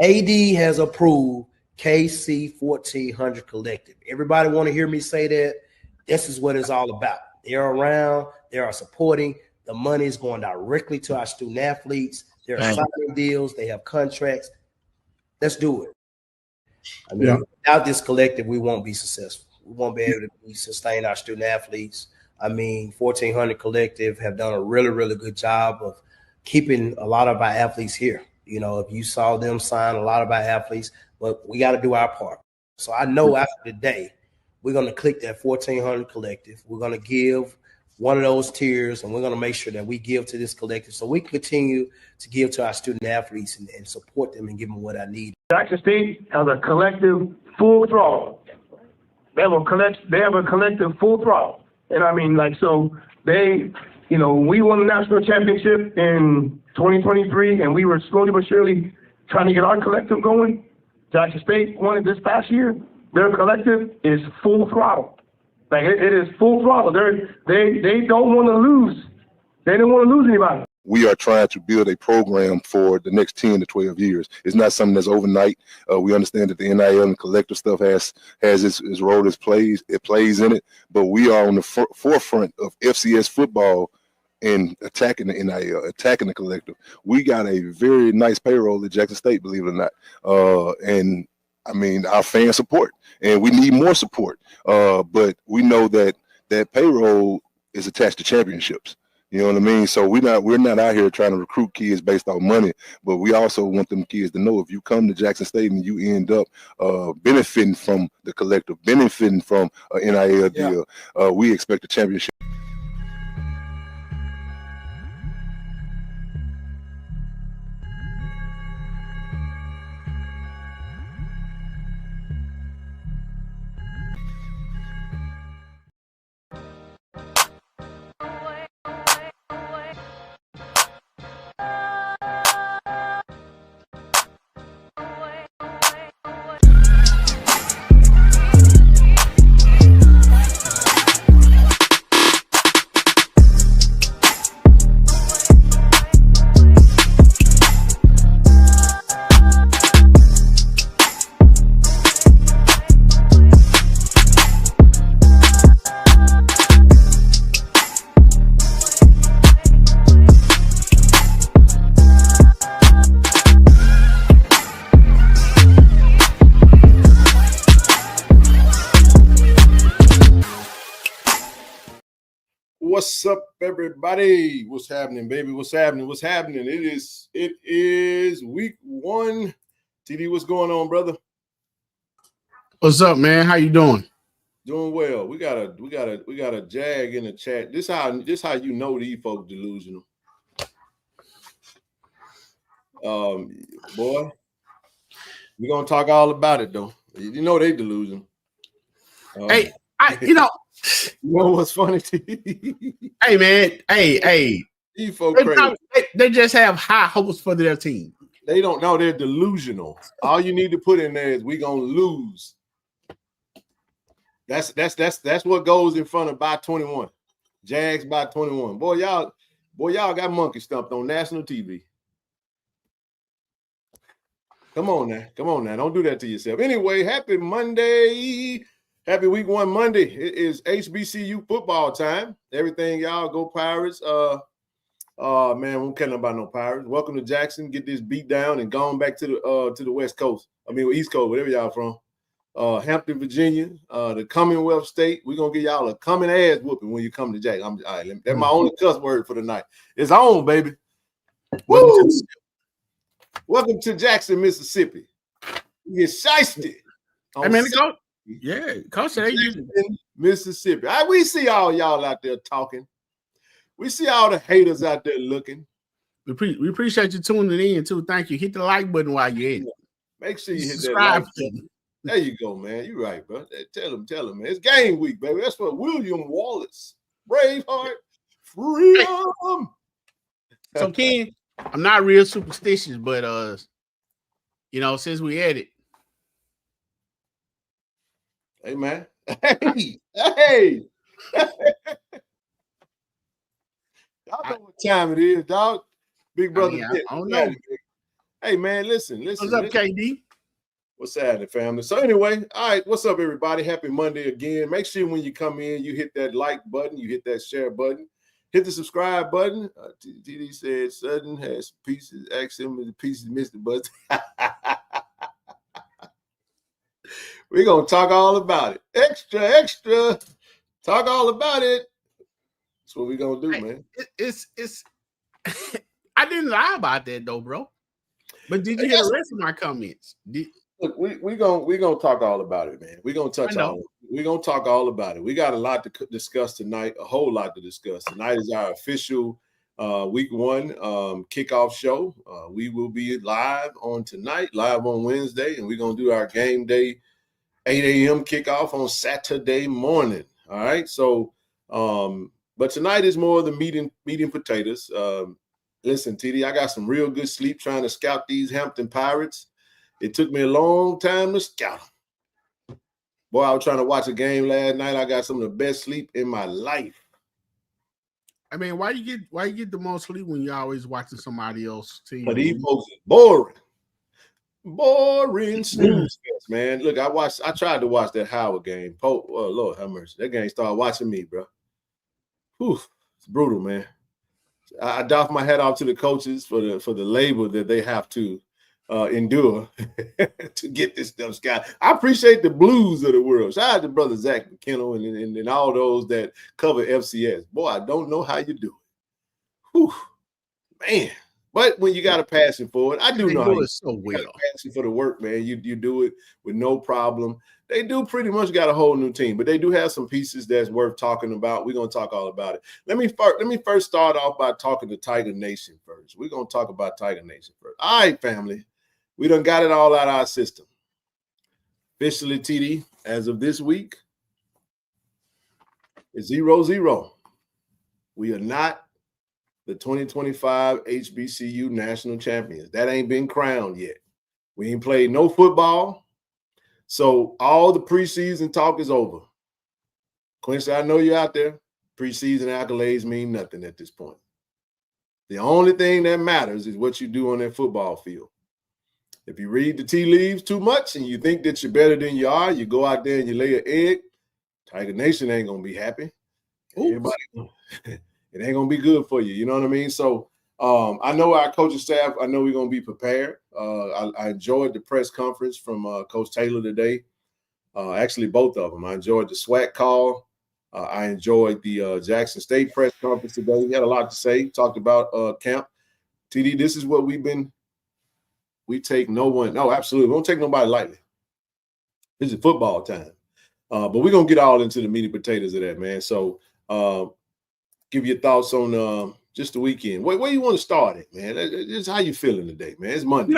AD has approved KC-1400 collective. Everybody want to hear me say that? This is what it's all about. They're around. They are supporting. The money is going directly to our student athletes. They're signing deals. They have contracts. Let's do it. I mean, without this collective, we won't be successful. We won't be able to sustain our student athletes. I mean, 1400 Collective have done a really, really good job of keeping a lot of our athletes here. You know, if you saw them sign a lot of our athletes, but we got to do our part. So I know after today, we're going to click that 1400 Collective. We're going to give one of those tiers, and we're going to make sure that we give to this collective so we can continue to give to our student athletes and support them and give them what I need. Jackson State has a collective full throttle. They have a collective full throttle. And I mean, like, so they, you know, we won the national championship in 2023, and we were slowly but surely trying to get our collective going. Jackson State won it this past year. Their collective is full throttle. Like, it is full throttle. They don't want to lose. They don't want to lose anybody. We are trying to build a program for the next 10 to 12 years. It's not something that's overnight. We understand that the NIL and collective stuff has its role, it plays in it, but we are on the forefront of FCS football and attacking the NIL, attacking the collective. We got a very nice payroll at Jackson State, believe it or not. And I mean, our fan support, and we need more support. But we know that that payroll is attached to championships. You know what I mean? So we're not out here trying to recruit kids based on money, but we also want them kids to know if you come to Jackson State and you end up benefiting from the collective, benefiting from an NIL deal, we expect a championship. What's up, everybody? What's happening, baby? What's happening? What's happening? It is week 1. TD, what's going on, brother? What's up, man? How you doing? Doing well. We got a Jag in the chat. This how you know these folks delusional. Boy, we're gonna talk all about it though. You know they delusional. Hey, you know what's funny? Hey, man. Hey. These folks crazy. They just have high hopes for their team. They don't know they're delusional. All you need to put in there is we gonna lose. That's what goes in front of by 21. Jags by 21. Boy, y'all got monkey stumped on national TV. Come on now. Don't do that to yourself. Anyway, happy Monday. Happy week 1 Monday. It is HBCU football time. Everything, y'all, go Pirates. Man, we don't care about no Pirates. Welcome to Jackson. Get this beat down and gone back to the West Coast. I mean, East Coast, wherever y'all from. Hampton, Virginia, the Commonwealth State. We're gonna give y'all a coming ass whooping when you come to Jackson. All right, that's my only cuss word for the night. It's on, baby. Woo! Welcome to Jackson, Mississippi. You get shysted. I mean, Coach, they using Mississippi. We see all y'all out there talking. We see all the haters out there looking. We appreciate you tuning in too. Thank you. Hit the like button while you're in. Make sure you hit that like button. There you go, man. You're right, bro. Tell them, man. It's game week, baby. That's for William Wallace. Braveheart. Freedom. So, Ken, I'm not real superstitious, but since we at it. Hey, man. Hey. Y'all know what time it is, dog. Big brother. I don't know. Hey, man, listen. What's up, KD? What's happening, family? So anyway, all right, what's up, everybody? Happy Monday again. Make sure when you come in, you hit that like button, you hit that share button, hit the subscribe button. TD said Sutton has pieces. Ask him if the pieces missed the button. We're going to talk all about it. Extra. Talk all about it. That's what we're going to do, man. It's I didn't lie about that, though, bro. But did you hear the rest of my comments? Look, we're gonna talk all about it, man. We're gonna touch all. We're gonna talk all about it. We got a lot to discuss tonight. A whole lot to discuss tonight is our official week 1 kickoff show. We will be live on tonight, live on Wednesday, and we're gonna do our game day 8 a.m. kickoff on Saturday morning. All right. So, but tonight is more of the meat and potatoes. Listen, TD, I got some real good sleep trying to scout these Hampton Pirates. It took me a long time to scout them. Boy, I was trying to watch a game last night. I got some of the best sleep in my life. I mean, why you get the most sleep when you're always watching somebody else team? But these folks are boring snooze fest, man. Look, I tried to watch that Howard game. Oh, Lord have mercy. That game started watching me, bro. Whew, it's brutal, man. I doff my hat off to the coaches for the labor that they have to endure to get this stuff, Scott. I appreciate the Blues of the world. Shout out to brother Zach McKinnell and all those that cover FCS. Boy, I don't know how you do it. Whew, man. But when you got a passion for it, I do know how you so well. got a passion for the work, man. You do it with no problem. They do pretty much got a whole new team, but they do have some pieces that's worth talking about. We're going to talk all about it. Let me first start off by talking to Tiger Nation first. We're going to talk about Tiger Nation first. All right, family. We done got it all out of our system. Officially, TD, as of this week, it's 0-0. We are not the 2025 HBCU national champions. That ain't been crowned yet. We ain't played no football. So all the preseason talk is over. Quincy, I know you're out there. Preseason accolades mean nothing at this point. The only thing that matters is what you do on that football field. If you read the tea leaves too much and you think that you're better than you are, you go out there and you lay an egg, Tiger Nation ain't going to be happy. Everybody, it ain't going to be good for you. You know what I mean? So I know our coaching staff, I know we're going to be prepared. I enjoyed the press conference from Coach Taylor today. Actually, both of them. I enjoyed the SWAC call. I enjoyed the Jackson State press conference today. He had a lot to say. Talked about camp. TD, this is what we take no one. No, absolutely. We don't take nobody lightly. This is football time. But we're going to get all into the meat and potatoes of that, man. So give your thoughts on just the weekend. Where you want to start it, man? Just how you feeling today, man? It's Monday. You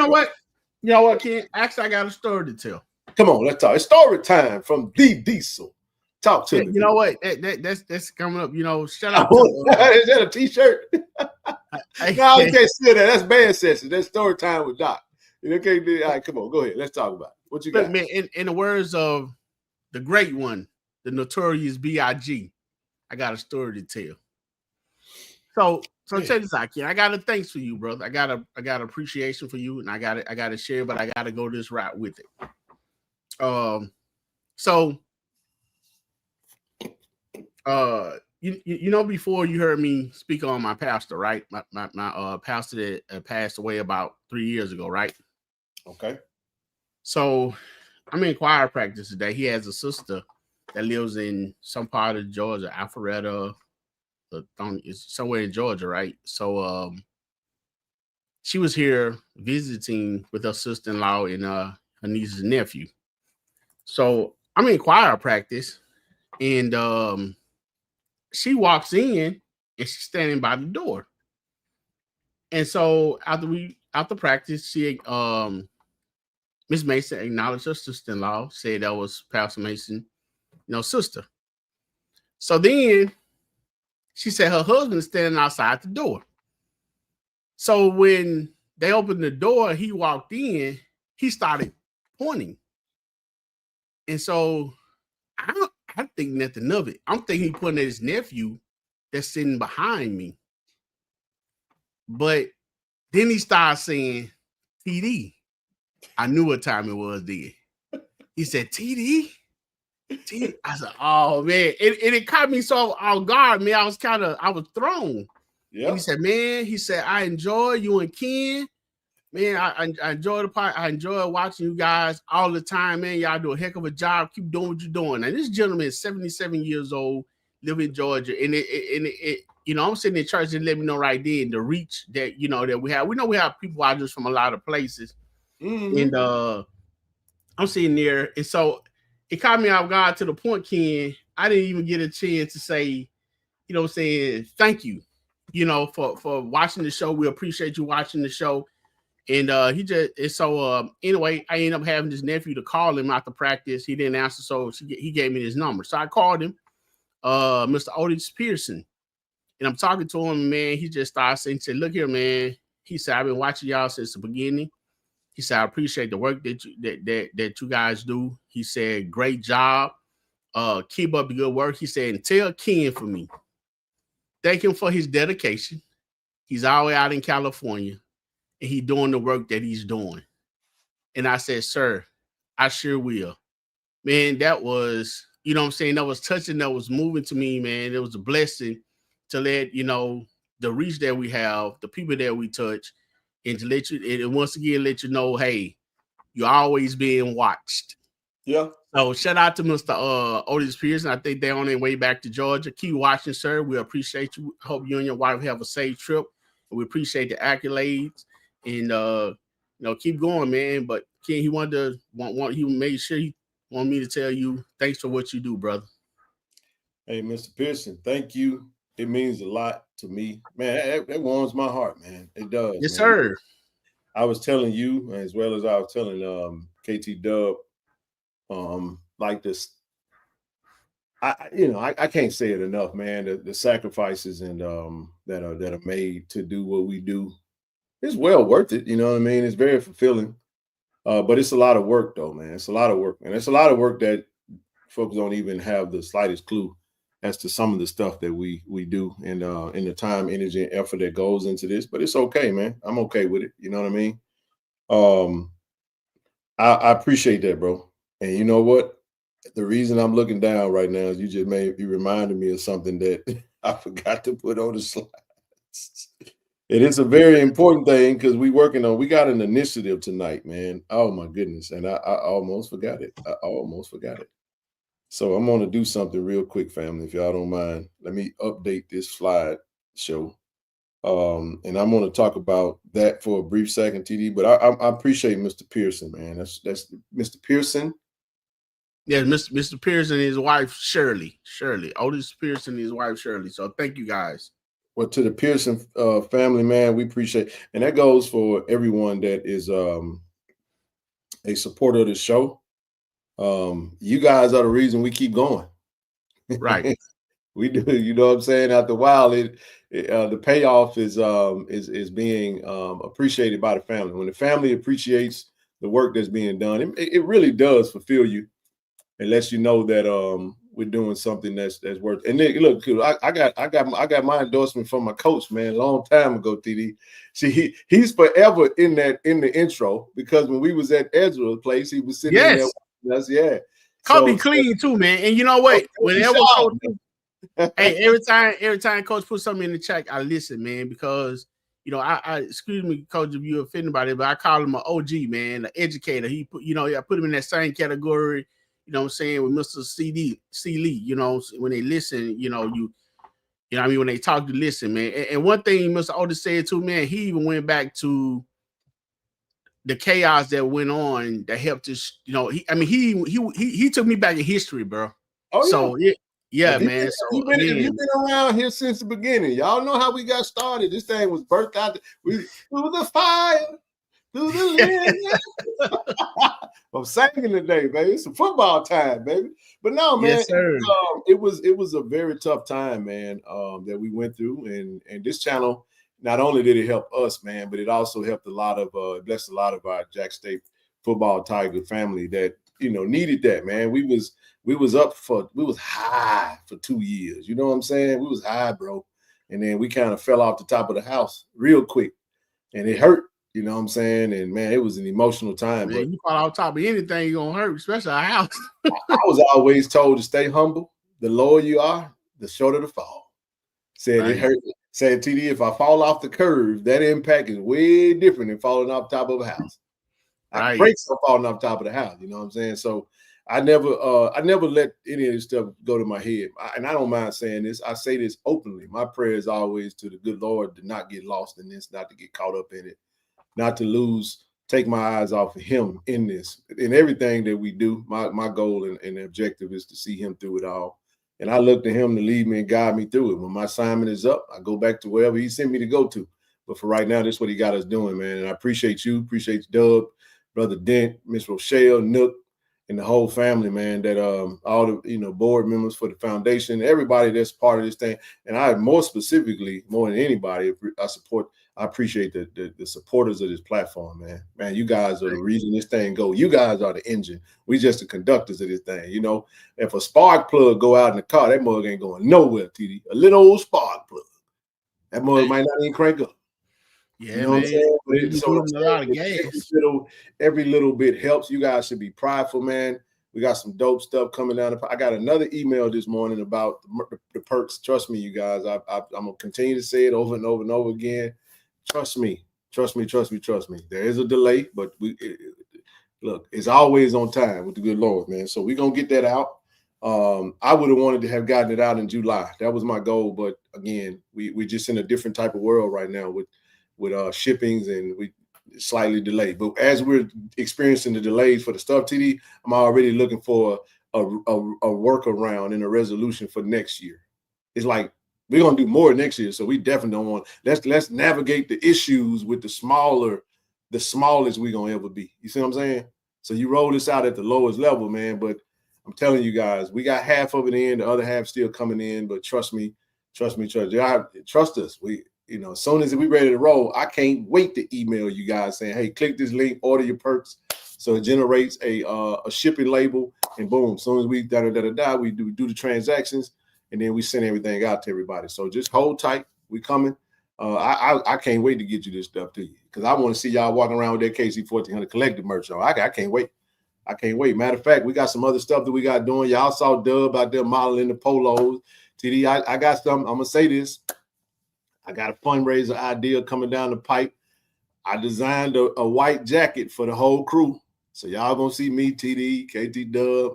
know what, Ken? Actually, I got a story to tell. Come on, let's talk. It's story time from D Diesel. Talk to me. You know what? That's coming up. You know, shout out. Is that a T-shirt? No, you can't steal that. That's band session. That's story time with Doc. You can't do. All right, come on, go ahead. Let's talk about it. What you got? Look, man, in the words of the great one, the notorious B.I.G., I got a story to tell. So check this out, Ken. I got a thanks for you, brother. I got appreciation for you, and I got to share, but I got to go this route with it. You know, before you heard me speak on my pastor, right? My pastor that passed away about 3 years ago, right? Okay. So I'm in choir practice today. He has a sister that lives in some part of Georgia, Alpharetta. It's somewhere in Georgia, right? So she was here visiting with her sister-in-law and her niece's nephew. So I'm in choir practice, and she walks in and she's standing by the door. And so after practice, she Miss Mason acknowledged her sister-in-law, said that was Pastor Mason, sister. So then she said her husband is standing outside the door. So when they opened the door, he walked in, he started pointing. And so I think nothing of it. I'm thinking he pointing at his nephew that's sitting behind me. But then he started saying, TD. I knew what time it was then. He said, TD? TD? I said, oh, man. It caught me so off guard, man. I was thrown. Yeah. He said, man, I enjoy you and Ken. Man, I enjoy the part. I enjoy watching you guys all the time, man. Y'all do a heck of a job. Keep doing what you're doing. And this gentleman is 77 years old, live in Georgia. And it you know, I'm sitting in church and let me know right then the reach that, you know, that we have. We know we have people out just from a lot of places. Mm-hmm. And I'm sitting there. And so it caught me off guard to the point, Ken, I didn't even get a chance to say, you know what I'm saying, thank you, you know, for watching the show. We appreciate you watching the show. And anyway, I ended up having this nephew to call him after practice. He didn't answer, so he gave me his number. So I called him, Mr. Otis Pearson. And I'm talking to him, man. He just started saying, he said, look here, man. He said, I've been watching y'all since the beginning. He said, I appreciate the work that you guys do. He said, great job. Keep up the good work. He said, and tell Ken for me. Thank him for his dedication. He's all the way out in California, and he's doing the work that he's doing. And I said, sir, I sure will. Man, that was, you know what I'm saying, that was touching, that was moving to me, man. It was a blessing to let, you know, the reach that we have, the people that we touch, and to let you, and once again, let you know, hey, you're always being watched. Yeah. So shout out to Mr. Otis Pearson. I think they're on their way back to Georgia. Keep watching, sir. We appreciate you. Hope you and your wife have a safe trip. And we appreciate the accolades. And you know, keep going, man. But Ken, he wanted to he made sure he wanted me to tell you thanks for what you do, brother. Hey, Mr. Pearson, thank you. It means a lot to me, man. That warms my heart, man. It does. Yes, man. Sir. I was telling you, as well as I was telling KT Dub, like this. I can't say it enough, man. The sacrifices and that are made to do what we do. It's well worth it, you know what I mean? It's very fulfilling. But it's a lot of work, though, man. It's a lot of work. And it's a lot of work that folks don't even have the slightest clue as to some of the stuff that we do and in the time, energy, and effort that goes into this. But it's okay, man. I'm okay with it. You know what I mean? I appreciate that, bro. And you know what? The reason I'm looking down right now is you reminded me of something that I forgot to put on the slides. It is a very important thing because we got an initiative tonight, man. Oh my goodness. And I almost forgot it. So I'm going to do something real quick, family, if y'all don't mind. Let me update this slide show. And I'm going to talk about that for a brief second, TD, but I appreciate Mr. Pearson, man. That's Mr. Pearson. Yeah, Mr. Pearson and his wife, Shirley. Otis Pearson and his wife, Shirley. So thank you guys. Well, to the Pearson family, man, we appreciate, and that goes for everyone that is a supporter of the show. You guys are the reason we keep going. Right. We do, you know what I'm saying? After a while, the payoff is being appreciated by the family. When the family appreciates the work that's being done, it really does fulfill you and lets you know that we're doing something that's worth. And then, look, I got my endorsement from my coach, man, a long time ago, TD. See, he's forever in the intro because when we was at Ezra's place, he was sitting in there watching us. Yeah. Kobe clean too, man. And you know what? Whenever Coach, hey, every time Coach puts something in the chat, I listen, man, because you know, I excuse me, Coach, if you're offended by it, but I call him an OG, man, an educator. He put, you know, I put him in that same category. You know what I'm saying, with Mr. C. Lee, you know, when they listen, you know, I mean, when they talk, you listen, man. And one thing Mr. Otis said too, man, he even went back to the chaos that went on that helped us, you know, he took me back in history, bro. Oh, yeah. So yeah, man. You've been around here since the beginning. Y'all know how we got started. This thing was birthed out through the fire. Through the I'm singing today, baby. It's a football time, baby. But no, man, yes, it was a very tough time, man, that we went through. And this channel, not only did it help us, man, but it also helped blessed a lot of our Jack State football Tiger family that, you know, needed that, man. We was high for 2 years. You know what I'm saying? We was high, bro. And then we kind of fell off the top of the house real quick. And it hurt. You know what I'm saying? And man, it was an emotional time. Man, you fall on top of anything, you're gonna hurt, especially a house. I was always told to stay humble. The lower you are, the shorter the fall. Said it hurt. Said TD, if I fall off the curve, that impact is way different than falling off the top of a house. I can break some falling off the top of the house. You know what I'm saying? So I never let any of this stuff go to my head. And I don't mind saying this. I say this openly. My prayer is always to the good Lord to not get lost in this, not to get caught up in it, not to take my eyes off of him in this. In everything that we do, my goal and objective is to see him through it all. And I look to him to lead me and guide me through it. When my assignment is up, I go back to wherever he sent me to go to. But for right now, that's what he got us doing, man. And I appreciate you, appreciate Dub, Brother Dent, Miss Rochelle, Nook, and the whole family, man, that all the board members for the foundation, everybody that's part of this thing. And I more specifically, more than anybody, I appreciate the supporters of this platform, man. Man, you guys are the reason this thing go. You guys are the engine. We just the conductors of this thing. You know, if a spark plug go out in the car, that mug ain't going nowhere, TD. A little old spark plug. That mug might not even crank up. Yeah, you know what I'm saying? But a lot of gas. Every little bit helps. You guys should be prideful, man. We got some dope stuff coming down. I got another email this morning about the perks. Trust me, you guys. I'm gonna continue to say it over and over and over again. Trust me. There is a delay, but look, it's always on time with the good Lord, man. So we're gonna get that out. I would have wanted to have gotten it out in July. That was my goal, but again, we're just in a different type of world right now with shippings, and we slightly delayed. But as we're experiencing the delays for the stuff, TD, I'm already looking for a workaround and a resolution for next year. It's like we're gonna do more next year, so we definitely don't want. Let's navigate the issues with the smallest we're gonna ever be. You see what I'm saying? So you roll this out at the lowest level, man. But I'm telling you guys, we got half of it in, the other half still coming in. But trust me, trust us. As soon as we ready to roll, I can't wait to email you guys saying, hey, click this link, order your perks. So it generates a shipping label, and boom, as soon as we we do the transactions, and then we send everything out to everybody. So just hold tight. We coming. I can't wait to get you this stuff to you, because I want to see y'all walking around with that KC-1400 collective merch on. I can't wait. I can't wait. Matter of fact, we got some other stuff that we got doing. Y'all saw Dub out there modeling the polos. TD, I got something. I'm going to say this. I got a fundraiser idea coming down the pipe. I designed a white jacket for the whole crew. So y'all gonna see me, TD, KT Dub,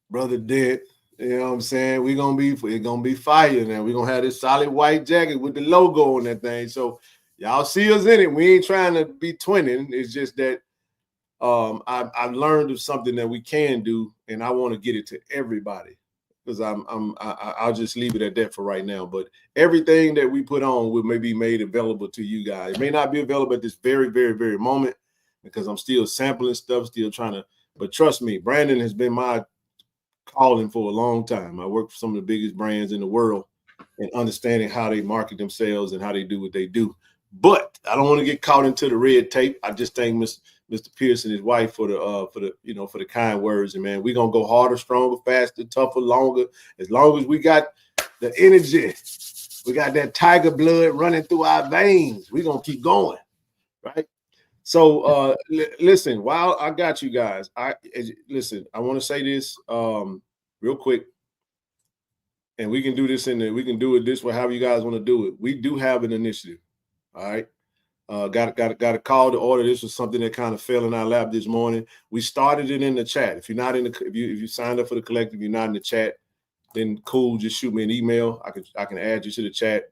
Brother Dent. You know what I'm saying? It's gonna be fire now. We're gonna have this solid white jacket with the logo on that thing. So y'all see us in it. We ain't trying to be twinning. It's just that I've learned of something that we can do, and I want to get it to everybody. Because I'll just leave it at that for right now. But everything that we put on will maybe be made available to you guys. It may not be available at this very, very, very moment, because I'm still sampling stuff, still trying to. But trust me, branding has been my calling for a long time. I work for some of the biggest brands in the world, and understanding how they market themselves and how they do what they do. But I don't want to get caught into the red tape. I just thank Mr. Pierce and his wife for the kind words. And man, we're gonna go harder, stronger, faster, tougher, longer. As long as we got the energy, we got that tiger blood running through our veins, we're gonna keep going, right? So listen, while I got you guys, I want to say this real quick, and we can do it this way, however you guys want to do it. We do have an initiative. All right. Got a call to order. This was something that kind of fell in our lap this morning. We started it in the chat. If you're not if you signed up for the collective, you're not in the chat, then cool. Just shoot me an email. I can add you to the chat.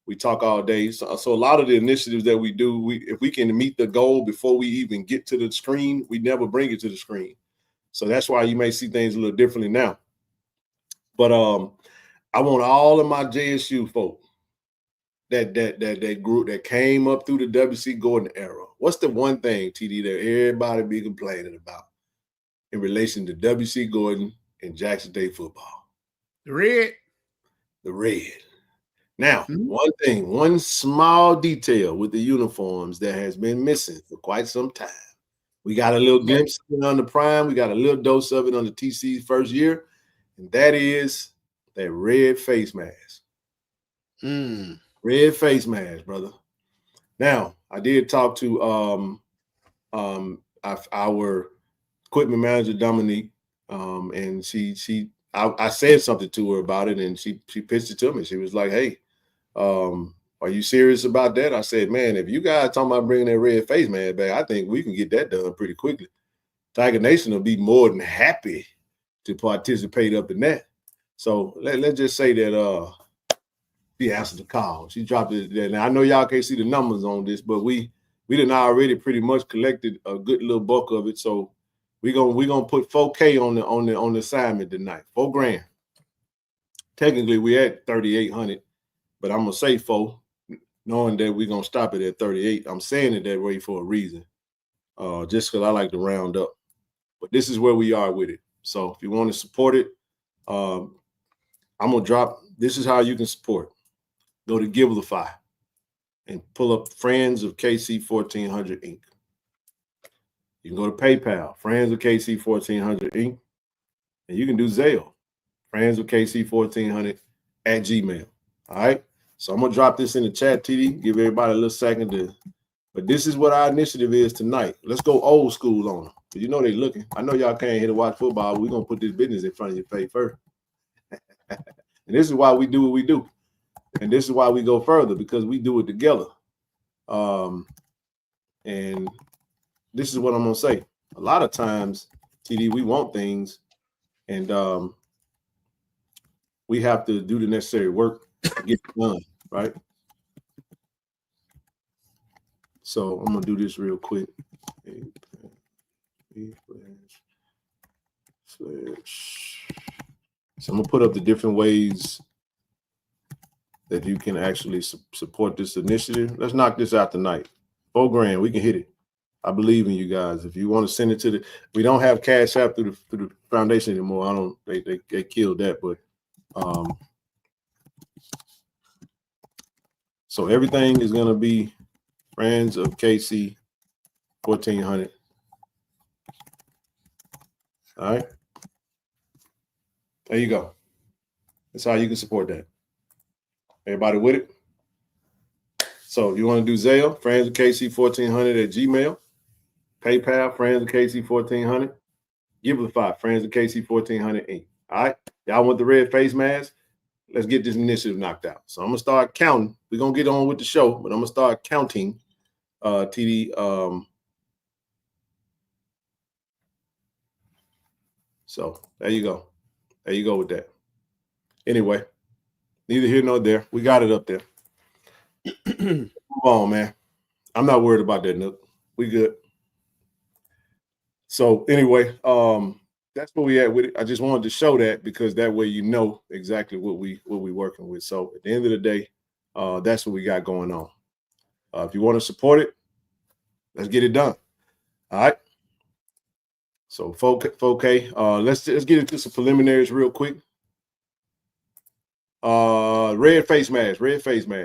We talk all day. So a lot of the initiatives that we do, if we can meet the goal before we even get to the screen, we never bring it to the screen. So that's why you may see things a little differently now. But I want all of my JSU folks, that group that came up through the W.C. Gordon era. What's the one thing, TD, that everybody be complaining about in relation to W.C. Gordon and Jackson State football? The red. Now, one small detail with the uniforms that has been missing for quite some time. We got a little glimpse of it on the prime. We got a little dose of it on the TC's first year, and that is that red face mask. Red face mask, brother. Now, I did talk to our equipment manager, Dominique, and I said something to her about it, and she pitched it to me. She was like, "Hey, are you serious about that?" I said, "Man, if you guys talking about bringing that red face man back, I think we can get that done pretty quickly. Tiger Nation will be more than happy to participate up in that." So let's just say that she answered the call. She dropped it there. Now I know y'all can't see the numbers on this, but we done already pretty much collected a good little bulk of it. So we're gonna put 4K on the assignment tonight. $4,000. Technically we at 3,800, but I'm gonna say 4, knowing that we're gonna stop it at 38. I'm saying it that way for a reason. Just because I like to round up. But this is where we are with it. So if you want to support it, I'm gonna drop. This is how you can support. Go to Givelify and pull up Friends of KC-1400 Inc. You can go to PayPal, Friends of KC-1400 Inc. And you can do Zelle, Friends of KC-1400 at Gmail. All right. So I'm gonna drop this in the chat, TD. Give everybody a little second to. But this is what our initiative is tonight. Let's go old school on them. You know they looking. I know y'all can't here to watch football. We're gonna put this business in front of your face first. And this is why we do what we do. And this is why we go further, because we do it together. And this is what I'm gonna say. A lot of times, TD, we want things, and we have to do the necessary work to get it done, right? So I'm gonna do this real quick. So I'm gonna put up the different ways that you can actually support this initiative. Let's knock this out tonight. $4,000, we can hit it. I believe in you guys. If you want to send it to the, we don't have Cash App through the foundation anymore. I don't. They killed that, but so everything is gonna be Friends of KC 1400. All right. There you go. That's how you can support that. Everybody with it? So if you want to do Zelle, Friends of KC 1400 at Gmail, PayPal, Friends of KC 1400, Givelify, Friends of KC 1400 Inc. All right. Y'all want the red face mask? Let's get this initiative knocked out. So I'm gonna start counting. We're gonna get on with the show, but I'm gonna start counting. TD. So there you go. There you go with that. Anyway, neither here nor there. We got it up there. Come on, man. I'm not worried about that, Nook. We good. So anyway, that's where we at with it. I just wanted to show that because that way you know exactly what we working with. So at the end of the day, that's what we got going on. If you want to support it, let's get it done. All right. So 4K. Let's get into some preliminaries real quick. Red face mask.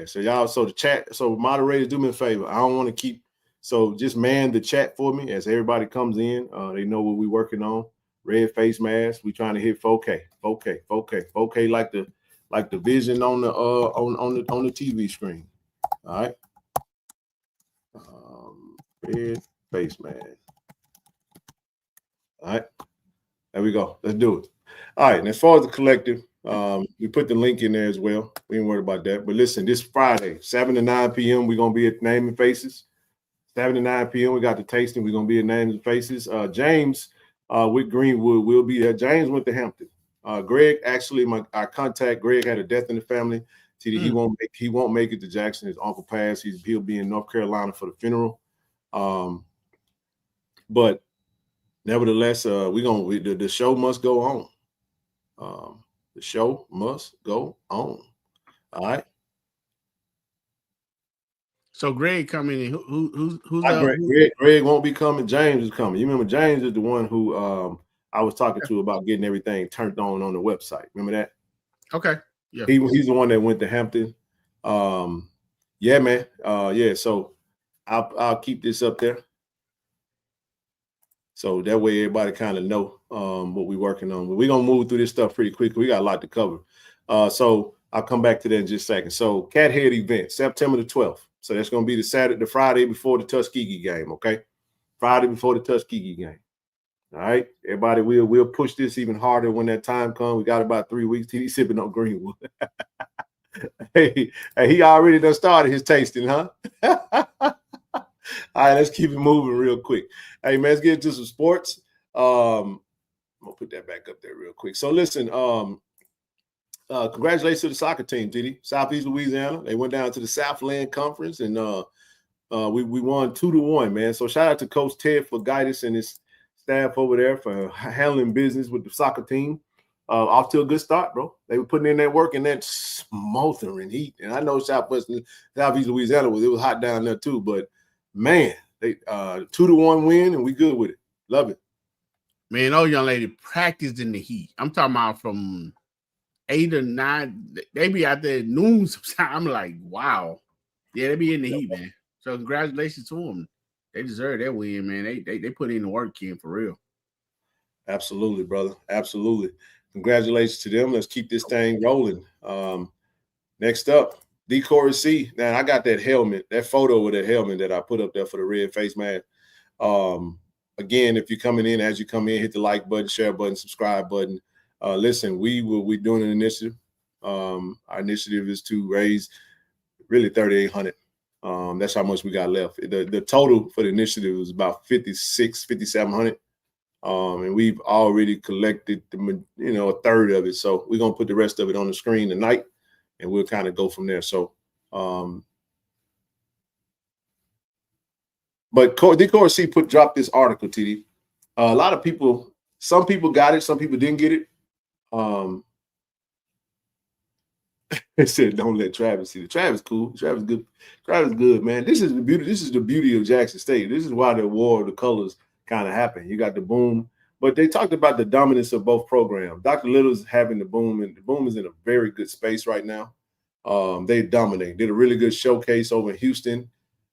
So y'all, so the chat, so moderators, do me a favor. I don't want to keep, so just man the chat for me as everybody comes in. They know what we're working on. Red face mask. We trying to hit 4K. 4K like the vision on the on the TV screen. All right. Red face mask. All right. There we go. Let's do it. All right. And as far as the collective, we put the link in there as well. We ain't worried about that. But listen, this Friday, 7 to 9 p.m., we're going to be at Name and Faces. 7 to 9 p.m., we got the tasting. We're going to be at Names and Faces. James with Greenwood will be there. James went to Hampton. Greg, actually, our contact, Greg had a death in the family. He won't make it to Jackson. His uncle passed. He'll be in North Carolina for the funeral. But nevertheless, the show must go on. The show must go on. All right. So Greg coming in. Who's Greg won't be coming. James is coming. You remember James is the one who I was talking to about getting everything turned on the website. Remember that? Okay. Yeah. He's the one that went to Hampton. Yeah, man. Yeah. So I'll keep this up there. So that way everybody kind of know what we're working on. But we're going to move through this stuff pretty quickly. We got a lot to cover. So I'll come back to that in just a second. So Cat Head event, September the 12th. So that's going to be the Friday before the Tuskegee game, okay? Friday before the Tuskegee game. All right, everybody, we'll push this even harder when that time comes. We got about 3 weeks. TD sipping on Greenwood. hey, he already done started his tasting, huh? All right, let's keep it moving real quick. Hey, man, let's get into some sports. I'm gonna put that back up there real quick. So listen, congratulations to the soccer team, TD. Southeast Louisiana. They went down to the Southland Conference, and we won 2-1, man. So shout out to Coach Ted for guidance and his staff over there for handling business with the soccer team. Off to a good start, bro. They were putting in that work in that smoldering heat. And I know Southeast Louisiana it was hot down there too, but man, they 2-1 win, and we good with it. Love it. Man, those young lady practiced in the heat. I'm talking about from 8 or 9. They be out there at noon sometimes. I'm like, wow. Yeah, they be in the heat, man. So congratulations to them. They deserve that win, man. They put in the work in for real. Absolutely, brother. Absolutely. Congratulations to them. Let's keep this thing rolling. Next up, Decory C. Now, I got that helmet, that photo with that helmet that I put up there for the red face mask. Again, if you're coming in, as you come in, hit the like button, share button, subscribe button. Listen, we're doing an initiative. Our initiative is to raise really $3,800. That's how much we got left. The total for the initiative was about $5,700. And we've already collected a third of it. So we're gonna put the rest of it on the screen tonight, and we'll kind of go from there. So, but Decory C dropped this article, TD. A lot of people, some people got it, some people didn't get it. It said, "Don't let Travis see it." Travis cool. Travis good. Travis good, man. This is the beauty. This is the beauty of Jackson State. This is why the war of the colors kind of happened. You got the boom, but they talked about the dominance of both programs. Dr. Little's having the boom, and the boom is in a very good space right now. They dominate. Did a really good showcase over in Houston.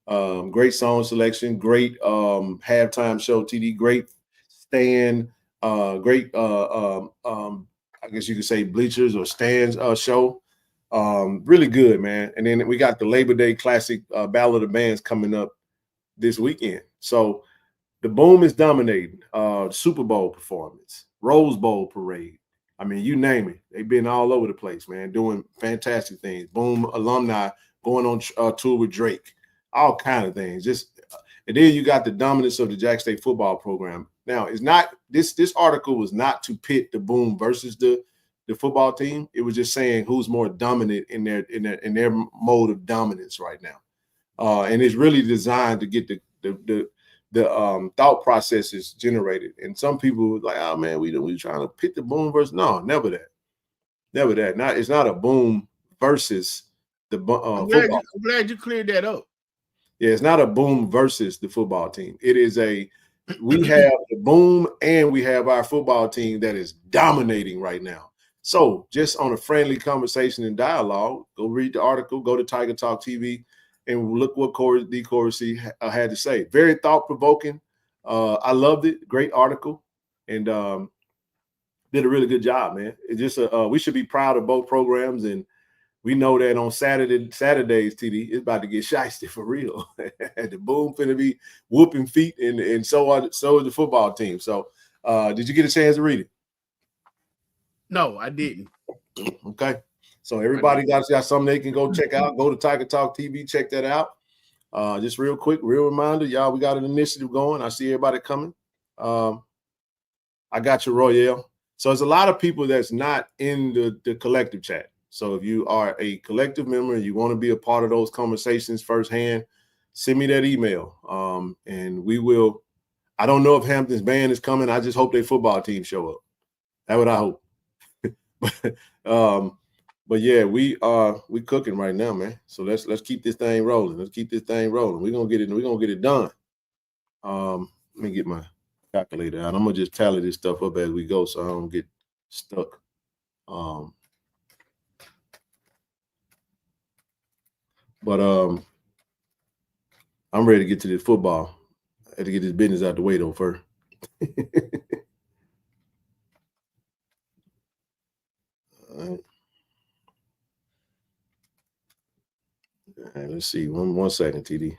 Great song selection. Great halftime show. TD. Great stand. Great. I guess you could say bleachers or stands show. Really good, man. And then we got the Labor Day Classic Battle of the Bands coming up this weekend. So the boom is dominating. Super Bowl performance, Rose Bowl parade. I mean, you name it. They've been all over the place, man, doing fantastic things. Boom alumni going on tour with Drake, all kind of things. And then you got the dominance of the Jackson State football program. Now, it's not this article was not to pit the boom versus the football team. It was just saying who's more dominant in their mode of dominance right now. And it's really designed to get the thought processes generated. And some people were like, "Oh man, we trying to pit the boom versus." No, never that. It's not a boom versus the football. I'm glad you cleared that up. Yeah, it's not a boom versus the football team. It is we have the boom and we have our football team that is dominating right now. So just on a friendly conversation and dialogue, go read the article, go to Tiger Talk TV, and look what Decory C had to say. Very thought-provoking. I loved it. Great article. And did a really good job, man. It's just we should be proud of both programs. And we know that on Saturdays, TD, it's about to get shiesty for real. The boom finna be whooping feet, and so is the football team. So did you get a chance to read it? No, I didn't. Okay. So everybody got something they can go check out. Go to Tiger Talk TV, check that out. Just real quick, real reminder, y'all, we got an initiative going. I see everybody coming. I got you, Royale. So there's a lot of people that's not in the collective chat. So if you are a collective member and you want to be a part of those conversations firsthand, send me that email. And we will. I don't know if Hampton's band is coming. I just hope their football team show up. That's what I hope. But yeah, we cooking right now, man. So let's keep this thing rolling. Let's keep this thing rolling. We're gonna get it done. Let me get my calculator out. I'm gonna just tally this stuff up as we go so I don't get stuck. But I'm ready to get to this football. I had to get this business out the way though first. All right. right, let's see. One second, TD.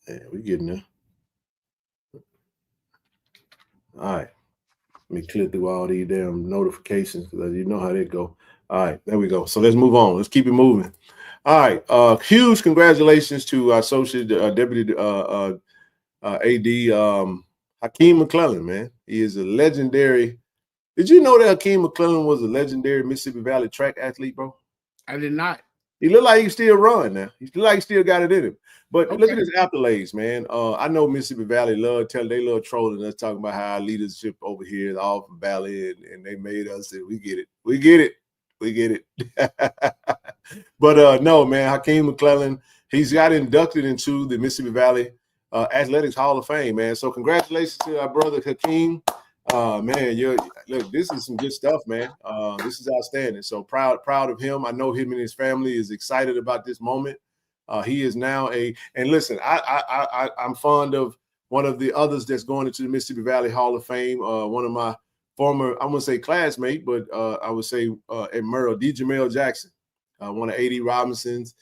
Yeah, we getting there. All right. Let me click through all these damn notifications because you know how they go. All right, there we go. So let's move on. Let's keep it moving. All right. Huge congratulations to our Associate Deputy AD Hakeem McClellan, man. He is a legendary. Did you know that Hakeem McClellan was a legendary Mississippi Valley track athlete, bro? I did not. He looked like he can still run now. He looked like he still got it in him. But Okay. look at his accolades, man. I know Mississippi Valley love trolling us, talking about how our leadership over here is all from Valley, and they made us say, we get it. We get it. We get it. But no, man, Hakeem McClellan, he's got inducted into the Mississippi Valley Athletics Hall of Fame, man. So congratulations to our brother Hakeem. Man, look, this is some good stuff, man. This is outstanding. So proud of him. I know him and his family is excited about this moment. He is now and listen, I'm fond of one of the others that's going into the Mississippi Valley Hall of Fame. One of my former, I'm gonna say classmate, but I would say at Merle, D. Jamel Jackson, one of A.D. Robinson's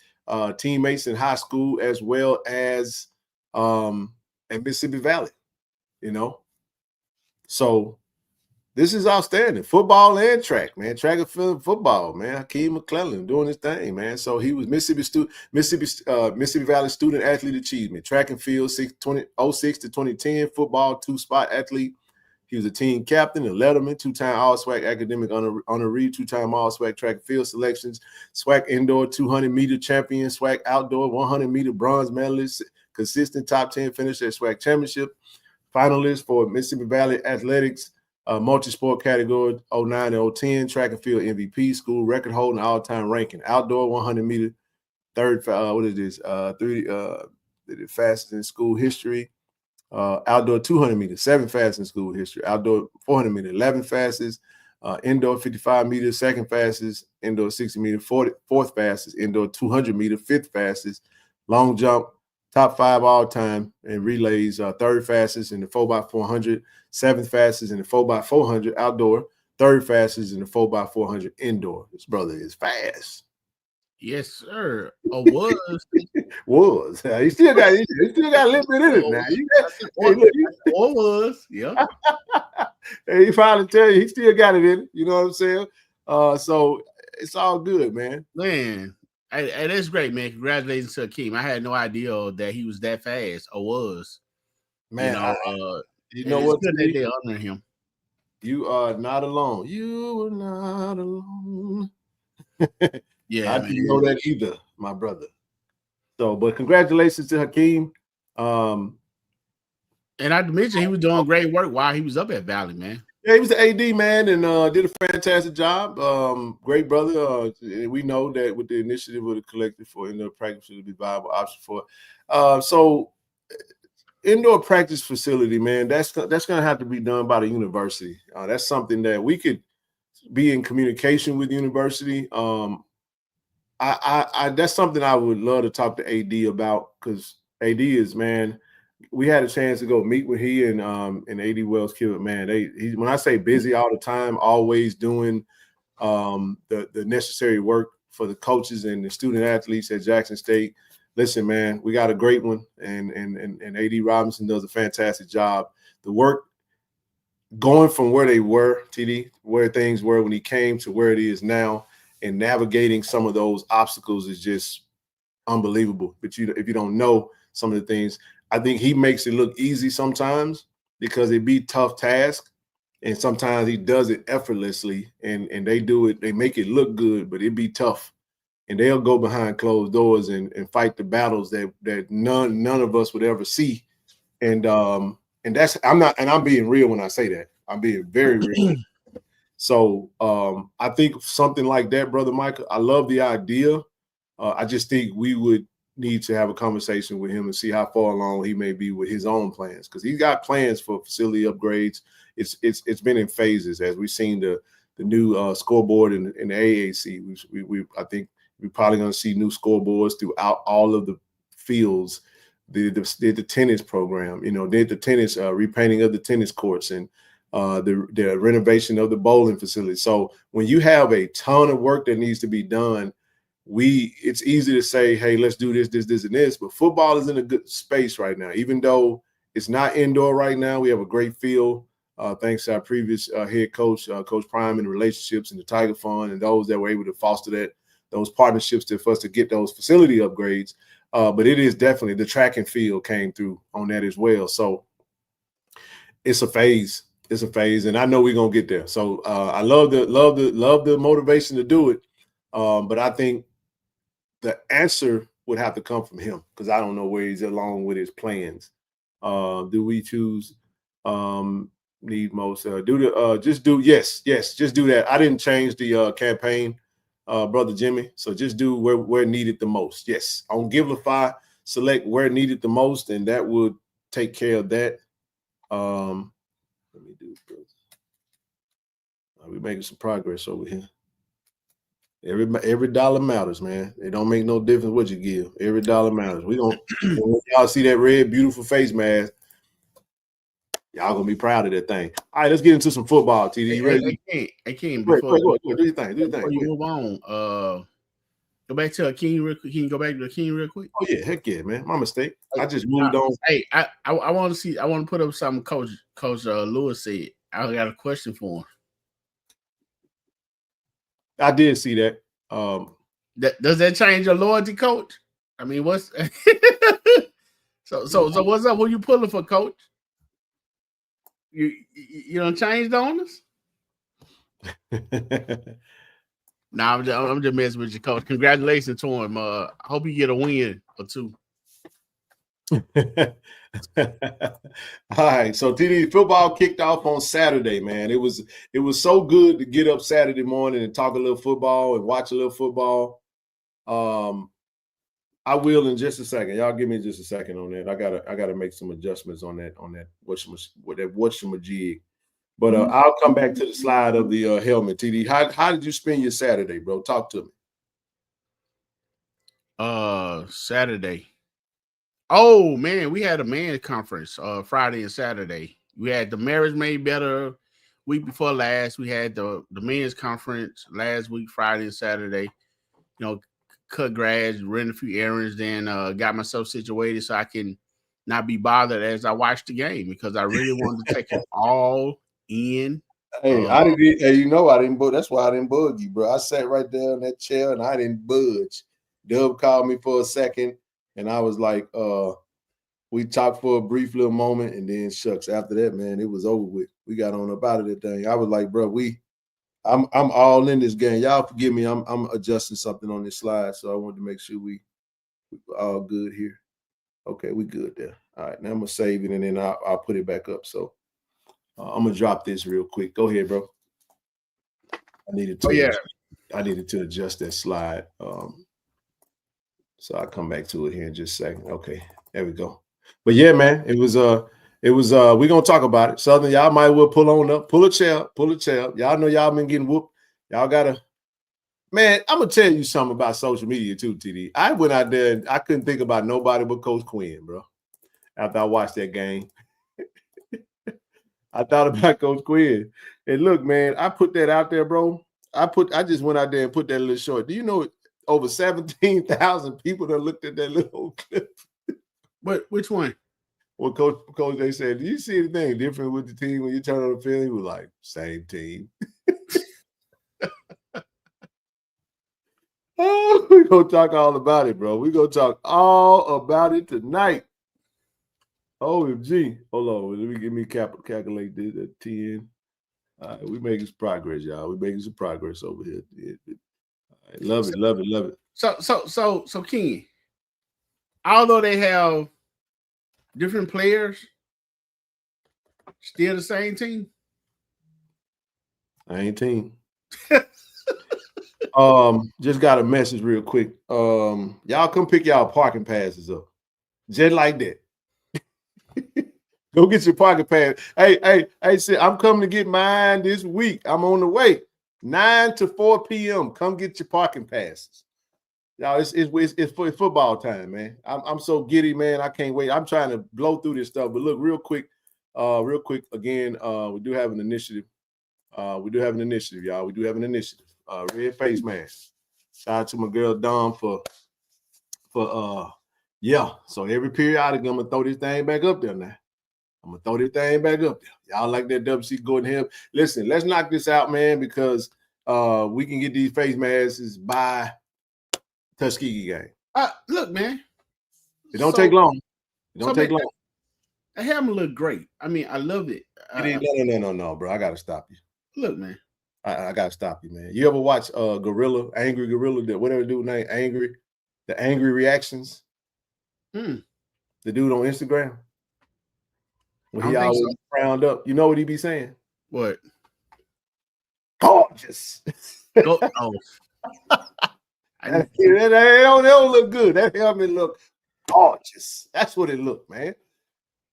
teammates in high school, as well as at Mississippi Valley, you know. So this is outstanding. Football and track, man. Track and field football, man. Hakeem McClellan doing his thing, man. So he was Mississippi Valley Student Athlete Achievement. Track and field 06 to 2010. Football 2-spot athlete. He was a team captain, a letterman, 2-time All-SWAC academic honoree, 2-time All-SWAC track and field selections, SWAC indoor 200-meter champion, SWAC outdoor 100-meter bronze medalist, consistent top 10 finisher at SWAC championship. Finalist for Mississippi Valley Athletics, multi-sport category 09 and 010, track and field MVP, school record holding all-time ranking, outdoor 100-meter, third, fastest in school history, outdoor 200-meter, 7th fastest in school history, outdoor 400-meter, 11th fastest, indoor 55-meter, 2nd fastest, indoor 60-meter, 4th fastest, indoor 200-meter, 5th fastest, long jump, top 5 all time, and relays 3rd fastest in the 4x400, 7th fastest in the 4x400 outdoor, 3rd fastest in the 4x400 indoor. This brother is fast. Yes, sir. Or was. Was. He still got a little bit in it now. Or was. Yeah. He finally tell you he still got it in it. You know what I'm saying? So it's all good, man. Man. Hey, that's great, man. Congratulations to Hakeem. I had no idea that he was that fast or was. Man, you know what? Good that they honor him. You are not alone. You are not alone. Yeah, I didn't know that either, my brother. So, but congratulations to Hakeem. And I mentioned he was doing great work while he was up at Valley, man. Yeah, he was the AD, man, and did a fantastic job. Great brother. We know that with the initiative of the collective for indoor practice to be viable option for it. So indoor practice facility, man, that's going to have to be done by the university. That's something that we could be in communication with the university. That's something I would love to talk to AD about, because AD is, man, we had a chance to go meet with he and AD Wells Killett, man. When I say busy all the time, always doing the necessary work for the coaches and the student athletes at Jackson State. Listen, man, we got a great one, and AD Robinson does a fantastic job. The work going from where they were, TD, where things were when he came to where it is now, and navigating some of those obstacles is just unbelievable. But if you don't know some of the things, I think he makes it look easy sometimes because it be tough task, and sometimes he does it effortlessly, and they do it, they make it look good, but it be tough. And they'll go behind closed doors and fight the battles that none of us would ever see. And that's, I'm being real when I say that. I'm being very real. So I think something like that, Brother Michael, I love the idea. I just think we would need to have a conversation with him and see how far along he may be with his own plans, because he's got plans for facility upgrades. It's been in phases, as we've seen the new scoreboard in the AAC. I think we're probably going to see new scoreboards throughout all of the fields. Did the tennis program, did the tennis repainting of the tennis courts, and the renovation of the bowling facility. So when you have a ton of work that needs to be done, it's easy to say, hey, let's do this, and this. But football is in a good space right now, even though it's not indoor right now. We have a great field. Thanks to our previous head coach, Coach Prime, and the relationships and the Tiger Fund and those that were able to foster those partnerships for us to get those facility upgrades. But it is definitely the track and field came through on that as well. So it's a phase. It's a phase, and I know we're gonna get there. So I love the motivation to do it. But I think the answer would have to come from him because I don't know where he's along with his plans. Do we choose? Need most just do that. I didn't change the campaign, brother Jimmy, so just do where needed the most. Yes, on Givelify, select where needed the most, and that would take care of that. Let me do this. We're making some progress over here. Every dollar matters, man. It don't make no difference what you give. Every dollar matters. We don't y'all see that red beautiful face mask. Y'all gonna be proud of that thing. All right, let's get into some football. TD, you ready? I can't. Before do your thing. Before you move on, go back to Akeem real quick. Can you go back to Akeem real quick? Oh yeah, heck yeah, man. My mistake. I just moved on. Hey, I want to see. I want to put up something Coach Lewis said. I got a question for him. I did see that. Does that change your loyalty, Coach? I mean, what's so what's up? What you pulling for, Coach? You done changed on us? Nah, I'm just messing with you, Coach. Congratulations to him. I hope you get a win or two. All right, so TD, football kicked off on Saturday, man. It was so good to get up Saturday morning and talk a little football and watch a little football. I will in just a second. Y'all give me just a second on that. I gotta make some adjustments on that whatchamajig. But I'll come back to the slide of the helmet. TD, how did you spend your Saturday, bro? Talk to me. Saturday. Oh man, we had a men's conference Friday and Saturday. We had the Marriage Made Better week before last. We had the men's conference last week, Friday and Saturday. You know, cut grass, ran a few errands, then got myself situated so I can not be bothered as I watched the game because I really wanted to take it all in. Hey, I didn't. Hey, I didn't. That's why I didn't bug you, bro. I sat right there in that chair and I didn't budge. Dub called me for a second, and I was like, we talked for a brief little moment, and then shucks. After that, man, it was over with. We got on up out of that thing. I was like, bro, I'm all in this game. Y'all forgive me. I'm adjusting something on this slide, so I wanted to make sure we all good here. Okay, we good there. All right, now I'm gonna save it and then I'll put it back up. So I'm gonna drop this real quick. Go ahead, bro. I needed to adjust that slide. So I'll come back to it here in just a second. Okay, there we go. But yeah, man, it was we're gonna talk about it. Southern, y'all might well pull on up, pull a chair. Y'all know y'all been getting whooped. Y'all gotta, man, I'm gonna tell you something about social media too, TD. I went out there and I couldn't think about nobody but Coach Quinn, bro. After I watched that game. I thought about Coach Quinn. And look, man, I put that out there, bro. I just went out there and put that little short. Do you know over 17,000 people that looked at that little clip? But which one? Well, Coach, they said, do you see anything different with the team when you turn on the field? He was like, same team. Oh, we're going to talk all about it, bro. We're going to talk all about it tonight. OMG. Hold on. Let me calculate this at 10. All right, we're making some progress, y'all. We're making some progress over here. All right, love it. So Ken, although they have different players, still the same team? I ain't team. Just got a message real quick. Y'all come pick y'all parking passes up. Just like that. Go get your parking pass. Hey, see, I'm coming to get mine this week. I'm on the way. 9 to 4 p.m. Come get your parking passes. Y'all, it's football time, man. I'm so giddy, man. I can't wait. I'm trying to blow through this stuff. But look, real quick, real quick, again, we do have an initiative. Y'all. We do have an initiative. Red face mask. Shout out to my girl Dawn for yeah. So every periodic, I'm gonna throw this thing back up there now. Y'all like that WC Gordon Hill? Listen, let's knock this out, man, because we can get these face masks by Tuskegee game. Look, man. It don't take long. Take long. The helmet look great. I mean, I love it. No, bro. I gotta stop you. Look, man. I gotta stop you, man. You ever watch Angry Gorilla, that whatever dude name, the angry reactions? The dude on Instagram. When he always frowned up. You know what he be saying? What? Gorgeous. Oh. That don't look good. That helmet look gorgeous. That's what it looked, man.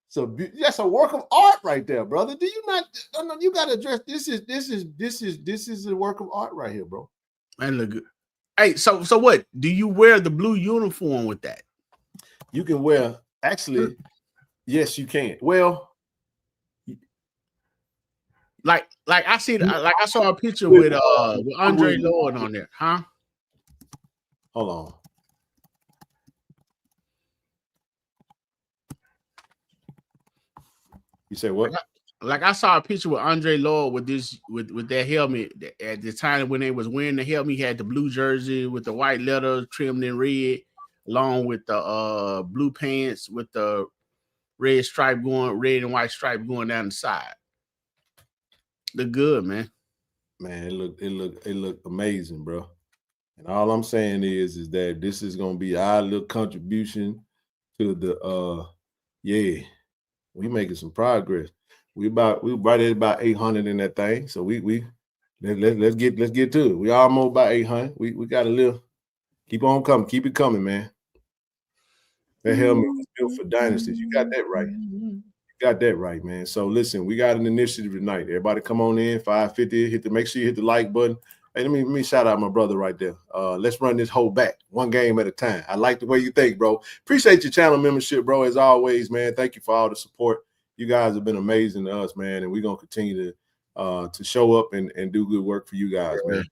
So that's a work of art right there, brother. Do you not? No, you got to address this. Is a work of art right here, bro. Man, look good. Hey, so what? Do you wear the blue uniform with that? You can wear. Actually, yes, you can. Well, like I see, like I saw a picture with Andre Lord on there, huh? Hold on. You say what? Like I saw a picture with Andre Lord with that helmet at the time when they was wearing the helmet. He had the blue jersey with the white letters trimmed in red, along with the blue pants with the red and white stripe going down the side. Look good, man. Man, it looked amazing, bro. And all I'm saying is that this is gonna be our little contribution to the we making some progress. We right at about 800 in that thing. So let's get to it. We almost about 800. We got a little. Keep on coming. Keep it coming, man. That helmet was built for dynasties. You got that right. Man. So listen, we got an initiative tonight. Everybody come on in, 550. Make sure you hit the like button. Hey, let me shout out my brother right there. Let's run this whole back one game at a time. I like the way you think, bro. Appreciate your channel membership, bro. As always, man. Thank you for all the support. You guys have been amazing to us, man, and we're gonna continue to show up and do good work for you guys, man.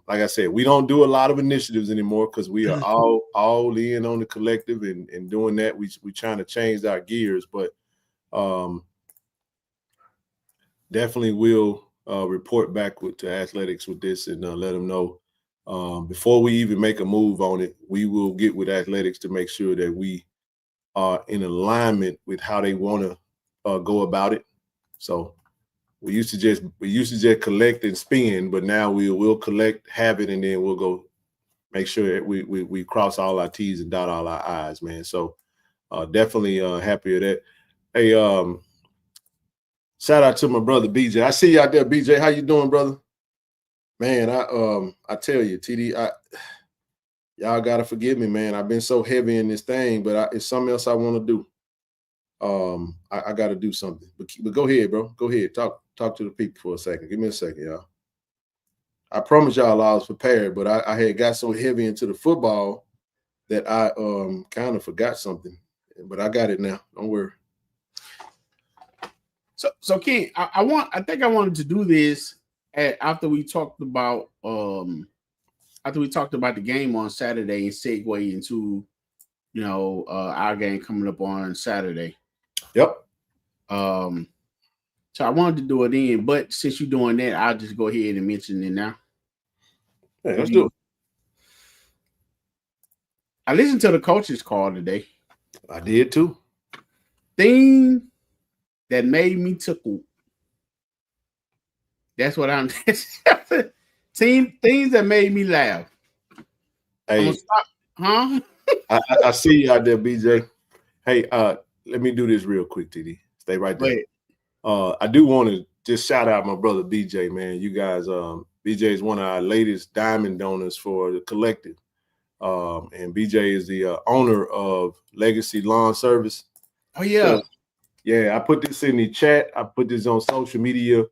Like I said, we don't do a lot of initiatives anymore because we are all in on the collective and doing that. We trying to change our gears, but definitely will report back to athletics with this and let them know before we even make a move on it. We will get with athletics to make sure that we are in alignment with how they want to go about it. So we used to just collect and spend, but now we will collect, have it, and then we'll go make sure that we cross all our T's and dot all our I's, man. So definitely happy with that. Hey, shout out to my brother BJ. I see you out there, BJ. How you doing, brother? Man, I tell you, TD, y'all gotta forgive me, man. I've been so heavy in this thing, but it's something else I want to do. I got to do something. But go ahead, bro. Go ahead. Talk to the people for a second. Give me a second, y'all. I promise y'all I was prepared, but I had got so heavy into the football that I kind of forgot something. But I got it now. Don't worry. So Ken, I think I wanted to do this after we talked about the game on Saturday and segue into our game coming up on Saturday. Yep. So I wanted to do it then, but since you're doing that, I'll just go ahead and mention it now. Hey, let's do it. I listened to the coach's call today. I did too. Thing that made me tickle. That's what I'm things that made me laugh. Hey, huh? I see you out there, BJ. Hey, let me do this real quick, TD. Stay right there. I do want to just shout out my brother BJ, man. You guys, BJ is one of our latest diamond donors for the collective. And BJ is the owner of Legacy Lawn Service. Oh, yeah. So, yeah, I put this in the chat. I put this on social media.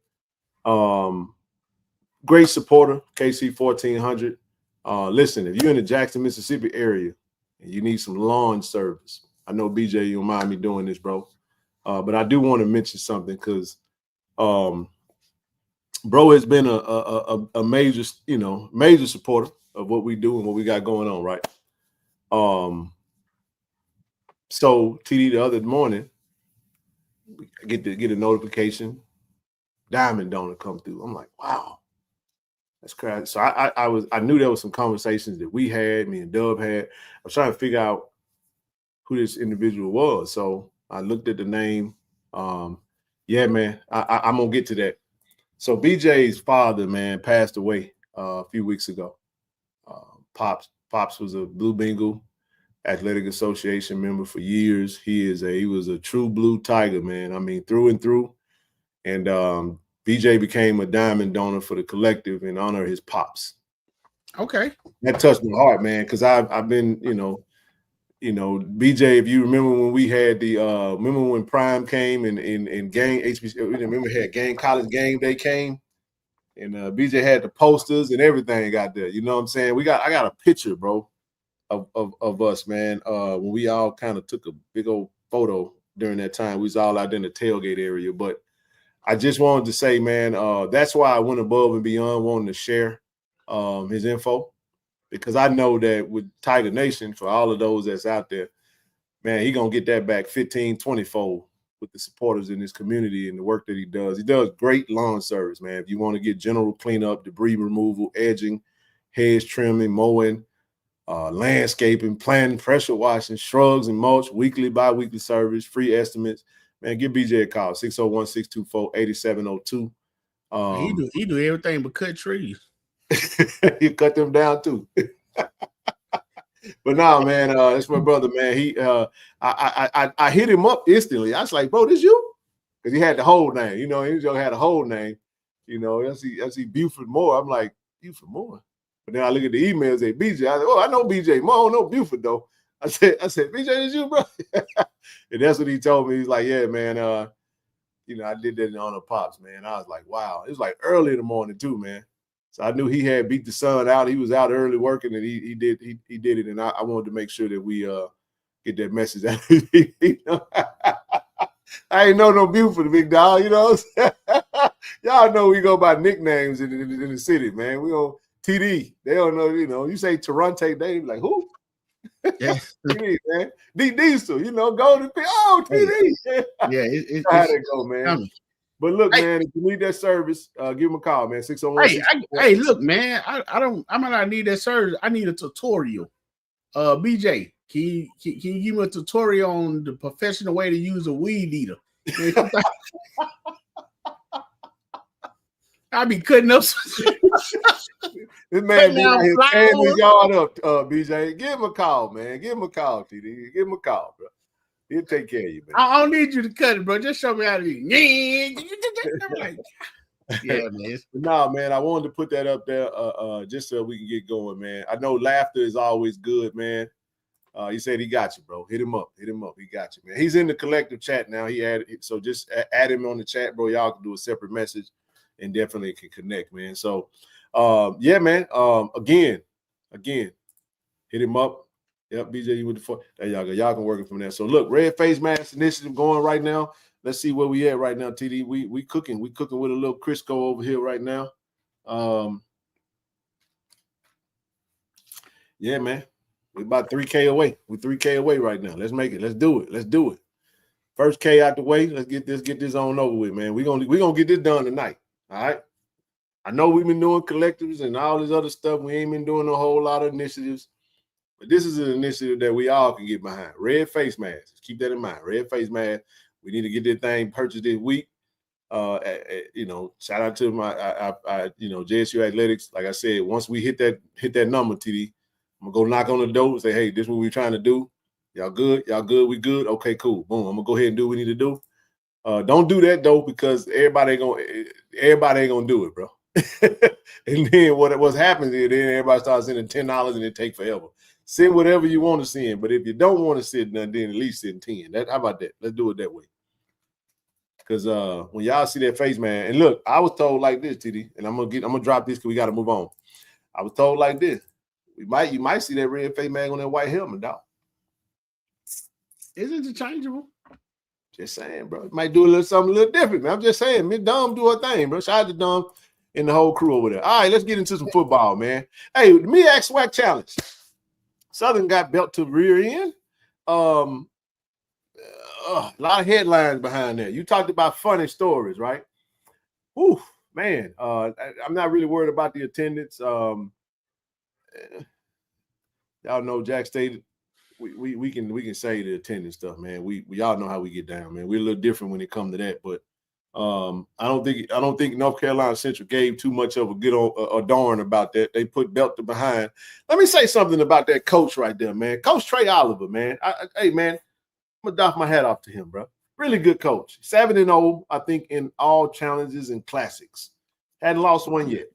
Great supporter, KC-1400. Listen, if you're in the Jackson, Mississippi area and you need some lawn service, I know BJ, you don't mind me doing this, bro. But I do want to mention something because bro has been a major, major supporter of what we do and what we got going on, right? So TD the other morning, I get a notification, Diamond Donor come through. I'm like, wow, that's crazy. So I knew there was some conversations that we had, me and Dub had. I was trying to figure out who this individual was. So I looked at the name. Yeah, man, I'm gonna get to that. So BJ's father, man, passed away a few weeks ago. Pops was a Blue Bengal Athletic Association member for years. He was a true blue Tiger, man. I mean, through and through. And BJ became a Diamond Donor for the collective in honor of his pops. Okay. That touched my heart, man, because I've been, BJ, if you remember when we had remember when Prime came and game HBCU, remember had college game day came, and BJ had the posters and everything out there. You know what I'm saying? I got a picture, bro, of us, man. When we all kind of took a big old photo during that time. We was all out there in the tailgate area. But I just wanted to say, man, that's why I went above and beyond wanting to share his info. Because I know that with Tiger Nation, for all of those that's out there, man, he going to get that back 15, 20-fold with the supporters in his community and the work that he does. He does great lawn service, man. If you want to get general cleanup, debris removal, edging, hedge trimming, mowing, landscaping, planting, pressure washing, shrugs and mulch, weekly, bi-weekly service, free estimates, man, give BJ a call, 601-624-8702. He do everything but cut trees. You cut them down too. But no, man, that's my brother, man. He I hit him up instantly. I was like, bro, this you? Because he had the whole name, he just had a whole name, I see Buford Moore. I'm like, Buford Moore. But then I look at the emails, say BJ. I said, I know BJ Moore, I don't know Buford though. I said, BJ, this you, bro? And that's what he told me. He's like, yeah, man, I did that in honor of Pops, man. I was like, wow. It was like early in the morning too, man. So I knew he had beat the sun out. He was out early working, and he did it. And I wanted to make sure that we get that message out. I ain't know no Buford, big dog. Y'all know we go by nicknames in the city, man. We on TD. They don't know. You say Toronto, they be like who? Yeah, TD, man. D Diesel. Golden. Oh, TD. Yeah, it's how they go, man. Coming. But look, man, if you need that service, give him a call, man. 601. Hey, look, man, I might not need that service. I need a tutorial. BJ, can you give me a tutorial on the professional way to use a weed eater? I be cutting up. This man be out here tearing his yard up, BJ. Give him a call, man. Give him a call, TD. Give him a call, bro. He'll take care of you, man. I don't need you to cut it, bro. Just show me how to do it. Yeah, man. No, man, I wanted to put that up there just so we can get going, man. I know laughter is always good, man. He said he got you, bro. Hit him up. He got you, man. He's in the collective chat now. So just add him on the chat, bro. Y'all can do a separate message and definitely can connect, man. So, yeah, man. Again, hit him up. Yep, BJ, you with the there y'all go. Y'all can work it from there. So look, Red Face Mask Initiative going right now. Let's see where we at right now, TD. We cooking. We cooking with a little Crisco over here right now. Yeah, man. We're about 3K away. We're 3K away right now. Let's make it. Let's do it. First K out the way. Let's get this on over with, man. We're gonna get this done tonight. All right. I know we've been doing collectives and all this other stuff. We ain't been doing a whole lot of initiatives. But this is an initiative that we all can get behind. Red Face Mask. Keep that in mind. Red Face Mask. We need to get this thing purchased this week. Shout out to my JSU Athletics. Like I said, once we hit that number, TD, I'm gonna go knock on the door and say, hey, this is what we're trying to do. Y'all good? We good? Okay, cool. Boom. I'm gonna go ahead and do what we need to do. Don't do that though, because everybody ain't gonna do it, bro. And then what's happening is then everybody starts sending $10 and it take forever. Send whatever you want to send, but if you don't want to send nothing, then at least send 10. How about that? Let's do it that way. Because when y'all see that face, man, and look, I was told like this, TD, and I'm gonna drop this because we got to move on. I was told like this. You might see that red face man on that white helmet, dog. Is it interchangeable? Just saying, bro. Might do a little something a little different, man. I'm just saying, Miss Dom do her thing, bro. Shout out to Dom and the whole crew over there. All right, let's get into some football, man. Hey, me ask swag challenge. Southern got belt to rear end. A lot of headlines behind that. You talked about funny stories, right? Whew, man. I'm not really worried about the attendance. Y'all know Jack stated we can say the attendance stuff, man. We all know how we get down, man. We're a little different when it comes to that, but I don't think North Carolina Central gave too much of a darn about that. They put belt to behind. Let me say something about that coach right there, man. Coach Trey Oliver, man. Hey, man, I'm gonna doff my hat off to him, bro. Really good coach. 7-0, I think, in all challenges and classics. Hadn't lost one yet.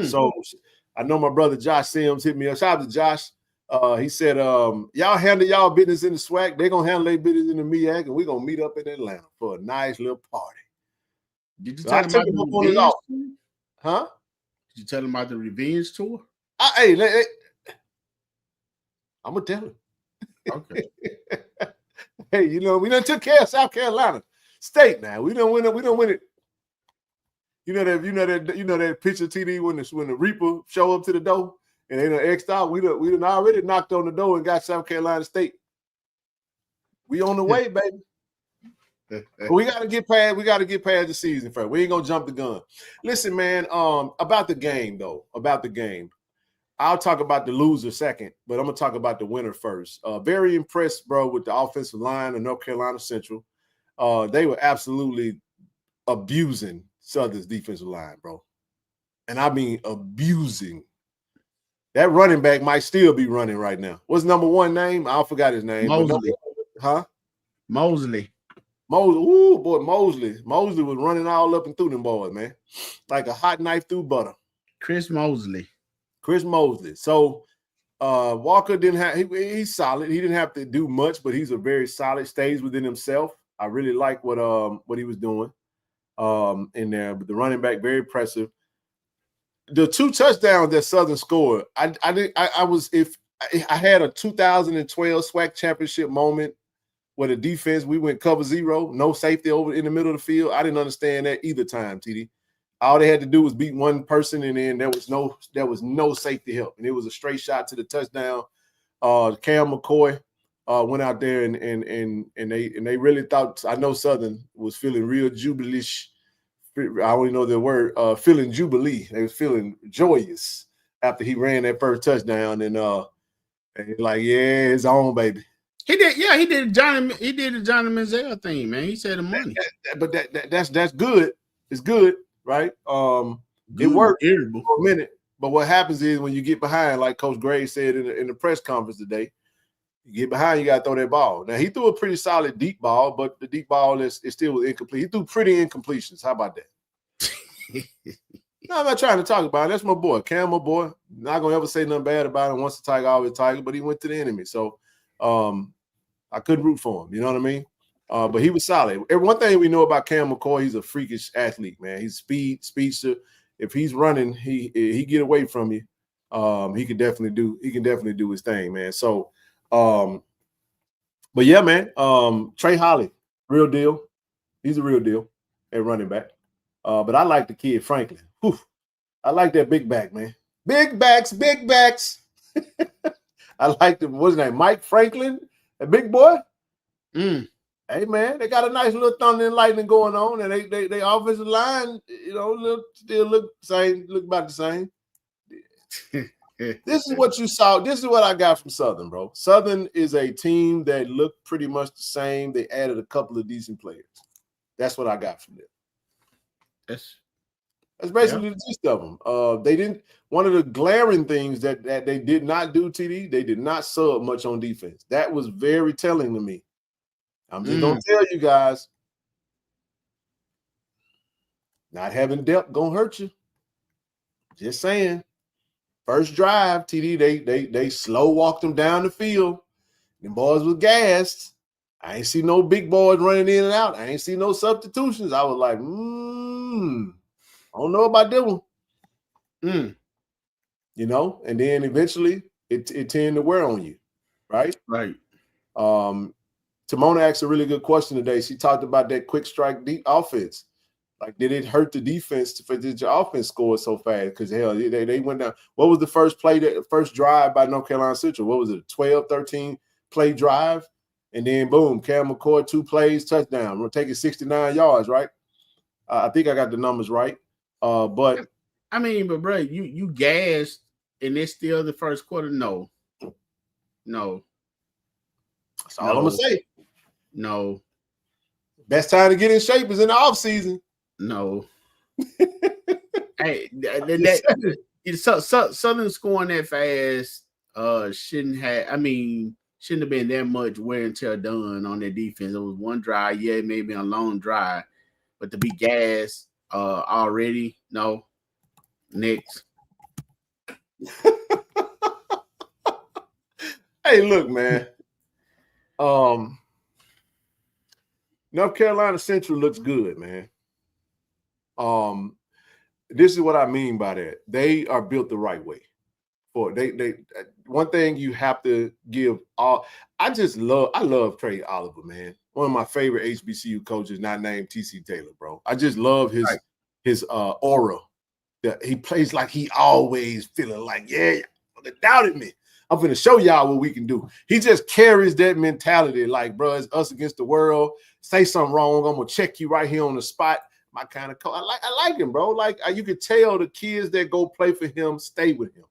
So I know my brother Josh Sims hit me up. Shout out to Josh. He said, y'all handle y'all business in the SWAC. They're going to handle their business in the MEAC, and we're going to meet up in Atlanta for a nice little party. Did you tell him about the revenge tour? Huh? Did you tell him about the revenge tour? Hey, I'm going to tell him. Okay. Hey, you know, we done took care of South Carolina State now. We don't win it. You know that picture TD when the Reaper show up to the door? And they done X'd out. We done already knocked on the door and got South Carolina State. We on the way, baby. But we gotta get past the season first. We ain't gonna jump the gun. Listen, man. About the game, though. About the game. I'll talk about the loser second, but I'm gonna talk about the winner first. Very impressed, bro, with the offensive line of North Carolina Central. They were absolutely abusing Southern's defensive line, bro. And I mean abusing. That running back might still be running right now. What's number one name? I forgot his name. Mosley. Mosley. Ooh, boy, Mosley. Mosley was running all up and through them boys, man. Like a hot knife through butter. Chris Mosley. So Walker didn't have he's solid. He didn't have to do much, but he's a very solid, stays within himself. I really like what he was doing in there. But the running back, very impressive. The 2 touchdowns that Southern scored, I had a 2012 SWAC championship moment where the defense, we went cover 0, no safety over in the middle of the field. I didn't understand that either time, TD. All they had to do was beat one person, and then there was no safety help, and it was a straight shot to the touchdown. Cam McCoy went out there and they really thought, I know Southern was feeling real jubilish. I don't even know the word, feeling jubilee. They was feeling joyous after he ran that first touchdown, and like, yeah, it's on, baby. He did Johnny Manziel thing, man. He said the money. But that's good. It's good, right? It worked for a minute. But what happens is when you get behind, like Coach Gray said in the press conference today, you get behind, you got to throw that ball. Now, he threw a pretty solid deep ball, but the deep ball is still incomplete. He threw pretty incompletions. How about that? No, I'm not trying to talk about it. That's my boy. Cam, my boy. Not going to ever say nothing bad about him. Once the Tiger, always Tiger, but he went to the enemy. So I couldn't root for him. You know what I mean? But he was solid. One thing we know about Cam McCoy, he's a freakish athlete, man. He's speedster. If he's running, he get away from you. He can definitely do his thing, man. So but yeah, man, Trey Holly, real deal. He's a real deal at running back. But I like the kid Franklin. Whew. I like that big back, man. Big backs. I like them. What's his name? Mike Franklin, a big boy. Hey, man, they got a nice little thunder and lightning going on, and they offensive line, you know, still look about the same. This is what you saw. This is what I got from Southern, bro. Southern is a team that looked pretty much the same. They added a couple of decent players. That's what I got from them. That's basically the gist of them. They didn't. One of the glaring things that they did not do, TD, they did not sub much on defense. That was very telling to me. I'm just gonna tell you guys, not having depth gonna hurt you. Just saying. First drive, TD, they slow walked them down the field. Them boys was gassed. I ain't see no big boys running in and out. I ain't see no substitutions. I was like, I don't know about that one. You know, and then eventually it tended to wear on you, right? Right. Timona asked a really good question today. She talked about that quick strike deep offense. Like, did it hurt the defense for did your offense score so fast? Because hell, they went down. What was the first play, first drive by North Carolina Central? What was it? 12, 13 play drive, and then boom, Cam McCoy 2 plays, touchdown. We're taking 69 yards, right? I think I got the numbers right. But I mean, but bro, you gassed, and it's still the first quarter. No. That's all I'm gonna say. No. Best time to get in shape is in the off season. No. Hey, Southern scoring that fast shouldn't have been that much wear and tear done on their defense. It was one drive, yeah, maybe a long drive, but to be gassed already, no. Next. Hey, look, man. North Carolina Central looks good, man. This is what I mean by that. They are built the right way. For they one thing you have to give all. I love Trey Oliver, man. One of my favorite HBCU coaches, not named TC Taylor, bro. I just love his aura. That he plays like he always feeling like, yeah, they doubted me. I'm going to show y'all what we can do. He just carries that mentality like, bro, it's us against the world. Say something wrong, I'm going to check you right here on the spot. My kind of coach. I like him, bro. Like, you could tell the kids that go play for him stay with him.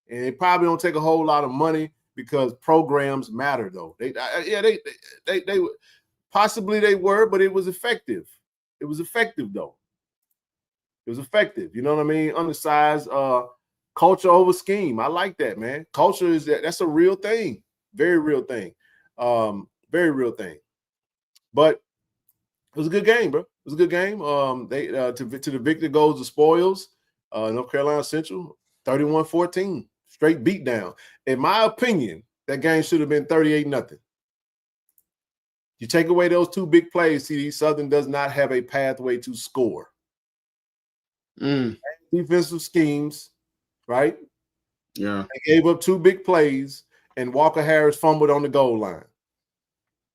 And it probably don't take a whole lot of money because programs matter, though. They possibly they were, but it was effective. It was effective, though. It was effective. You know what I mean? Undersized, culture over scheme. I like that, man. Culture that's a real thing. Very real thing. Very real thing. But it was a good game, bro. It was a good game. They to the victor goes the spoils. North Carolina Central, 31-14. Straight beat down. In my opinion, that game should have been 38-0. You take away those 2 big plays, CD Southern does not have a pathway to score. Defensive schemes. Right? Yeah. They gave up 2 big plays, and Walker Harris fumbled on the goal line.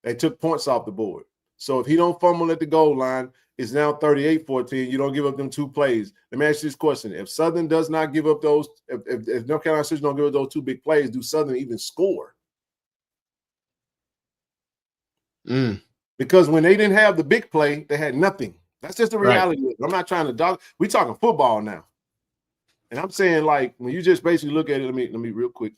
They took points off the board. So if he don't fumble at the goal line, it's now 38-14. You don't give up them 2 plays. Let me ask you this question. If Southern does not give up those, if North Carolina Central don't give up those 2 big plays, do Southern even score? Because when they didn't have the big play, they had nothing. That's just the reality. Right. I'm not trying to dog. We're talking football now. And I'm saying, like, when you just basically look at it, let me real quick.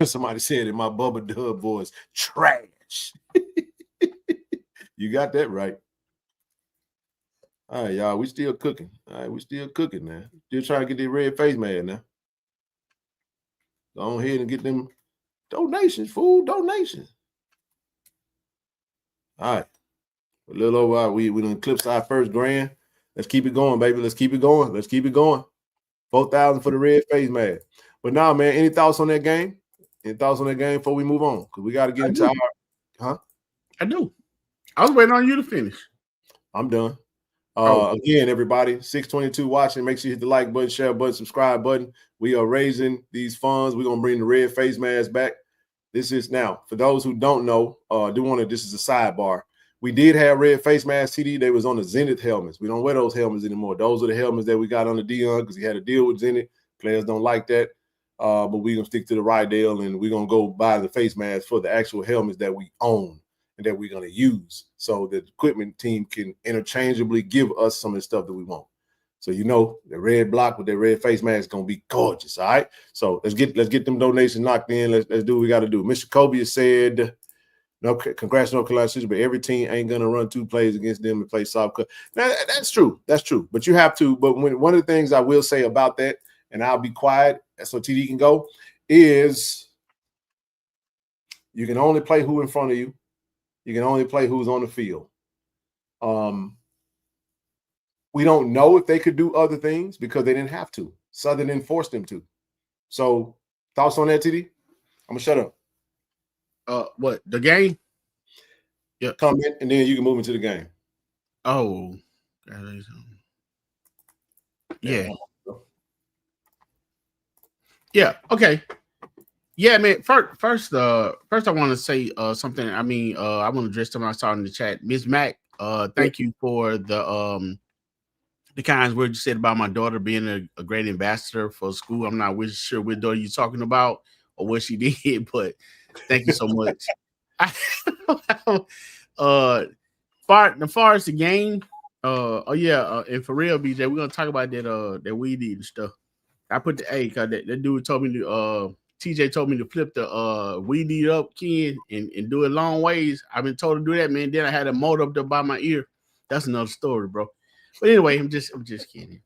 Somebody said in my Bubba Dub voice, trash. You got that right. All right, y'all, we still cooking. All right, we still cooking, man. Still trying to get the red face man now. Go ahead and get them donations, food donations. All right. A little over, we done eclipsed our first grand. Let's keep it going, baby. Let's keep it going. Let's keep it going. 4,000 for the red face man. But now, man, any thoughts on that game? Any thoughts on that game before we move on? Because we got to get into our I do. I was waiting on you to finish. I'm done. Again, everybody, 622 watching. Make sure you hit the like button, share button, subscribe button. We are raising these funds. We're gonna bring the red face mask back. This is now for those who don't know. This is a sidebar. We did have red face mask TD. They was on the Zenith helmets. We don't wear those helmets anymore. Those are the helmets that we got on the Dion because he had a deal with Zenith. Players don't like that. But we're gonna stick to the Rydell and we're gonna go buy the face mask for the actual helmets that we own and that we're gonna use, so the equipment team can interchangeably give us some of the stuff that we want. So the red block with that red face mask is gonna be gorgeous. All right. So let's get them donations knocked in. Let's do what we got to do. Mr. Kobe said, "No, congrats, North Carolina Central, but every team ain't gonna run 2 plays against them and play soft cut." Now that's true. That's true. But you have to. But one of the things I will say about that, and I'll be quiet so TD can go, is you can only play who in front of you. You can only play who's on the field. We don't know if they could do other things because they didn't have to. Southern didn't force them to. So, thoughts on that, TD? I'm gonna shut up. What, the game? Yeah, comment and then you can move into the game. Oh, yeah. Yeah. Okay. Yeah, man. First, I want to say something. I mean, I want to address something I saw in the chat. Miss Mac, thank you for the kind words you said about my daughter being a great ambassador for school. I'm not sure which daughter you're talking about or what she did, but thank you so much. As far as the game, and for real, BJ, we're gonna talk about that weed eating stuff. I put the A because that dude told me to TJ told me to flip the weed eat up Ken and do it long ways. I've been told to do that, man. Then I had a mold up there by my ear. That's another story, bro. But anyway, I'm just kidding.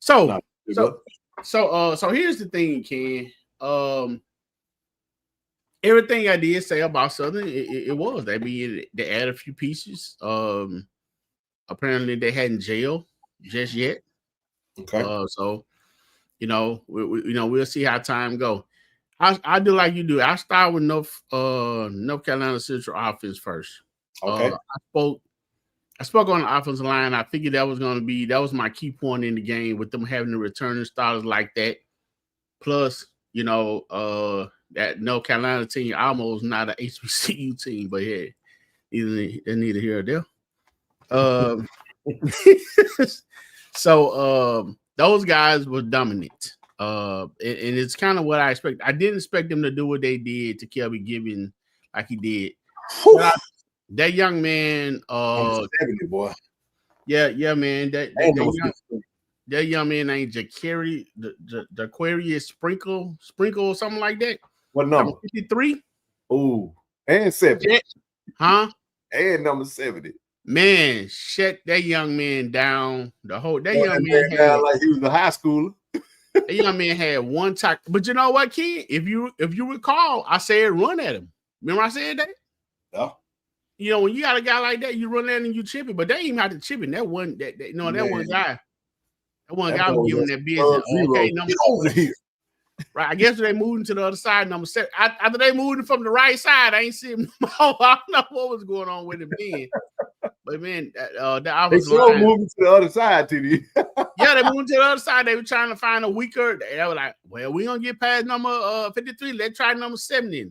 So here's the thing, Ken. Everything I did say about Southern, it was. I mean, they added a few pieces. Apparently they hadn't jailed just yet. Okay. So we'll see how time go. I do like you do. I start with North Carolina Central offense first. Okay. I spoke on the offensive line. I figured that was my key point in the game with them having the returning starters like that. Plus, that North Carolina team almost not an HBCU team, but hey, neither here or there. So those guys were dominant. And it's kind of what I expect. I didn't expect them to do what they did to Kelby Gibbons like he did. That young man, 70, boy. Yeah, man. That young man named Jaquarius Sprinkle or something like that. What number? 53. Ooh, and 70. Huh? And number 70. Man, shut that young man down. Young man had like he was a high schooler. That young man had one tackle. But you know what, kid? If you recall, I said run at him. Remember I said that? Yeah. When you got a guy like that, you run at him and you chip it. But they ain't even have to chip it. That one guy. That one guy was giving that business. Okay, number over here. Right. I guess they moved to the other side, number 7. After they moved him from the right side, I ain't see him. I don't know what was going on with him then. But man, the offensive line moving to the other side, TD. Yeah, they moved to the other side. They were trying to find a weaker. They were like, well, we're gonna get past number 53. Let's try number 70.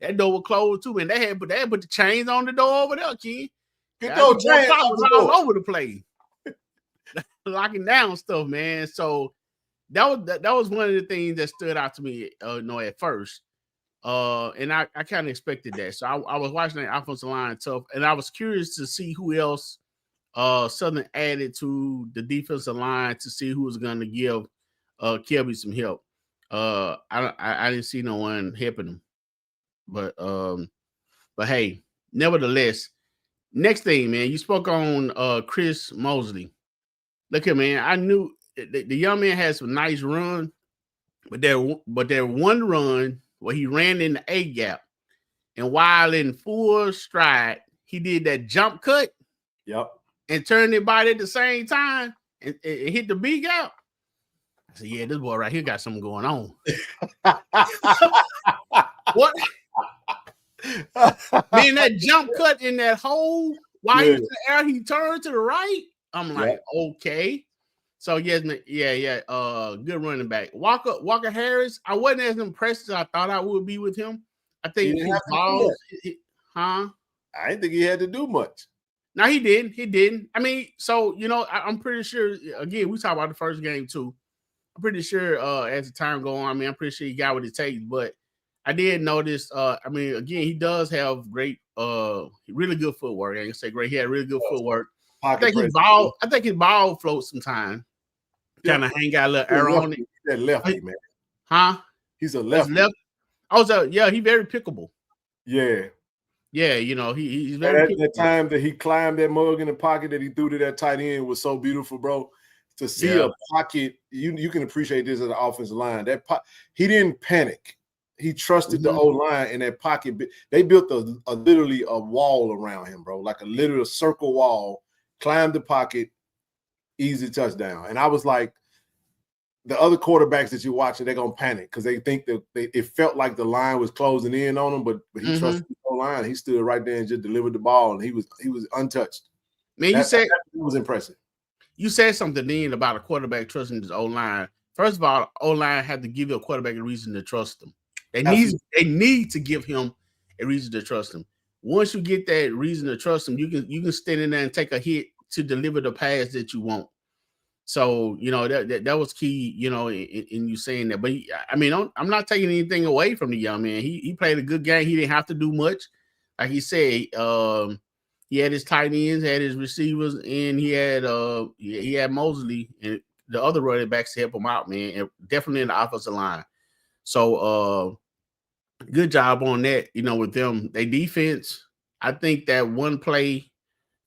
That door was closed too, man. They had put the chains on the door over there, kid. All over the place. Locking down stuff, man. So that was one of the things that stood out to me, at first. And I kind of expected that. So I was watching the offensive line tough, and I was curious to see who else Southern added to the defensive line to see who was going to give Kelby some help. I didn't see no one helping him, but hey, nevertheless, next thing, man, you spoke on Chris Mosley. Look at, man, I knew the young man had some nice run, but there one run where he ran in the A gap, and while in full stride, he did that jump cut. Yep. And turned his body at the same time and hit the B gap. I said, yeah, this boy right here got something going on. What? Man, that jump cut in that hole while he was in the air, he turned to the right. I'm like, okay. So yes, yeah. Good running back. Walker Harris, I wasn't as impressed as I thought I would be with him. I think his balls, I didn't think he had to do much. No, he didn't. I mean, so I'm pretty sure. Again, we talk about the first game too. I'm pretty sure as the time go on, I mean, I'm pretty sure he got what it takes. But I did notice. I mean, again, he does have great, really good footwork. I can say great. He had really good footwork. I think his ball floats sometimes. Kind of hang out a little air on it. That lefty, man. Huh? He's a lefty. Also, yeah, he's very pickable. Yeah. Yeah, he's very. That time that he climbed that mug in the pocket that he threw to that tight end was so beautiful, bro. To see a pocket, you can appreciate this as an offensive line. He didn't panic. He trusted the O-line in that pocket. They built literally a wall around him, bro, like a literal circle wall. Climbed the pocket, easy touchdown. And I was like, the other quarterbacks that you're watching, they're gonna panic because they think that it felt like the line was closing in on him, but he trusted the whole line. He stood right there and just delivered the ball, and he was untouched. Man, it was impressive. You said something then about a quarterback trusting his O-line. First of all, O-line had to give you a quarterback a reason to trust them. They need to give him a reason to trust him. Once you get that reason to trust him, you can stand in there and take a hit to deliver the pass that you want. So, that was key, in you saying that. But I'm not taking anything away from the young man. He played a good game. He didn't have to do much. Like he said, he had his tight ends, had his receivers, and he had Mosley and the other running backs to help him out, man. And definitely in the offensive line. So good job on that, with them. They defense, I think that one play,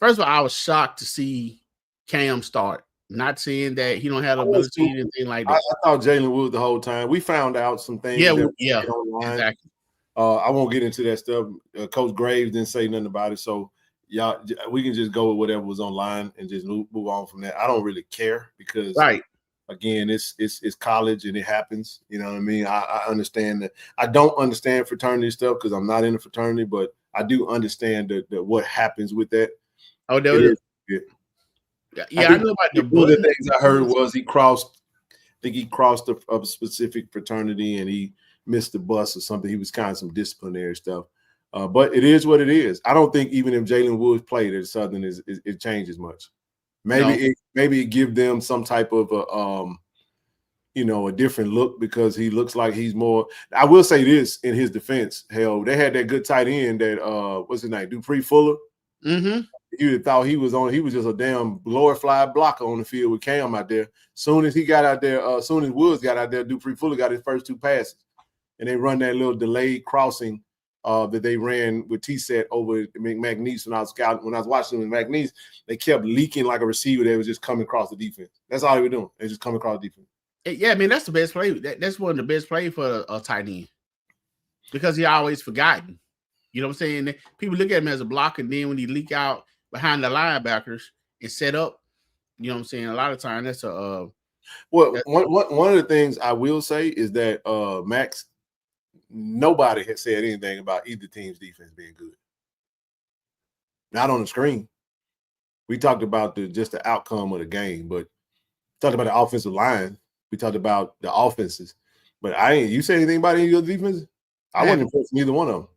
first of all, I was shocked to see Cam start. Not saying that he don't have the ability or anything like that. I thought Jalen Wood the whole time. We found out some things. Yeah, exactly. I won't get into that stuff. Coach Graves didn't say nothing about it, so y'all, we can just go with whatever was online and just move on from that. I don't really care because, again, it's college and it happens. You know what I mean? I understand that. I don't understand fraternity stuff because I'm not in a fraternity, but I do understand that what happens with that. Oh, there it is. Yeah, I know about one of the things I heard was he crossed a specific fraternity and he missed the bus or something. He was kind of some disciplinary stuff. But it is what it is. I don't think even if Jalen Woods played at Southern, it changes much. Maybe it give them some type of a different look because he looks like he's more. I will say this in his defense. Hell, they had that good tight end that what's his name, Dupree Fuller. Mm-hmm. You thought he was just a damn glorified blocker on the field with Cam out there. Soon as he got out there, soon as Woods got out there, Dupree Fuller got his first two passes, and they run that little delayed crossing that they ran with T-Set over McNeese when I was watching them with McNeese. They kept leaking like a receiver that was just coming across the defense. That's all they were doing. They just coming across the defense. Yeah, that's the best play. That's one of the best plays for a tight end because he always forgotten. You know what I'm saying? People look at him as a blocker, and then when he leak out behind the linebackers and set up, you know what I'm saying? A lot of time that's a one of the things I will say is that Max, nobody has said anything about either team's defense being good. Not on the screen. We talked about just the outcome of the game, but talked about the offensive line. We talked about the offenses, but you say anything about any of the defenses? I wasn't impressed with neither one of them.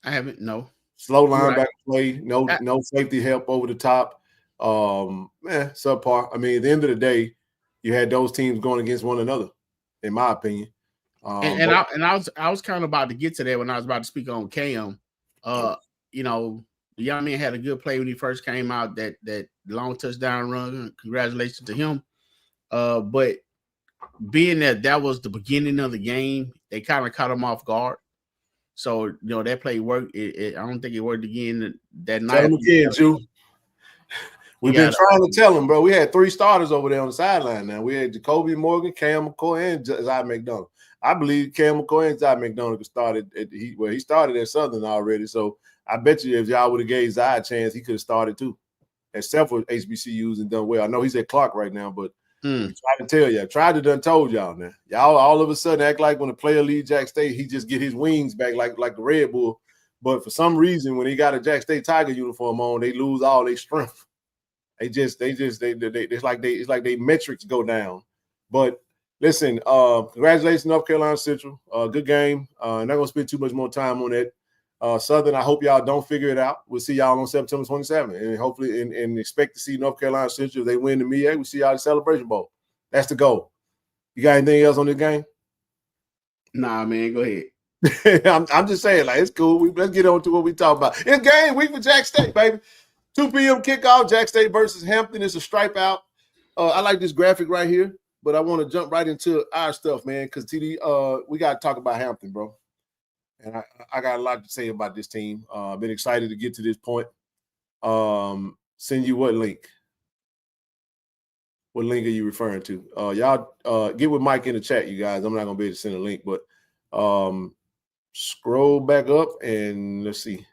I haven't, no. Slow linebacker play, no safety help over the top. Subpar. I mean, at the end of the day, you had those teams going against one another, in my opinion. I was kind of about to get to that when I was about to speak on Cam. The young man had a good play when he first came out. That long touchdown run. Congratulations to him. But being that was the beginning of the game, they kind of caught him off guard. So, that play worked. I don't think it worked again that night. Tell him again, Jew. We've been trying to tell him, bro. We had 3 starters over there on the sideline now. We had Jacoby Morgan, Cam McCoy, and Josiah McDonald. I believe Cam McCoy and Josiah McDonald started he started at Southern already. So I bet you if y'all would have gave Zai a chance, he could have started too. At several HBCUs and done well. I know he's at Clark right now, but I tried to tell you. I tried to done told y'all now. Y'all all of a sudden act like when a player leaves Jack State, he just get his wings back like the Red Bull. But for some reason, when he got a Jack State Tiger uniform on, they lose all their strength. It's like they metrics go down. But listen, congratulations, North Carolina Central. Good game. Not gonna spend too much more time on that. Southern, I hope y'all don't figure it out. We'll see y'all on September 27th, and hopefully, and expect to see North Carolina Central. If they win the MEA, we'll see y'all at the Celebration Bowl. That's the goal. You got anything else on this game? Nah, man, go ahead. I'm just saying, like, it's cool. Let's get on to what we talk about. It's game week for Jack State, baby. 2 p.m. kickoff, Jack State versus Hampton. It's a stripe out. I like this graphic right here, but I want to jump right into our stuff, man, because TD, we got to talk about Hampton, bro. And I got a lot to say about this team. I've been excited to get to this point. Send you what link? What link are you referring to? Y'all get with Mike in the chat, you guys. I'm not going to be able to send a link, but scroll back up and let's see.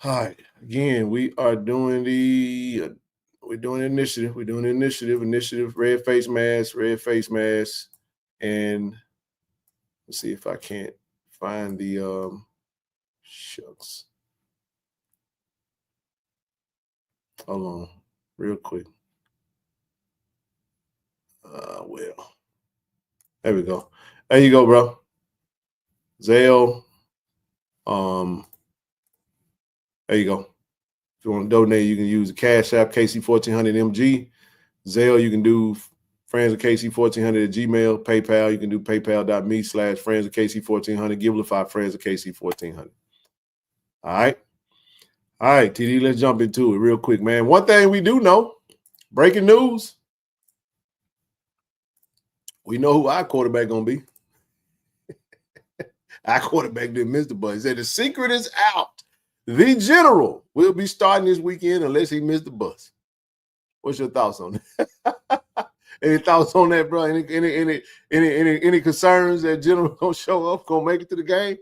All right. Again, we are doing we're doing initiative. We're doing initiative, red face mask, and let's see if I can't find the shucks. Hold on, real quick. Well, there we go. There you go, bro. Zelle. There you go. If you want to donate, you can use the Cash App KC-1400MG. Zelle, you can do friends of KC-1400 at Gmail. PayPal, you can do paypal.me/friends of KC-1400. Givelify friends of KC-1400. All right. All right, TD, let's jump into it real quick, man. One thing we do know, breaking news, we know who our quarterback going to be. Our quarterback didn't miss the bus. He said the secret is out. The general will be starting this weekend unless he missed the bus. What's your thoughts on that? Any thoughts on that, bro? Any concerns that general gonna show up, gonna make it to the game?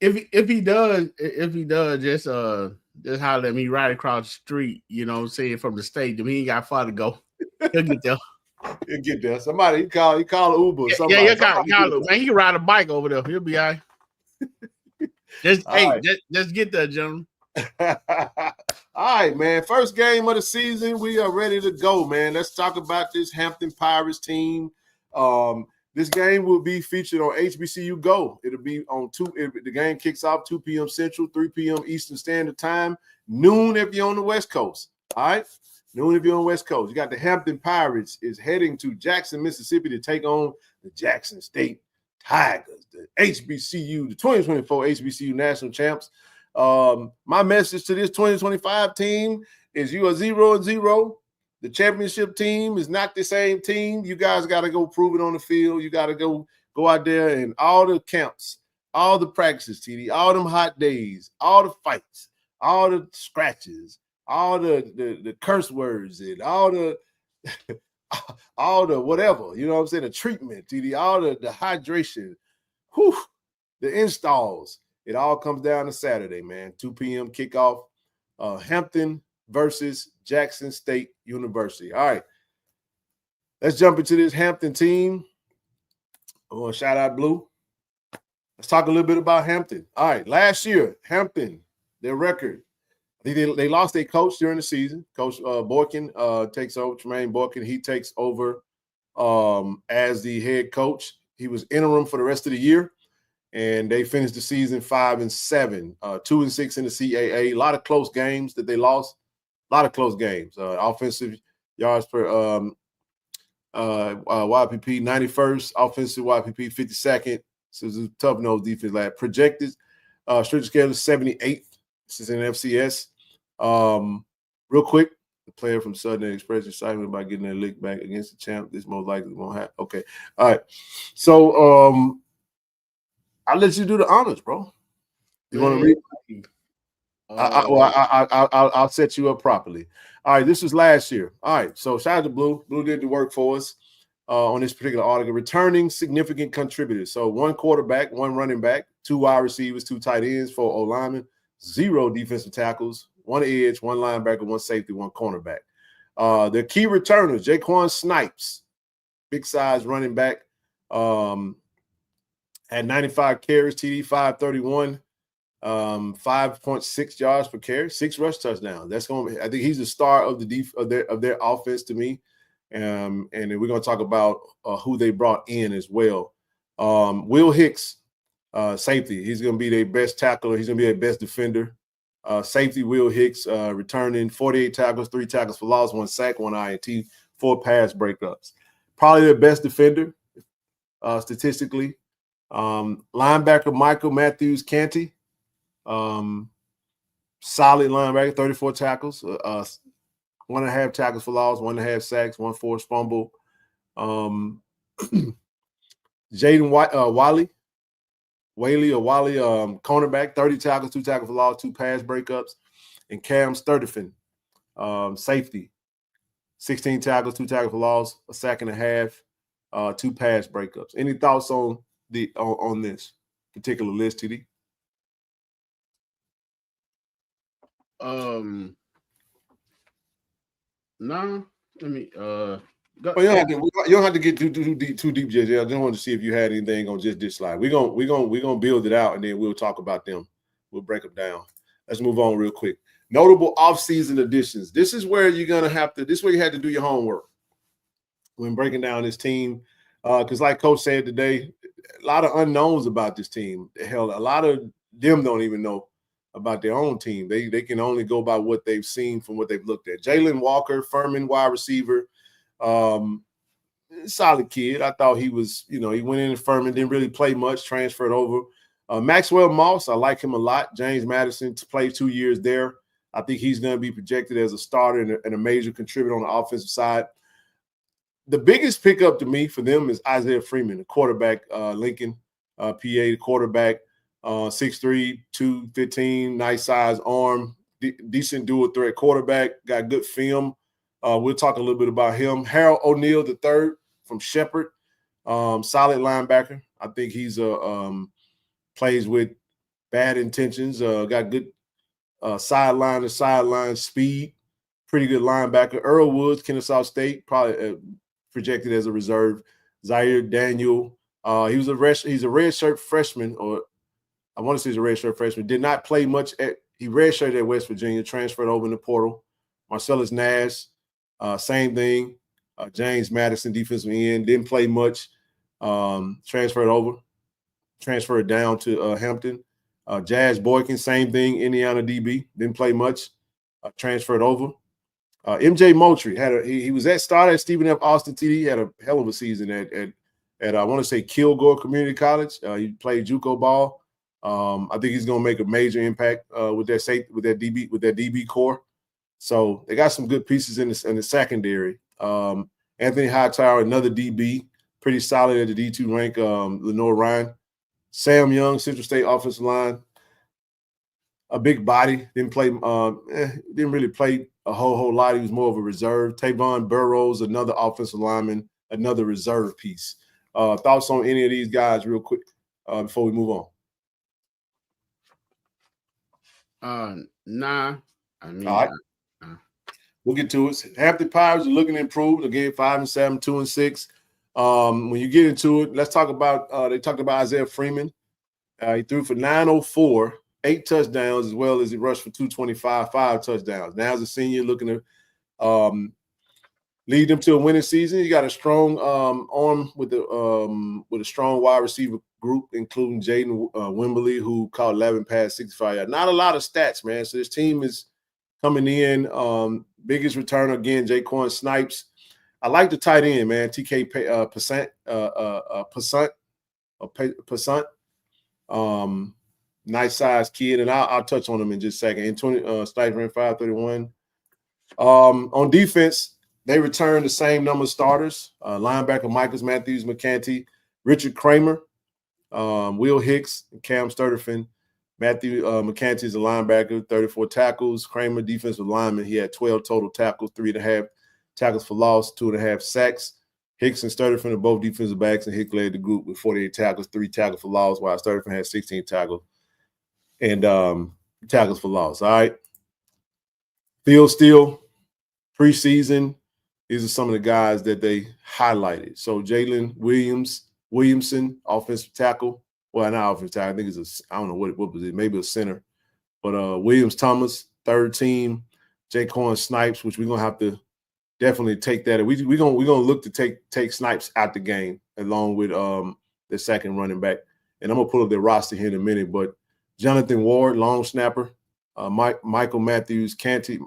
If he does, just holler at me right across the street. You know what I'm saying, from the stadium. He ain't got far to go. He'll get there. He'll get there. Somebody he call Uber. Yeah, he'll call man. He can ride a bike over there. He'll be all right. Just get there, gentlemen. All right, man. First game of the season. We are ready to go, man. Let's talk about this Hampton Pirates team. This game will be featured on HBCU Go. It'll be on the game kicks off 2 p.m. Central, 3 p.m. Eastern Standard Time, noon if you're on the West Coast. All right. Noon if you're on the West Coast. You got the Hampton Pirates is heading to Jackson, Mississippi to take on the Jackson State Tigers, the HBCU, the 2024 HBCU national champs. My message to this 2025 team is you are 0-0. The championship team is not the same team. You guys got to go prove it on the field. You got to go out there and all the camps, all the practices, TD, all them hot days, all the fights, all the scratches, all the curse words and all the whatever, you know what I'm saying, the treatment, TD, all the hydration, the installs. It all comes down to Saturday, man. 2 p.m. kickoff. Hampton versus Jackson State University. All right. Let's jump into this Hampton team. I want to shout out Blue. Let's talk a little bit about Hampton. All right. Last year, Hampton, their record. I think they lost their coach during the season. Coach Boykin takes over. Tremaine Boykin, he takes over as the head coach. He was interim for the rest of the year. And they finished the season 5-7, 2-6 in the CAA. A lot of close games that they lost. A lot of close games. Offensive yards per YPP 91st, offensive YPP 52nd. So it's a tough nose defense. Like projected strength scale is 78th. This is in FCS. Real quick, the player from Southern expressed excitement about getting their lick back against the champ. This most likely won't happen. Okay. All right. So I'll let you do the honors, bro. You want to read? I'll set you up properly. All right, this was last year. All right, so shout out to Blue. Blue did the work for us on this particular article. Returning significant contributors. So 1 quarterback, 1 running back, 2 wide receivers, 2 tight ends, 4 O-linemen, 0 defensive tackles, 1 edge, 1 linebacker, 1 safety, 1 cornerback. The key returners, Jaquan Snipes, big size running back, had 95 carries, TD 531, 5.6 yards per carry, 6 rush touchdowns. That's going to, I think he's the star of their offense to me. And then we're going to talk about who they brought in as well. Will Hicks, safety. He's going to be their best tackler. He's going to be their best defender. Safety, Will Hicks, returning 48 tackles, 3 tackles for loss, 1 sack, 1 INT, 4 pass breakups. Probably their best defender statistically. Linebacker Michael Matthews Canty, solid linebacker, 34 tackles, 1.5 tackles for loss, 1.5 sacks, 1 forced fumble. Jaden Whaley, cornerback, 30 tackles, 2 tackles for loss, 2 pass breakups. And Cam Sturdifin, safety, 16 tackles, 2 tackles for loss, 1.5 sacks, 2 pass breakups. Any thoughts on this particular list, TD? No. Let me Well, you don't have to get too deep, JJ. I just wanted to see if you had anything on just this slide. We're gonna build it out and then we'll talk about them. We'll break them down. Let's move on real quick. Notable offseason additions. This is where you're gonna have to. This is where you had to do your homework. when breaking down this team. Because like Coach said today, a lot of unknowns about this team. Hell, a lot of them don't even know about their own team. They can only go by what they've seen from what they've looked at. Jalen Walker, Furman, wide receiver, solid kid. I thought he was, he went in Furman, didn't really play much, transferred over. Maxwell Moss, I like him a lot. James Madison played 2 years there. I think he's going to be projected as a starter and a major contributor on the offensive side. The biggest pickup to me for them is Isaiah Freeman, the quarterback, Lincoln, PA, the quarterback, 6'3", 215, nice size arm, decent dual threat quarterback, got good film. We'll talk a little bit about him. Harold O'Neal III from Shepherd, solid linebacker. I think he's plays with bad intentions, got good sideline to sideline speed, pretty good linebacker. Earl Woods, Kennesaw State, probably projected as a reserve. Zaire Daniel, he's a redshirt freshman, or I want to say he's a redshirt freshman. Did not play much he redshirted at West Virginia, transferred over in the portal. Marcellus Nash, same thing. James Madison, defensive end, didn't play much. Transferred down to Hampton. Jazz Boykin, same thing. Indiana DB, didn't play much. Transferred over. MJ Moultrie he was started at Stephen F. Austin TD. He had a hell of a season at I want to say Kilgore Community College. He played JUCO ball. I think he's going to make a major impact with that DB core. So they got some good pieces in the secondary. Anthony Hightower, another DB, pretty solid at the D2 rank. Lenore Ryan, Sam Young, Central State offensive line, a big body. Didn't really play a whole lot. He was more of a reserve. Tavon Burrows, another offensive lineman, another reserve piece. Thoughts on any of these guys real quick before we move on? Nah. I mean, all right. We'll get to it. Hampton Pirates are looking to improve. Again, 5-7, 2-6. When you get into it, let's talk about they talked about Isaiah Freeman. He threw for 904, 8 touchdowns, as well as he rushed for 225, 5 touchdowns. Now as a senior, looking to lead them to a winning season. He got a strong arm with a strong wide receiver group, including Jaden Wimberly, who caught 11 passes, 65 yards. Not a lot of stats, man. So this team is coming in. Biggest returner again, Jaquan Snipes. I like the tight end, man. TK Passant. Nice size kid, and I'll touch on him in just a second. And Snipes ran 5.31. On defense, they returned the same number of starters. Linebacker Michaels, Matthews, McCanty, Richard Kramer, Will Hicks, and Cam Sturtevant. Matthew McCanty is a linebacker, 34 tackles. Kramer, defensive lineman. He had 12 total tackles, 3.5 tackles for loss, 2.5 sacks. Hicks and Sturtevant are both defensive backs, and Hicks led the group with 48 tackles, 3 tackles for loss, while Sturtevant had 16 tackles and tackles for loss. All right. Field Steele, preseason. These are some of the guys that they highlighted. So Jalen Williamson, offensive tackle. Well, not offensive tackle. I think it's I don't know what was it, maybe a center. But Williams Thomas, third team. Jaquan Snipes, which we're gonna have to definitely take that. We're gonna look to take Snipes out the game along with the second running back. And I'm gonna pull up their roster here in a minute. But Jonathan Ward, long snapper. Michael Matthews, Canty,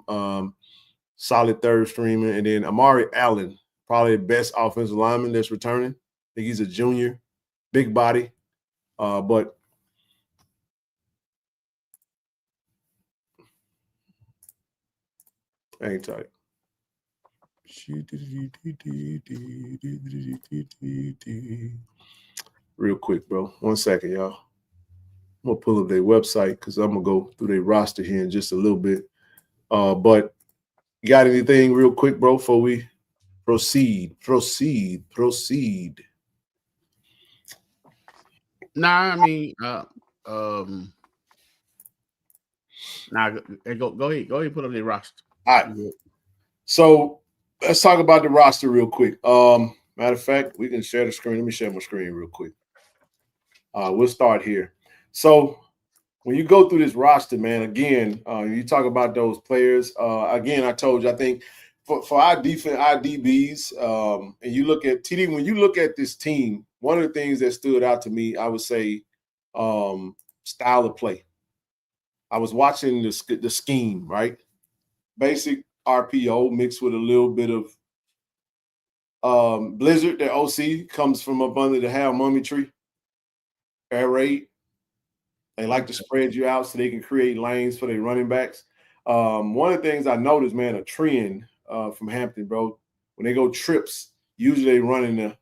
solid third streamer, and then Amari Allen, probably the best offensive lineman that's returning. I think he's a junior, big body. But hang tight. Real quick, bro. 1 second, y'all. I'm gonna pull up their website because I'm gonna go through their roster here in just a little bit. But you got anything real quick, bro, before we proceed? Nah, I mean, go ahead, put up the roster. All right. So let's talk about the roster real quick. Matter of fact, we can share the screen. Let me share my screen real quick. We'll start here. So when you go through this roster, man, again, you talk about those players. Again, I told you, I think for our defense, our DBs, and you look at TD, when you look at this team, one of the things that stood out to me, I would say, style of play. I was watching the scheme, right? Basic RPO mixed with a little bit of Blizzard. Their OC comes from up under the Hal Mummy tree. Air raid. They like to spread you out so they can create lanes for their running backs. One of the things I noticed, man, a trend from Hampton, bro, when they go trips, usually they run in the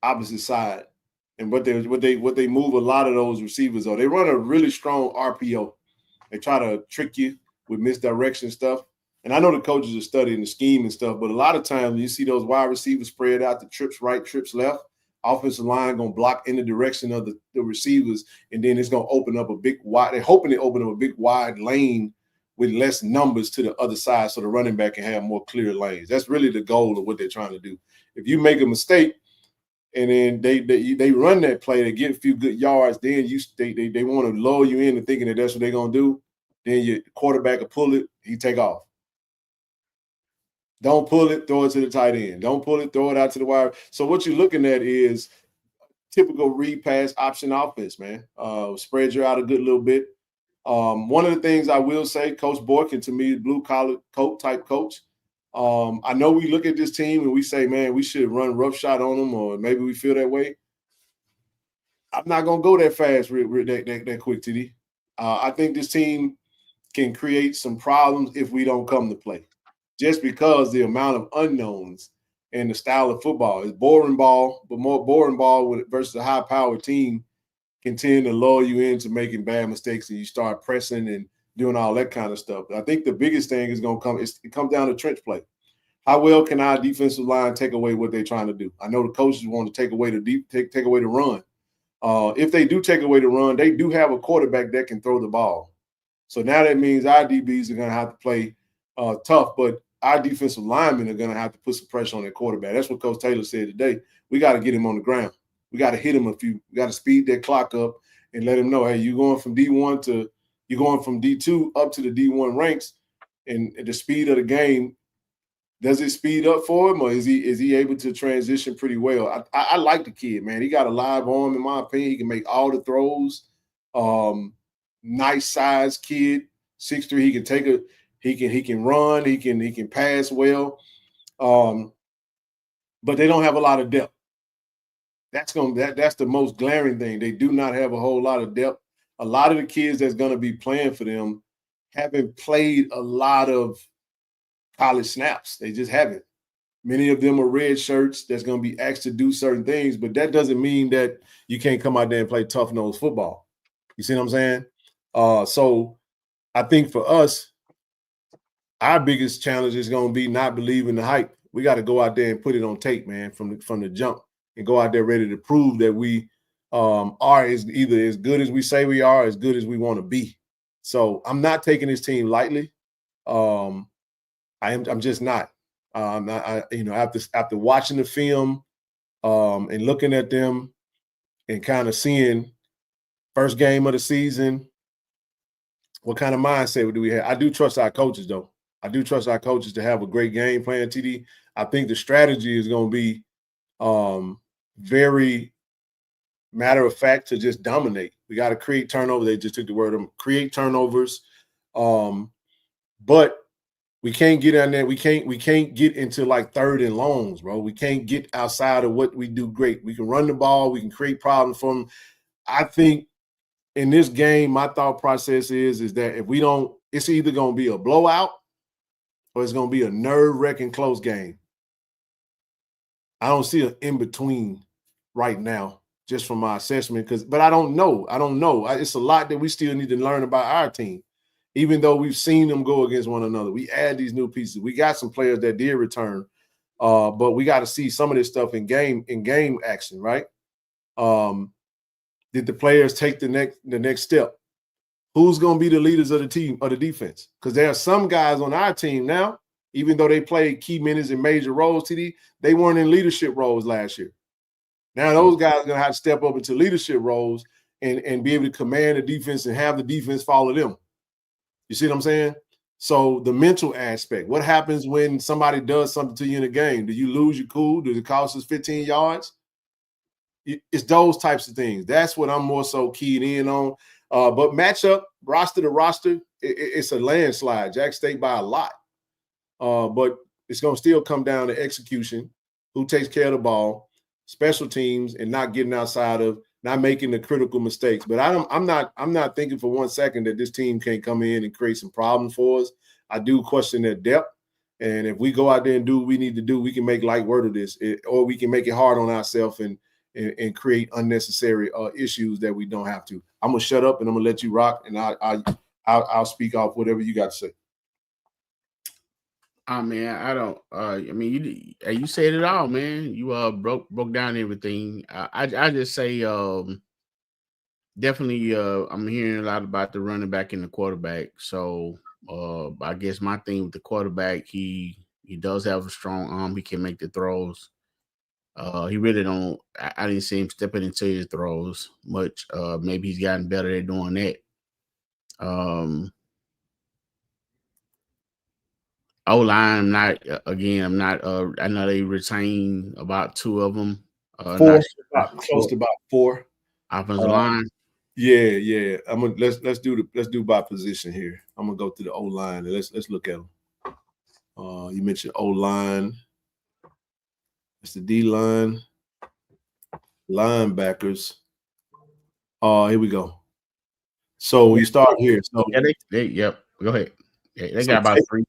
opposite side. And what they move a lot of those receivers on. They run a really strong RPO. They try to trick you with misdirection stuff. And I know the coaches are studying the scheme and stuff, but a lot of times you see those wide receivers spread out to trips right, trips left. Offensive line going to block in the direction of the receivers, and then it's going to open up a big wide. They're hoping they open up a big wide lane with less numbers to the other side so the running back can have more clear lanes. That's really the goal of what they're trying to do. If you make a mistake and then they run that play, they get a few good yards, then they want to lull you into thinking that that's what they're going to do. Then your quarterback will pull it, he take off. Don't pull it, throw it to the tight end. Don't pull it, throw it out to the wide. So what you're looking at is typical read pass option offense, man. Spread you out a good little bit. One of the things I will say, Coach Boykin, to me, blue collar type coach. I know we look at this team and we say, man, we should run rough shot on them, or maybe we feel that way. I'm not gonna go that fast, that quick, TD. I think this team can create some problems if we don't come to play. Just because the amount of unknowns and the style of football is boring ball, but more boring ball versus a high-powered team can tend to lull you into making bad mistakes, and you start pressing and doing all that kind of stuff. But I think the biggest thing is going to come. It comes down to trench play. How well can our defensive line take away what they're trying to do? I know the coaches want to take away take away the run. If they do take away the run, they do have a quarterback that can throw the ball. So now that means our DBs are going to have to play tough, but our defensive linemen are going to have to put some pressure on their quarterback. That's what Coach Taylor said today. We got to get him on the ground. We got to hit him we got to speed that clock up and let him know, hey, you're going from D2 up to the D1 ranks, and the speed of the game, does it speed up for him, or is he able to transition pretty well? I like the kid, man. He got a live arm, in my opinion. He can make all the throws. Nice size kid, 6'3". He can take a He can run, he can pass well, but they don't have a lot of depth. That's the most glaring thing. They do not have a whole lot of depth. A lot of the kids that's going to be playing for them haven't played a lot of college snaps. They just haven't. Many of them are red shirts that's going to be asked to do certain things, but that doesn't mean that you can't come out there and play tough-nosed football. You see what I'm saying? So I think for us, our biggest challenge is going to be not believing the hype. We got to go out there and put it on tape, man, from the jump, and go out there ready to prove that we are either as good as we say we are, as good as we want to be. So I'm not taking this team lightly. I'm just not. After watching the film and looking at them and kind of seeing first game of the season, what kind of mindset do we have? I do trust our coaches, though. I do trust our coaches to have a great game plan, TD. I think the strategy is going to be very matter of fact to just dominate. We got to create turnovers. They just took the word create turnovers. But we can't get in there. We can't get into like third and longs, bro. We can't get outside of what we do great. We can run the ball. We can create problems for them. I think in this game, my thought process is that if we don't, it's either going to be a blowout or it's going to be a nerve-wracking close game. I don't see an in-between right now, just from my assessment, but I don't know. It's a lot that we still need to learn about our team, even though we've seen them go against one another. We add these new pieces. We got some players that did return, but we got to see some of this stuff in game action, right? Did the players take the next step? Who's going to be the leaders of the team, or the defense? Because there are some guys on our team now, even though they played key minutes in major roles, TD, they weren't in leadership roles last year. Now those guys are going to have to step up into leadership roles and be able to command the defense and have the defense follow them. You see what I'm saying? So the mental aspect, what happens when somebody does something to you in a game? Do you lose your cool? Does it cost us 15 yards? It's those types of things. That's what I'm more so keyed in on. But matchup, roster to roster, it's a landslide. Jack State by a lot. But it's going to still come down to execution, who takes care of the ball, special teams, and not getting outside of, not making the critical mistakes. But I'm not thinking for 1 second that this team can't come in and create some problems for us. I do question their depth. And if we go out there and do what we need to do, we can make light work of this, or we can make it hard on ourselves and create unnecessary issues that we don't have to. I'm gonna shut up and I'm gonna let you rock, and I'll speak off whatever you got to say. I mean, I don't. I mean, you said it all, man. You broke down everything. I just say definitely. I'm hearing a lot about the running back and the quarterback. So I guess my thing with the quarterback, he does have a strong arm. He can make the throws. He really don't. I didn't see him stepping into his throws much. Maybe he's gotten better at doing that. O-line, I'm not. I know they retain about 2 of them. Close to about 4. Offensive line. Yeah. Let's do by position here. I'm gonna go to the O-line and let's look at them. You mentioned O-line. It's the D-line. Linebackers. Here we go. So you start here. So Yep. Go ahead. Yeah, they got about 3.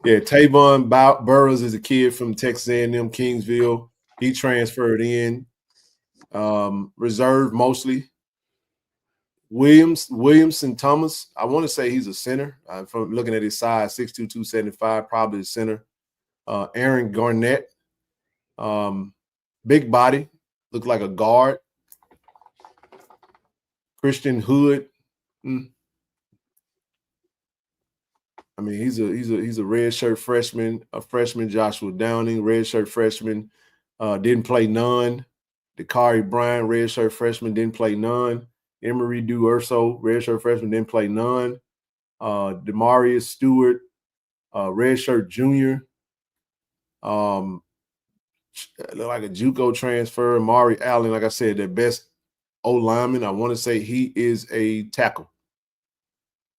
Yeah, Tavon Burrows is a kid from Texas A&M Kingsville. He transferred in, reserve mostly. Williamson Thomas, I want to say he's a center. From looking at his size, 6'2", 275, probably the center. Aaron Garnett, big body, looked like a guard. Christian Hood. I mean, he's a red shirt freshman, Joshua Downing, red shirt freshman, didn't play none. Dakari Bryant, red shirt freshman, didn't play none. Emery Duerso, red shirt freshman, didn't play none. Demarius Stewart, red shirt junior. Look like a JUCO transfer. Mari Allen, like I said, their best O-lineman. I want to say he is a tackle.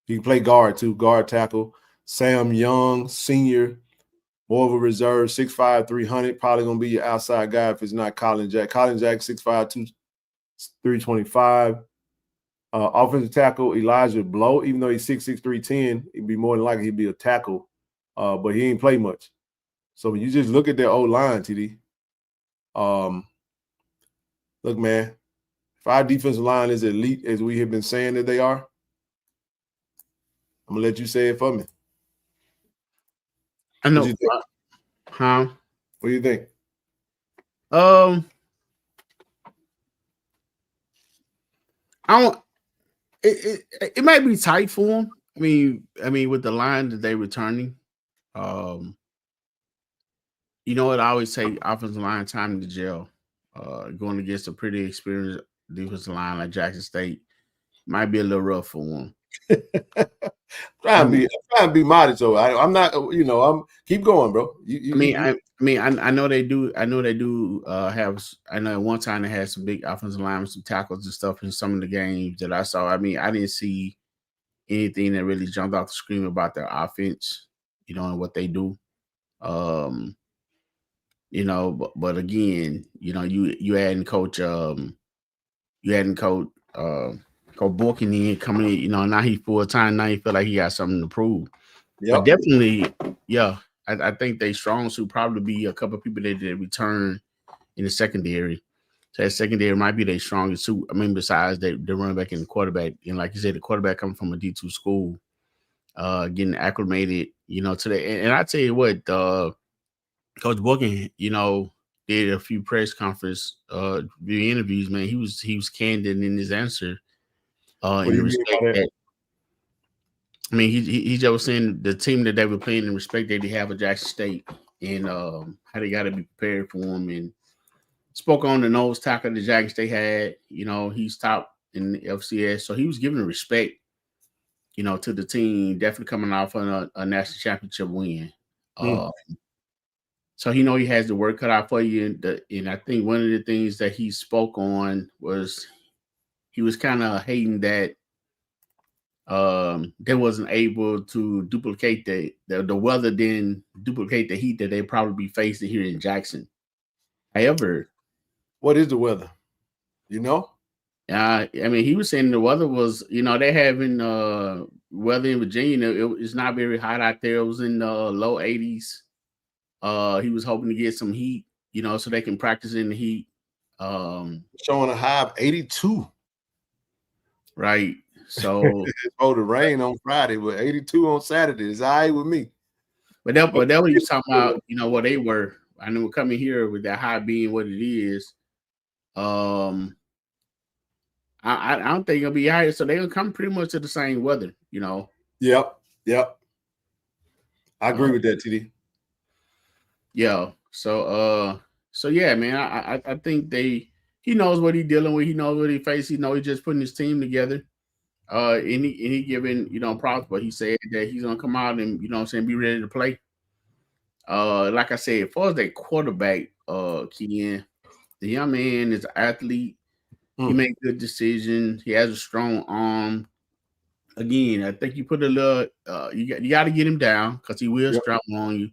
He can play guard too, guard tackle. Sam Young, senior, more of a reserve, 6'5", 300, probably going to be your outside guy if it's not Colin Jack. Colin Jack, 6'5", 325. Offensive tackle, Elijah Blow, even though he's 6'6", 310, he'd be more than likely he'd be a tackle, but he ain't played much. So when you just look at their O-line, TD, look, man, if our defensive line is elite as we have been saying that they are, I'm going to let you say it for me. I know. What do you think? I don't. It might be tight for them. I mean, with the line that they're returning, you know what? I always say offensive line time to jail. Going against a pretty experienced defensive line like Jackson State might be a little rough for them. I'm trying to be modest, though. I'm not. I'm keep going, bro. I know they do. I know they do have. I know at one time they had some big offensive linemen, some tackles and stuff in some of the games that I saw. I mean, I didn't see anything that really jumped off the screen about their offense, and what they do. But again, you adding coach, Coach Borkin in coming in, now he's full time. Now he feel like he got something to prove. But definitely, yeah, I think they strong suit probably be a couple of people that return in the secondary. So that secondary might be their strongest suit. I mean, besides the running back and the quarterback, and like you said, the quarterback coming from a D2 school, getting acclimated, to the. And I tell you what, Coach Borkin, did a few press conference interviews. Man, he was candid in his answer. In respect that, I mean, he just was saying the team that they were playing in respect that they have at Jackson State and how they got to be prepared for them, and spoke on the nose tackle that Jackson State had. He's top in the FCS, so he was giving respect, to the team, definitely coming off on a national championship win. So he has the work cut out for you. And I think one of the things that he spoke on was he was kind of hating that they wasn't able to duplicate the weather, didn't duplicate the heat that they probably be facing here in Jackson. However, what is the weather? You know? I mean, he was saying the weather was, they're having weather in Virginia. It's not very hot out there. It was in the low 80s. He was hoping to get some heat, so they can practice in the heat. Showing a high of 82. Right. So it's supposed to rain on Friday, but 82 on Saturday is all right with me. But that what he was talking about, what they were. I know we're coming here with that high being what it is. I don't think it'll be higher, so they're gonna come pretty much to the same weather, Yep. I agree with that, TD. Yeah. So yeah, man. I think he knows what he's dealing with. He knows what he faces. He knows he's just putting his team together. And he giving props, but he said that he's gonna come out and be ready to play. Like I said, as far as that quarterback, Ken, the young man is an athlete. He makes good decisions. He has a strong arm. Again, I think you put a little. You got to get him down because he will strap on you.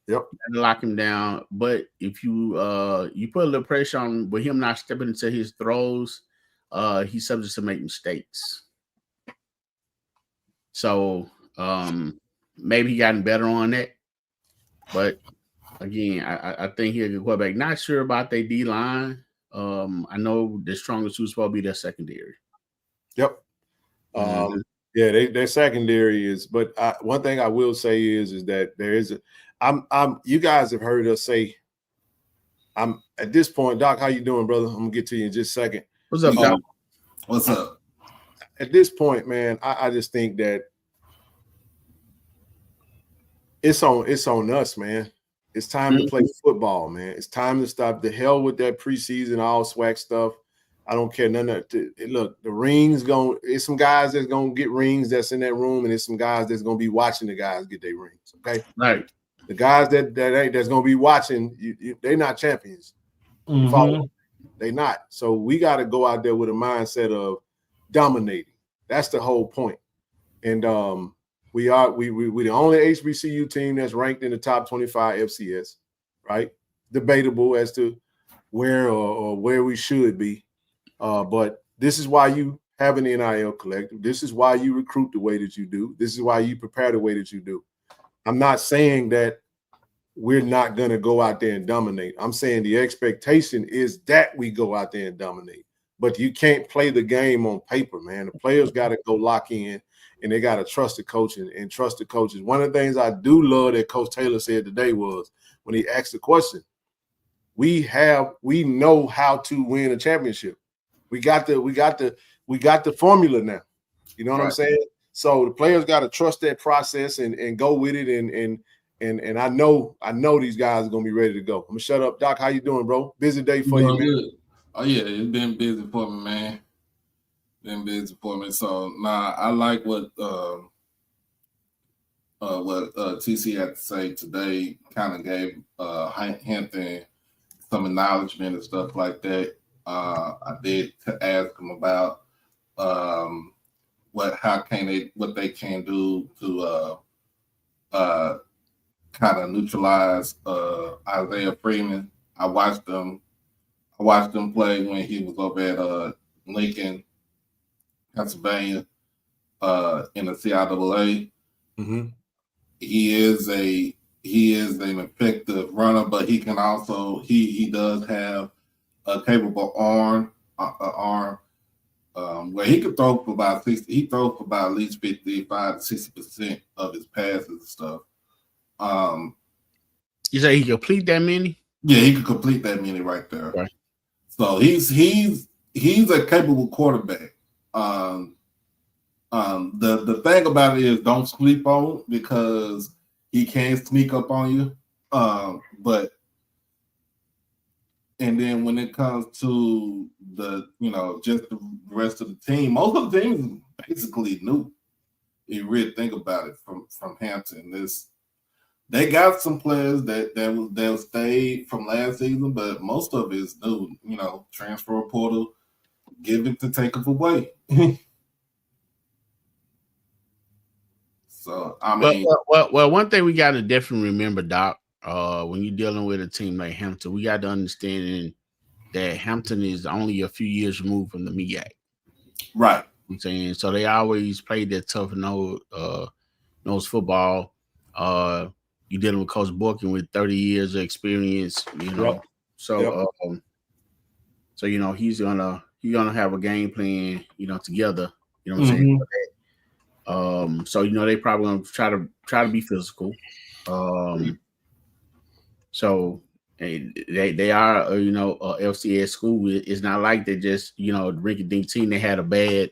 Yep. You got to lock him down. But if you put a little pressure on with him not stepping into his throws, he's subject to make mistakes. So maybe he gotten better on that. But again, I think he's a good quarterback. Not sure about their D line. I know the strongest was supposed to be their secondary. Yep. Yeah, their secondary is. But one thing I will say is that there is you guys have heard us say. I'm at this point, Doc. How you doing, brother? I'm gonna get to you in just a second. What's up, Doc? What's up? At this point, man, I just think that it's on us, man. It's time to play football, man. It's time to stop the hell with that preseason all swag stuff. I don't care none of that. Look, the rings it's some guys that's gonna get rings that's in that room, and there's some guys that's gonna be watching the guys get their rings. Okay, right. The guys that's gonna be watching, they're not champions. They not. So we got to go out there with a mindset of dominating. That's the whole point. And we the only HBCU team that's ranked in the top 25 FCS, right? Debatable as to where or where we should be. But this is why you have an NIL collective. This is why you recruit the way that you do. This is why you prepare the way that you do. I'm not saying that we're not going to go out there and dominate. I'm saying the expectation is that we go out there and dominate. But you can't play the game on paper, man. The players got to go lock in, and they got to trust the coach and trust the coaches. One of the things I do love that Coach Taylor said today was when he asked the question, we know how to win a championship. We got the formula now. You know what I'm saying? So the players got to trust that process and go with it. And I know these guys are gonna be ready to go. I'm gonna shut up, Doc. How you doing, bro? Busy day for you, man. Good. Oh yeah, it's been busy for me, man. Been busy for me. So I like what TC had to say today. Kind of gave Hampton some acknowledgement and stuff like that. I did to ask him about what they can do to kind of neutralize Isaiah Freeman. I watched them play when he was over at Lincoln, Pennsylvania, in the CIAA. He is an effective runner, but he can also he does have a capable arm where he could throw for about 60. He throws for about at least 55 to 60% of his passes and stuff. You say he can complete that many? Yeah, he could complete that many right there. Right. So he's a capable quarterback. The thing about it is don't sleep on because he can sneak up on you. But and then when it comes to just the rest of the team, most of the team is basically new. you really think about it from Hampton, they got some players that stayed from last season, but most of it is new. You know, transfer portal, give it to take it away. So I mean, well, one thing we got to definitely remember, Doc, when you're dealing with a team like Hampton, we got to understand that Hampton is only a few years removed from the MEAC. right. I'm saying, so they always played that tough nose football. You're dealing with Coach Borkin with 30 years of experience, you know. Yep. So so you know he's gonna have a game plan, you know, together. You know what I'm saying? So you know they probably gonna try to be physical. So they are you know FCS school. It's not like they just you know rinky-dink team. They had a bad,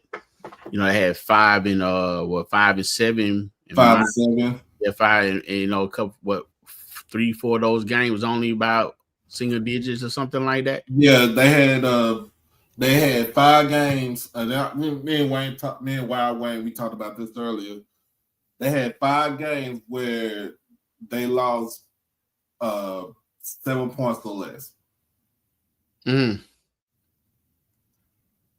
you know, they had 5 and 5 and 7. 5 and 7. Yeah, 5 and you know a couple 3-4 of those games was only about single digits or something like that. Yeah, they had 5 games. Me and Wild Wayne, we talked about this earlier. They had 5 games where they lost 7 points or less.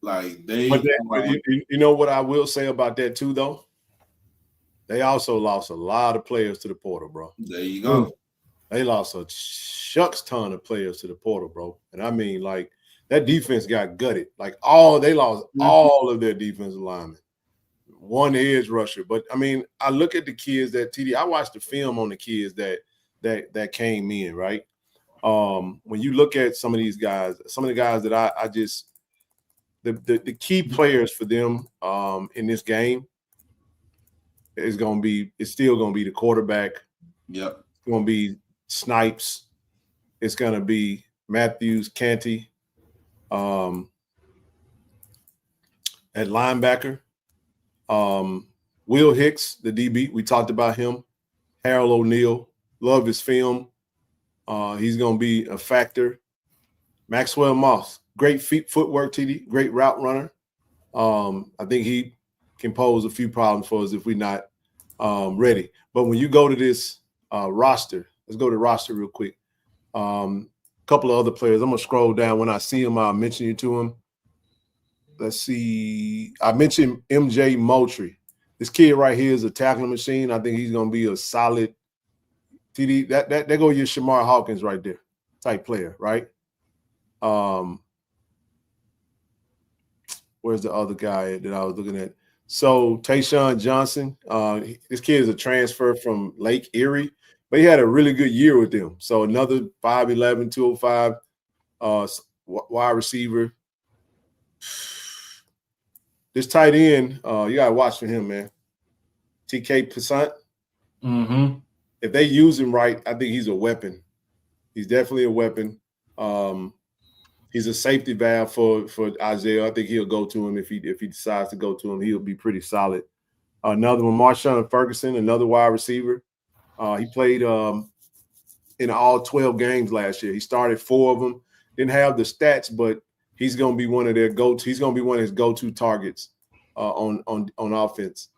Like but you know what I will say about that too, though? They also lost a lot of players to the portal, bro. There you go. They lost a shucks ton of players to the portal, bro. And I mean, like, that defense got gutted. Like, they lost all of their defensive linemen. One edge rusher. But, I mean, I look at the kids I watched the film on the kids that came in, right? When you look at some of these guys, some of the guys that I just – the key players for them in this game is still going to be the quarterback. Yep. It's going to be Snipes. It's going to be Matthews, Canty, at linebacker. Will Hicks, the DB, we talked about him. Harold O'Neal, love his film. He's going to be a factor. Maxwell Moss, great footwork, TD, great route runner. I think he can pose a few problems for us if we're not ready. But when you go to this roster, let's go to the roster real quick. Couple of other players. I'm going to scroll down. When I see them, I'll mention you to them. Let's see. I mentioned MJ Moultrie. This kid right here is a tackling machine. I think he's going to be a solid TD. That go your Shamar Hawkins right there type player, right? Where's the other guy that I was looking at? So Tayshawn Johnson, this kid is a transfer from Lake Erie, but he had a really good year with them. So another 5'11", 205 wide receiver. This tight end, you got to watch for him, man. TK Passant. If they use him right, I think he's a weapon. He's definitely a weapon. He's a safety valve for Isaiah. I think he'll go to him if he decides to go to him. He'll be pretty solid. Another one, Marshawn Ferguson, another wide receiver. He played in all 12 games last year. He started 4 of them. Didn't have the stats, but he's going to be one of their go-to. He's going to be one of his go-to targets on offense.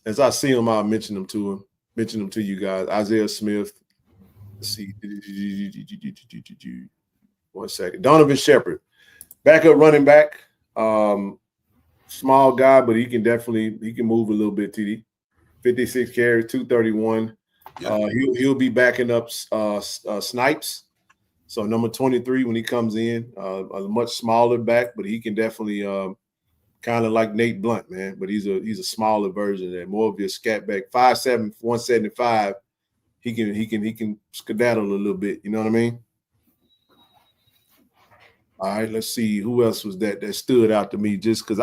As I see him, I'll mention them to you guys. Isaiah Smith. Let's see. 1 second. Donovan Shepard, backup running back. Small guy, but he can move a little bit. TD, 56 carries, 231. Yeah. He'll be backing up Snipes. So number 23 when he comes in, a much smaller back, but he can definitely kind of like Nate Blunt, man. But he's a smaller version of that, more of your scat back. 5'7", 175. He can skedaddle a little bit. You know what I mean? All right, let's see who else was that stood out to me. Just because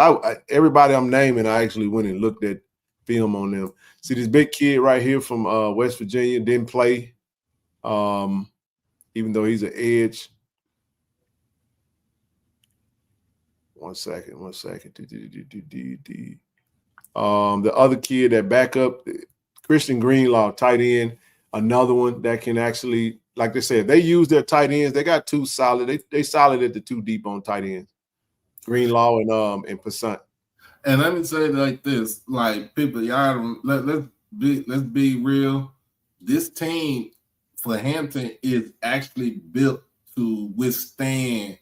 everybody I'm naming, I actually went and looked at film on them. See this big kid right here from West Virginia didn't play, even though he's an edge. 1 second. The other kid that backup, Christian Greenlaw, tight end. Another one that can actually, like they said, they use their tight ends. They got 2 solid. They solid at the 2 deep on tight ends. Greenlaw and Passant. And let me say it like this: like people, y'all, let's be real. This team for Hampton is actually built to withstand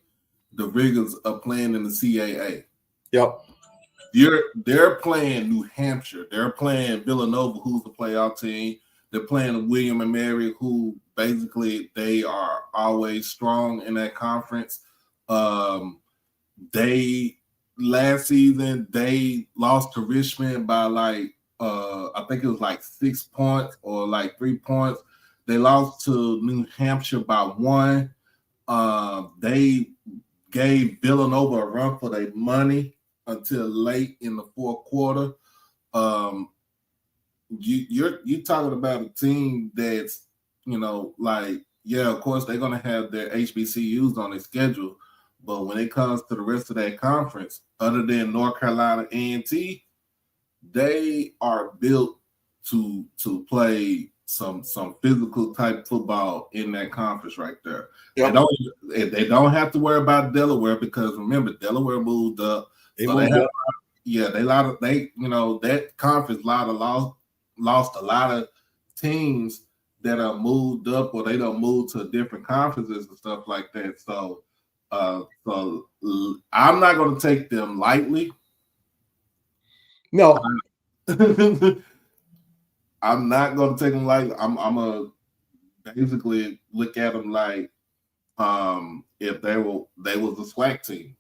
the rigors of playing in the CAA. Yep. They're playing New Hampshire. They're playing Villanova, who's the playoff team. They're playing William and Mary, who basically they are always strong in that conference. They last season they lost to Richmond by like I think it was like 6 points or like 3 points. They lost to New Hampshire by 1. They gave Villanova a run for their money until late in the fourth quarter. You're talking about a team that's, like, yeah, of course they're gonna have their HBCUs on their schedule, but when it comes to the rest of that conference, other than North Carolina A&T, they are built to play some physical type football in that conference right there. Yep. They don't have to worry about Delaware, because remember, Delaware moved up. That conference lost a lot of teams that are moved up, or they don't move to different conferences and stuff like that. So I'm not going to take them lightly. No. I'm not going to take them lightly. I'm going to basically look at them like if they was a SWAC team.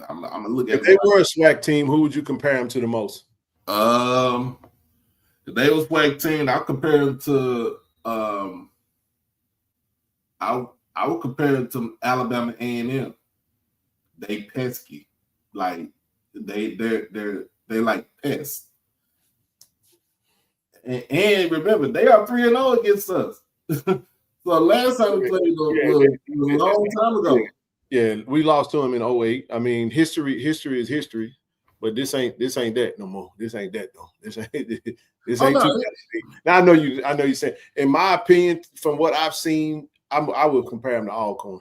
I'm gonna look at. If they were a SWAC team, who would you compare them to the most? If they was SWAC team, I'll compare them to I would compare them to Alabama A&M. They pesky, like they're like pests. And remember, they are 3-0 against us. So last time we played was a long time ago. Yeah, we lost to them in 2008. I mean, history is history, but this ain't that no more. This ain't that though. This ain't too. Now I know you saying, in my opinion, from what I've seen, I would compare them to Alcorn.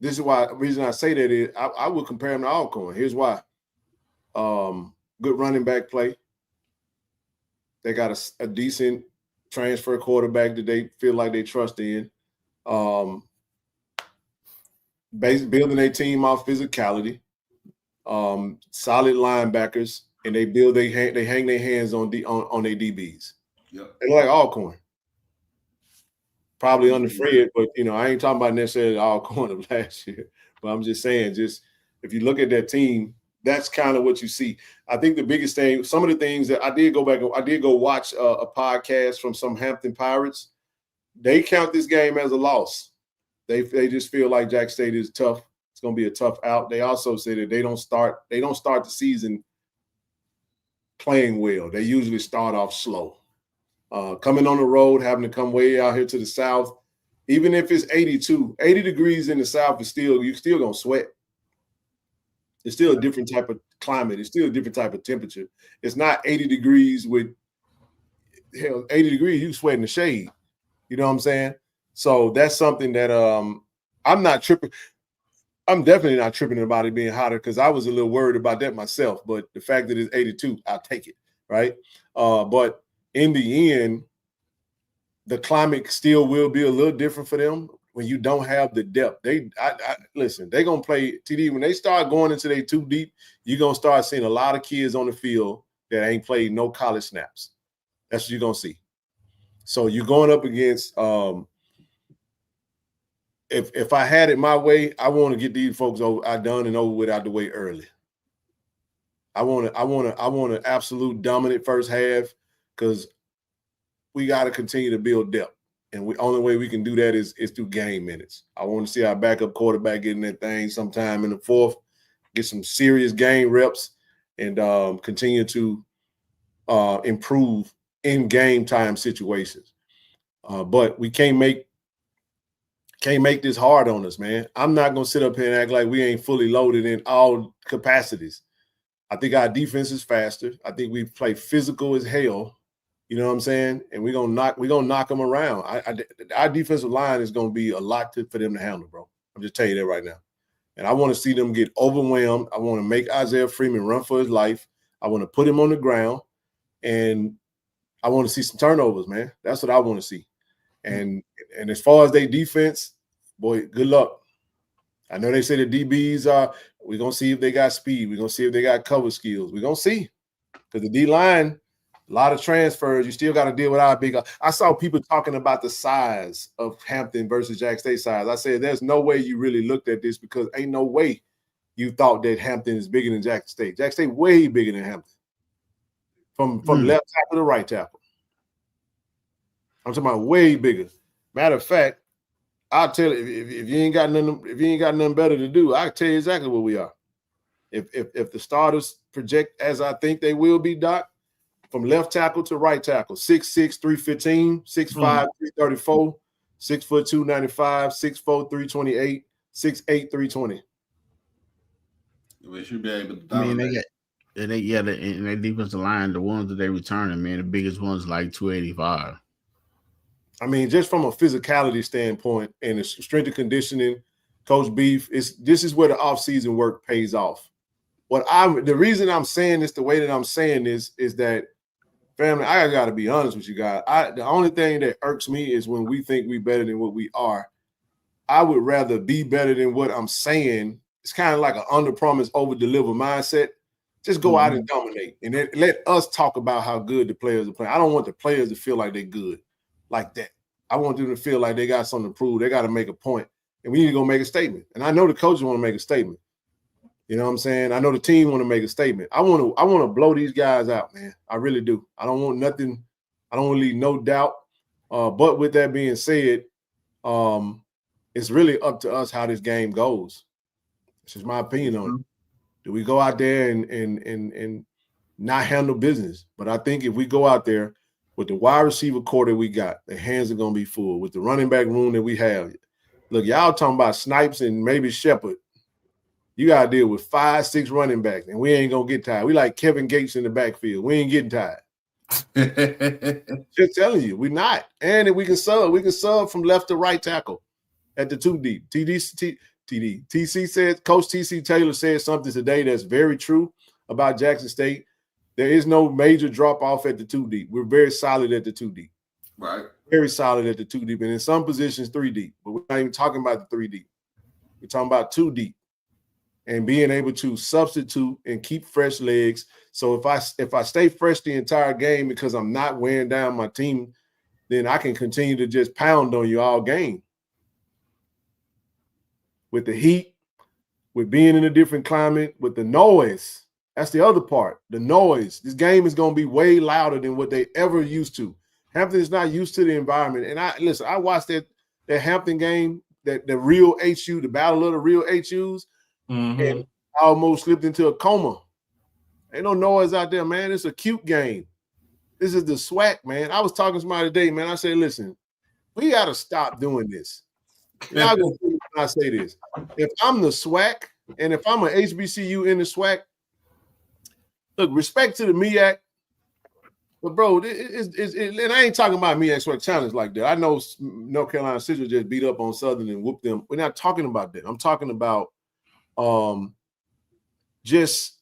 This is why. The reason I say that is I would compare them to Alcorn. Here's why. Good running back play. They got a decent transfer quarterback that they feel like they trust in. Building a team off physicality. Solid linebackers, and they hang their hands on their DBs. Yep. They like Alcorn. Probably under Fred, but I ain't talking about necessarily Alcorn of last year. But I'm just saying, if you look at that team, that's kind of what you see. I think the biggest thing, some of the things that I did go watch a podcast from some Hampton Pirates. They count this game as a loss. They just feel like Jack State is tough. It's going to be a tough out. They also say that they don't start the season playing well. They usually start off slow. Coming on the road, having to come way out here to the South, even if it's 80 degrees in the South, you're still going to sweat. It's still a different type of climate. It's still a different type of temperature. It's not 80 degrees with 80 degrees, you sweat in the shade. You know what I'm saying? So that's something that I'm not tripping. I'm definitely not tripping about it being hotter, because I was a little worried about that myself. But the fact that it's 82, I'll take it, right? But in the end, the climate still will be a little different for them when you don't have the depth. Listen, they're going to play TD. When they start going into their too deep, you're going to start seeing a lot of kids on the field that ain't played no college snaps. That's what you're going to see. So you're going up against if I had it my way, I want to get these folks done and over with out the way early. I want an absolute dominant first half, because we got to continue to build depth. And the only way we can do that is through game minutes. I want to see our backup quarterback getting that thing sometime in the fourth, get some serious game reps, and continue to improve in game time situations. But we can't make this hard on us, man. I'm not going to sit up here and act like we ain't fully loaded in all capacities. I think our defense is faster. I think we play physical as hell. You know what I'm saying? And we're gonna knock them around. Our defensive line is gonna be a lot for them to handle, bro. I'm just telling you that right now. And I want to see them get overwhelmed. I want to make Isaiah Freeman run for his life. I want to put him on the ground, and I want to see some turnovers, man. That's what I want to see. And as far as their defense, boy, good luck. I know they say the DBs are. We're gonna see if they got speed. We're gonna see if they got cover skills. We're gonna see, because the D line. A lot of transfers. You still got to deal with our big. I saw people talking about the size of Hampton versus Jack State size. I said, there's no way you really looked at this, because ain't no way you thought that Hampton is bigger than Jack State. Jack State way bigger than Hampton. From left tackle to right tackle. I'm talking about way bigger. Matter of fact, I'll tell you, if you ain't got nothing better to do, I'll tell you exactly where we are. If the starters project as I think they will be, Doc. From left tackle to right tackle, 6'6", 315, 6'5", 334, 6'2", 295, 6'4", 328, 6'8", 320. We should be able to dominate. I mean, in their defensive line, the ones that they returning, man, the biggest ones like 285. I mean, just from a physicality standpoint and the strength and conditioning, Coach Beef, this is where the offseason work pays off. The reason I'm saying this the way that I'm saying this is that, family, I got to be honest with you guys. The only thing that irks me is when we think we're better than what we are. I would rather be better than what I'm saying. It's kind of like an under-promise, over-deliver mindset. Just go out and dominate, and then let us talk about how good the players are playing. I don't want the players to feel like they're good like that. I want them to feel like they got something to prove. They got to make a point, and we need to go make a statement. And I know the coaches want to make a statement. You know what I'm saying? I know the team want to make a statement. I want to blow these guys out, man. I really do. I don't want nothing. I don't want to leave no doubt. But with that being said, it's really up to us how this game goes. This is my opinion on it. Do we go out there and not handle business? But I think if we go out there with the wide receiver core that we got, the hands are going to be full. With the running back room that we have. Look, y'all talking about Snipes and maybe Shepard. You got to deal with 5, 6 running backs, and we ain't going to get tired. We like Kevin Gates in the backfield. We ain't getting tired. Just telling you, we're not. And if we can sub from left to right tackle at the 2 deep. TC said, Coach TC Taylor said something today that's very true about Jackson State. There is no major drop-off at the 2 deep. We're very solid at the 2 deep. Right. Very solid at the 2 deep. And in some positions, 3 deep. But we're not even talking about the 3 deep. We're talking about 2 deep. And being able to substitute and keep fresh legs. So if I stay fresh the entire game because I'm not wearing down my team, then I can continue to just pound on you all game. With the heat, with being in a different climate, with the noise. That's the other part, the noise. This game is going to be way louder than what they ever used to. Hampton is not used to the environment. And I watched that Hampton game, the real HU, the battle of the real HUs. And I almost slipped into a coma. Ain't no noise out there, man. It's a cute game. This is the SWAC, man. I was talking to somebody today, man. I said, listen, we got to stop doing this. Y'all gonna see when I say this. If I'm the SWAC and if I'm an HBCU in the SWAC, look, respect to the MEAC, but bro, and I ain't talking about MEAC SWAC challenge like that. I know North Carolina Central just beat up on Southern and whooped them. We're not talking about that. I'm talking about just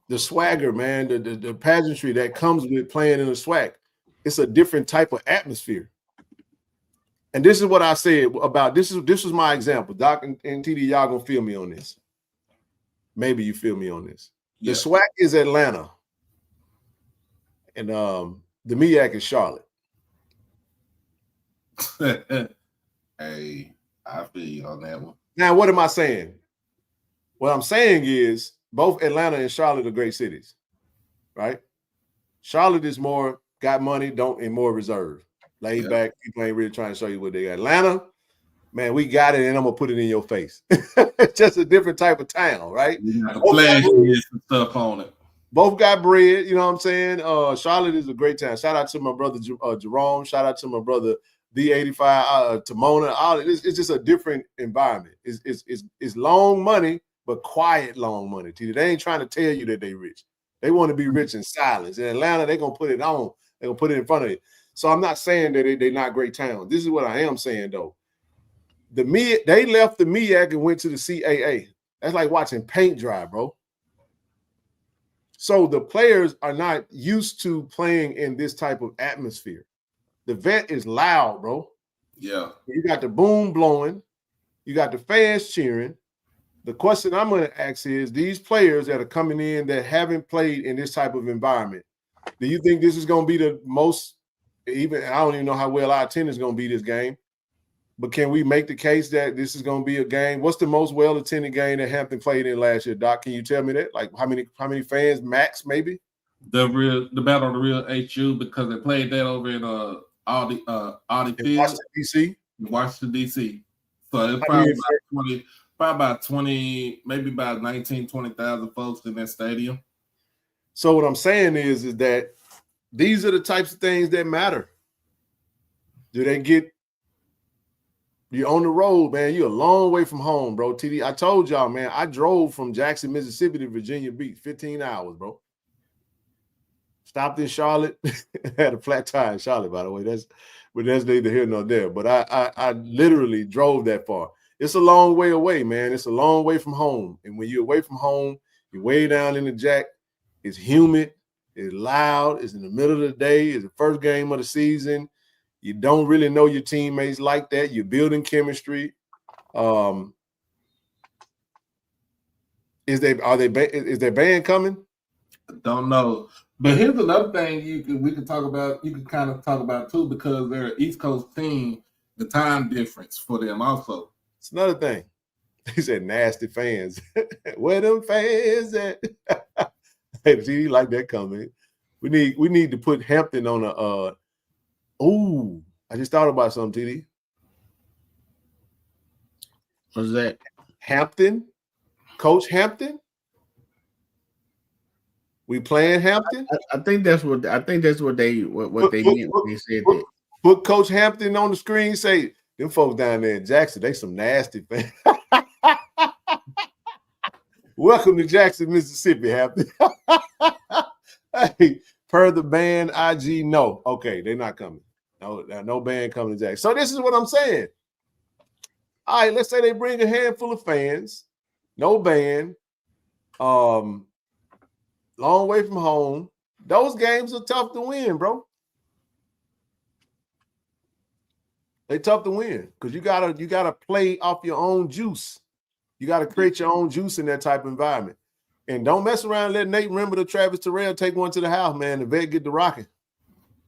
the swagger, man, the pageantry that comes with playing in a SWAC. It's a different type of atmosphere. And this is what I said about this was my example. Doc and TD, y'all gonna feel me on this. Maybe you feel me on this. The SWAC is Atlanta, and the MEAC is Charlotte. Hey, I feel you on that one. Now, what am I saying? What I'm saying is both Atlanta and Charlotte are great cities, right? Charlotte is more got money, and more reserved. Laid back, people ain't really trying to show you what they got. Atlanta, man, we got it, and I'm gonna put it in your face. It's just a different type of town, right? Some stuff on it. Both got bread, you know what I'm saying? Charlotte is a great town. Shout out to my brother Jerome. Shout out to my brother B85, Timona. It's just a different environment. It's long money, but quiet long money. They ain't trying to tell you that they rich. They want to be rich in silence. In Atlanta, they're gonna put it on. They're gonna put it in front of you. So I'm not saying that they're not great talent. This is what I am saying though. They left the MEAC and went to the CAA. That's like watching paint dry, bro. So the players are not used to playing in this type of atmosphere. The vet is loud, bro. Yeah. You got the boom blowing. You got the fans cheering. The question I'm going to ask is, these players that are coming in that haven't played in this type of environment, do you think this is going to be the most, even, I don't even know how well our attendance is going to be this game, but can we make the case that this is going to be a game? What's the most well-attended game that Hampton played in last year, Doc? Can you tell me that? Like how many fans max, maybe? The Battle of the Real HU, because they played that over in Audi Field, Washington, D.C. So it's probably about 20, maybe about 19, 20,000 folks in that stadium. So what I'm saying is that these are the types of things that matter. Do they get you on the road, man? You're a long way from home, bro. TD, I told y'all, man, I drove from Jackson, Mississippi to Virginia Beach, 15 hours, bro. Stopped in Charlotte. Had a flat tire in Charlotte, by the way. That's neither here nor there. But I literally drove that far. It's a long way away, man. It's a long way from home. And when you're away from home, you're way down in the Jack. It's humid. It's loud. It's in the middle of the day. It's the first game of the season. You don't really know your teammates like that. You're building chemistry. Is their band coming? I don't know. But here's another thing we can talk about. You can kind of talk about too, because they're an East Coast team. The time difference for them also. It's another thing. He said nasty fans. Where them fans at? Hey, you like that comment? We need to put Hampton on a. I just thought about something, TD. What's that? Hampton, Coach Hampton. We playing Hampton. I think that's what they meant when they said that. Put Coach Hampton on the screen. Say them folks down there in Jackson, they some nasty fans. Welcome to Jackson, Mississippi, Hampton. Hey, per the band, IG, no. Okay, they're not coming. No band coming to Jackson. So this is what I'm saying. All right, let's say they bring a handful of fans, no band, long way from home. Those games are tough to win, bro. They tough to win because you gotta play off your own juice. You gotta create your own juice in that type of environment. And don't mess around and let Nate remember the Travis Terrell take one to the house, man. The vet get the rocking.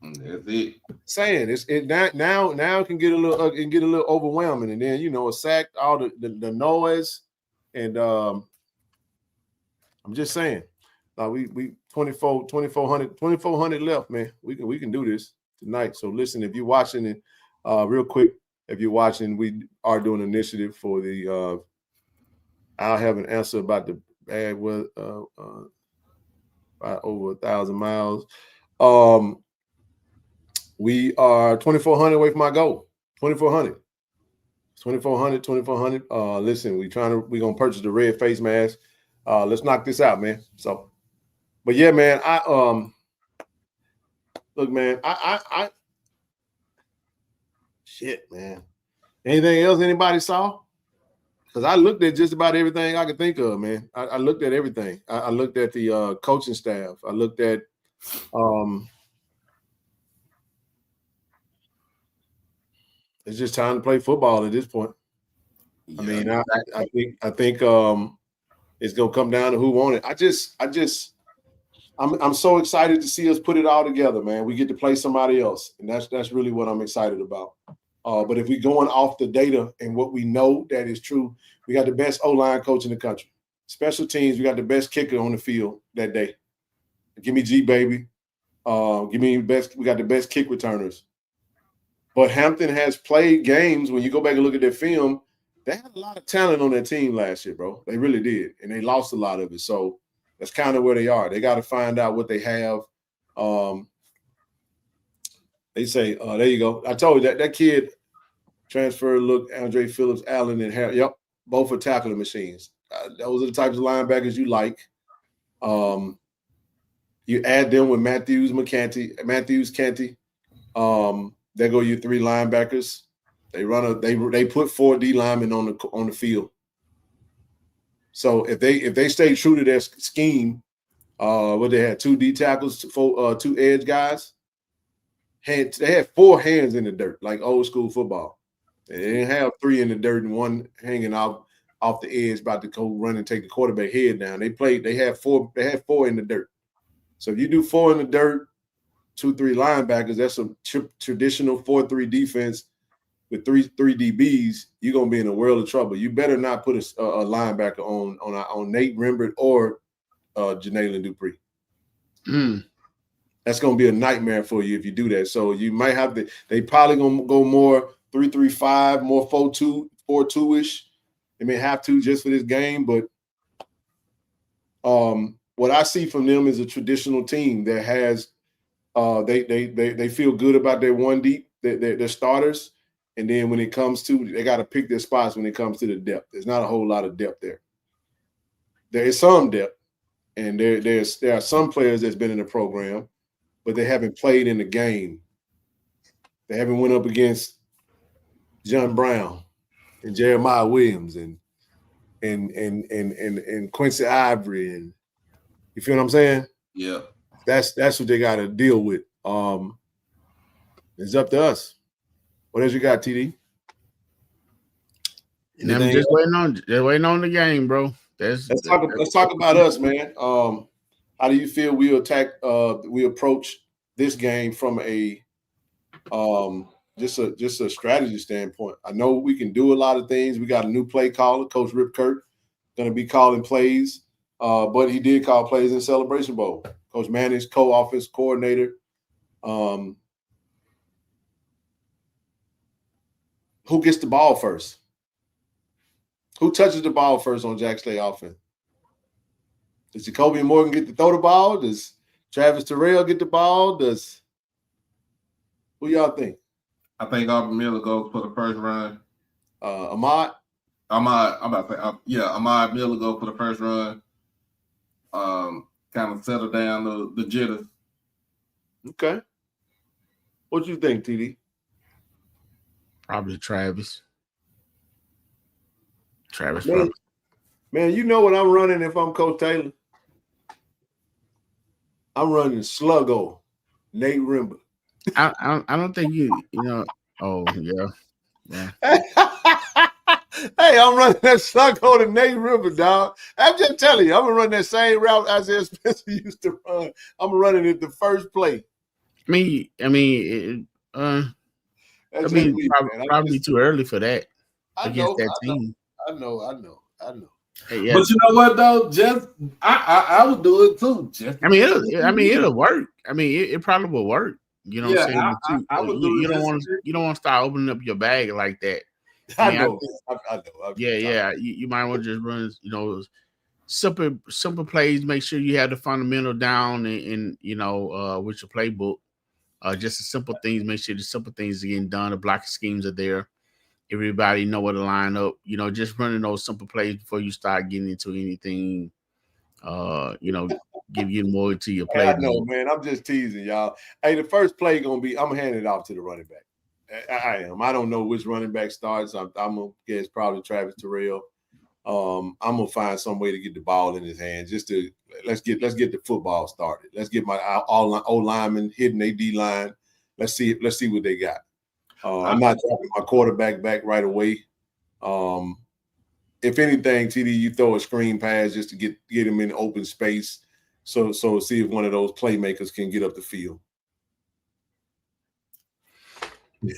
That's it. Saying it now it can get a little overwhelming, and then a sack, all the noise, and I'm just saying, we 2400 left, man. We can do this tonight. So listen, if you're watching it, real quick, if you're watching, we are doing an initiative for the. I'll have an answer about the bad weather, about over 1,000 miles. We are 2,400 away from my goal. 2,400. 2,400. Listen, we're gonna purchase the red face mask. Let's knock this out, man. So, but yeah, man, look, man, shit, man. Anything else anybody saw? Because I looked at just about everything I could think of, man. I looked at everything. I looked at the coaching staff. I looked at it's just time to play football at this point. Yeah, I mean, I think it's gonna come down to who won it. I'm so excited to see us put it all together, man. We get to play somebody else, and that's really what I'm excited about. But if we're going off the data and what we know that is true, we got the best O-line coach in the country. Special teams, we got the best kicker on the field that day. Give me G, baby. Give me best. We got the best kick returners. But Hampton has played games. When you go back and look at their film, they had a lot of talent on their team last year, bro. They really did, and they lost a lot of it. So that's kind of where they are. They got to find out what they have. They say, there you go. I told you that kid transferred. Look, Andre Phillips, Allen, and Harry. Yep, both are tackling machines. Those are the types of linebackers you like. You add them with Matthews, Canty. There go your 3 linebackers. They put 4 D linemen on the field. So if they stay true to their scheme, what they had 2 D tackles, 2 edge guys. They had 4 hands in the dirt, like old school football. They didn't have 3 in the dirt and 1 hanging off the edge, about to go run and take the quarterback head down. They had 4 in the dirt. So if you do 4 in the dirt, 2, 3 linebackers, that's a traditional 4-3 defense with 3 DBs. You're gonna be in a world of trouble. You better not put a linebacker on Nate Rembert or Janailin Dupree. That's going to be a nightmare for you if you do that. So you might have to – they probably going to go more 3-3-5, more 4-2-ish. They may have to just for this game. But what I see from them is a traditional team that has they feel good about their 1 deep, their starters. And then when it comes to – they got to pick their spots when it comes to the depth. There's not a whole lot of depth there. There is some depth. And there are some players that's been in the program, but they haven't played in the game. They haven't went up against John Brown and Jeremiah Williams and Quincy Ivory, and you feel what I'm saying? Yeah. That's what they got to deal with. It's up to us. What else you got, TD? And I'm just waiting on the game, bro. Let's talk about us, man. How do you feel we approach this game from a just a strategy standpoint? I know we can do a lot of things. We got a new play caller, Coach Rip Kirk, going to be calling plays, but he did call plays in Celebration Bowl. Coach Manning's co-offense coordinator. Who gets the ball first? Who touches the ball first on Jack Slay offense? Does Jacoby Morgan get to throw the ball? Does Travis Terrell get the ball? Who y'all think? I think Aubrey Miller goes for the first run. Ahmad Miller goes for the first run. Kind of settle down the jitters. Okay. What you think, TD? Probably Travis. Man, you know what I'm running if I'm Coach Taylor? I'm running Sluggo, Nate Rembert. I don't think you know. Oh yeah. Hey, I'm running that Sluggo to Nate Rembert, dog. I'm just telling you, I'm gonna run that same route Isaiah Spencer used to run. I'm running it the first play. Probably too early for that against that team. I know. Hey, yeah. But you know what though? I would do it too. It'll work. It probably will work. You know what I'm saying? I would you don't want to start opening up your bag like that. I know. You might want to just run, simple plays. Make sure you have the fundamental down and with your playbook. Just the simple things. Make sure the simple things are getting done. The blocking schemes are there. Everybody know where to line up. Just running those simple plays before you start getting into anything. Give you more to your play. I know, man. I'm just teasing y'all. Hey, the first play gonna be. I'm gonna hand it off to the running back. I am. I don't know which running back starts. I'm gonna guess probably Travis Terrell. I'm gonna find some way to get the ball in his hands. Let's get the football started. Let's get my O lineman hitting a D line. Let's see what they got. I'm not dropping my quarterback back right away. If anything, TD, you throw a screen pass just to get him in open space. So see if one of those playmakers can get up the field.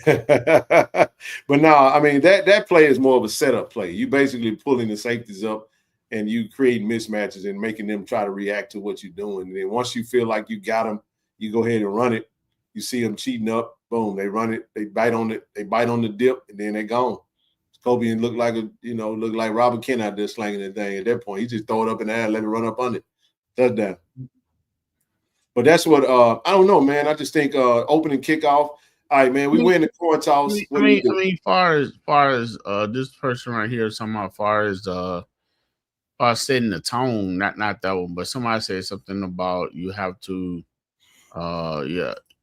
But no, that play is more of a setup play. You basically pulling the safeties up and you create mismatches and making them try to react to what you're doing. And then once you feel like you got them, you go ahead and run it. You see them cheating up, boom, they run it, they bite on it, they bite on the dip, and then they're gone. Kobe look like Robert Kent out there slanging that thing at that point. He just throw it up in the air and let it run up on it. Touchdown. But that's what I don't know, man. I just think opening kickoff. All right, man, we win the coin toss. Far as this person right here, somehow far as setting the tone, not that one, but somebody said something about you have to,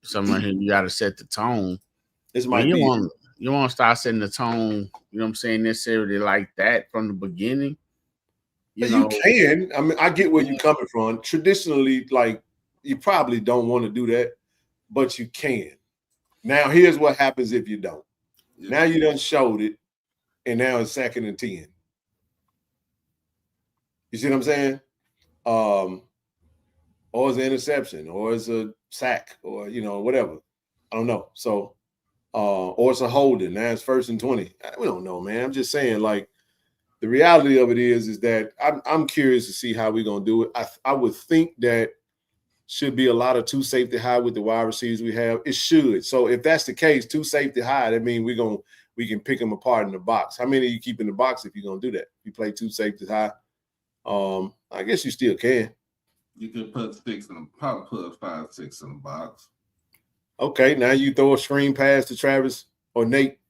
someone here, you got to set the tone. This might be you want to start setting the tone. You know what I'm saying? Necessarily like that from the beginning. You can. I mean, I get where you're coming from. Traditionally, like you probably don't want to do that, but you can. Now, here's what happens if you don't. Yeah. Now you done showed it, and now it's 2nd and 10. You see what I'm saying? Or it's an interception, or it's a sack, or whatever. I don't know. So, or it's a holding. Now it's 1st and 20. We don't know, man. I'm just saying, like, the reality of it is that I'm curious to see how we're gonna do it. I would think that should be a lot of 2 safety high with the wide receivers we have. It should. So if that's the case, 2 safety high, that means we can pick them apart in the box. How many you keep in the box if you're gonna do that? You play 2 safety high. I guess you still can. You could put 6 in probably put 5, 6 in the box. Okay, now you throw a screen pass to Travis or Nate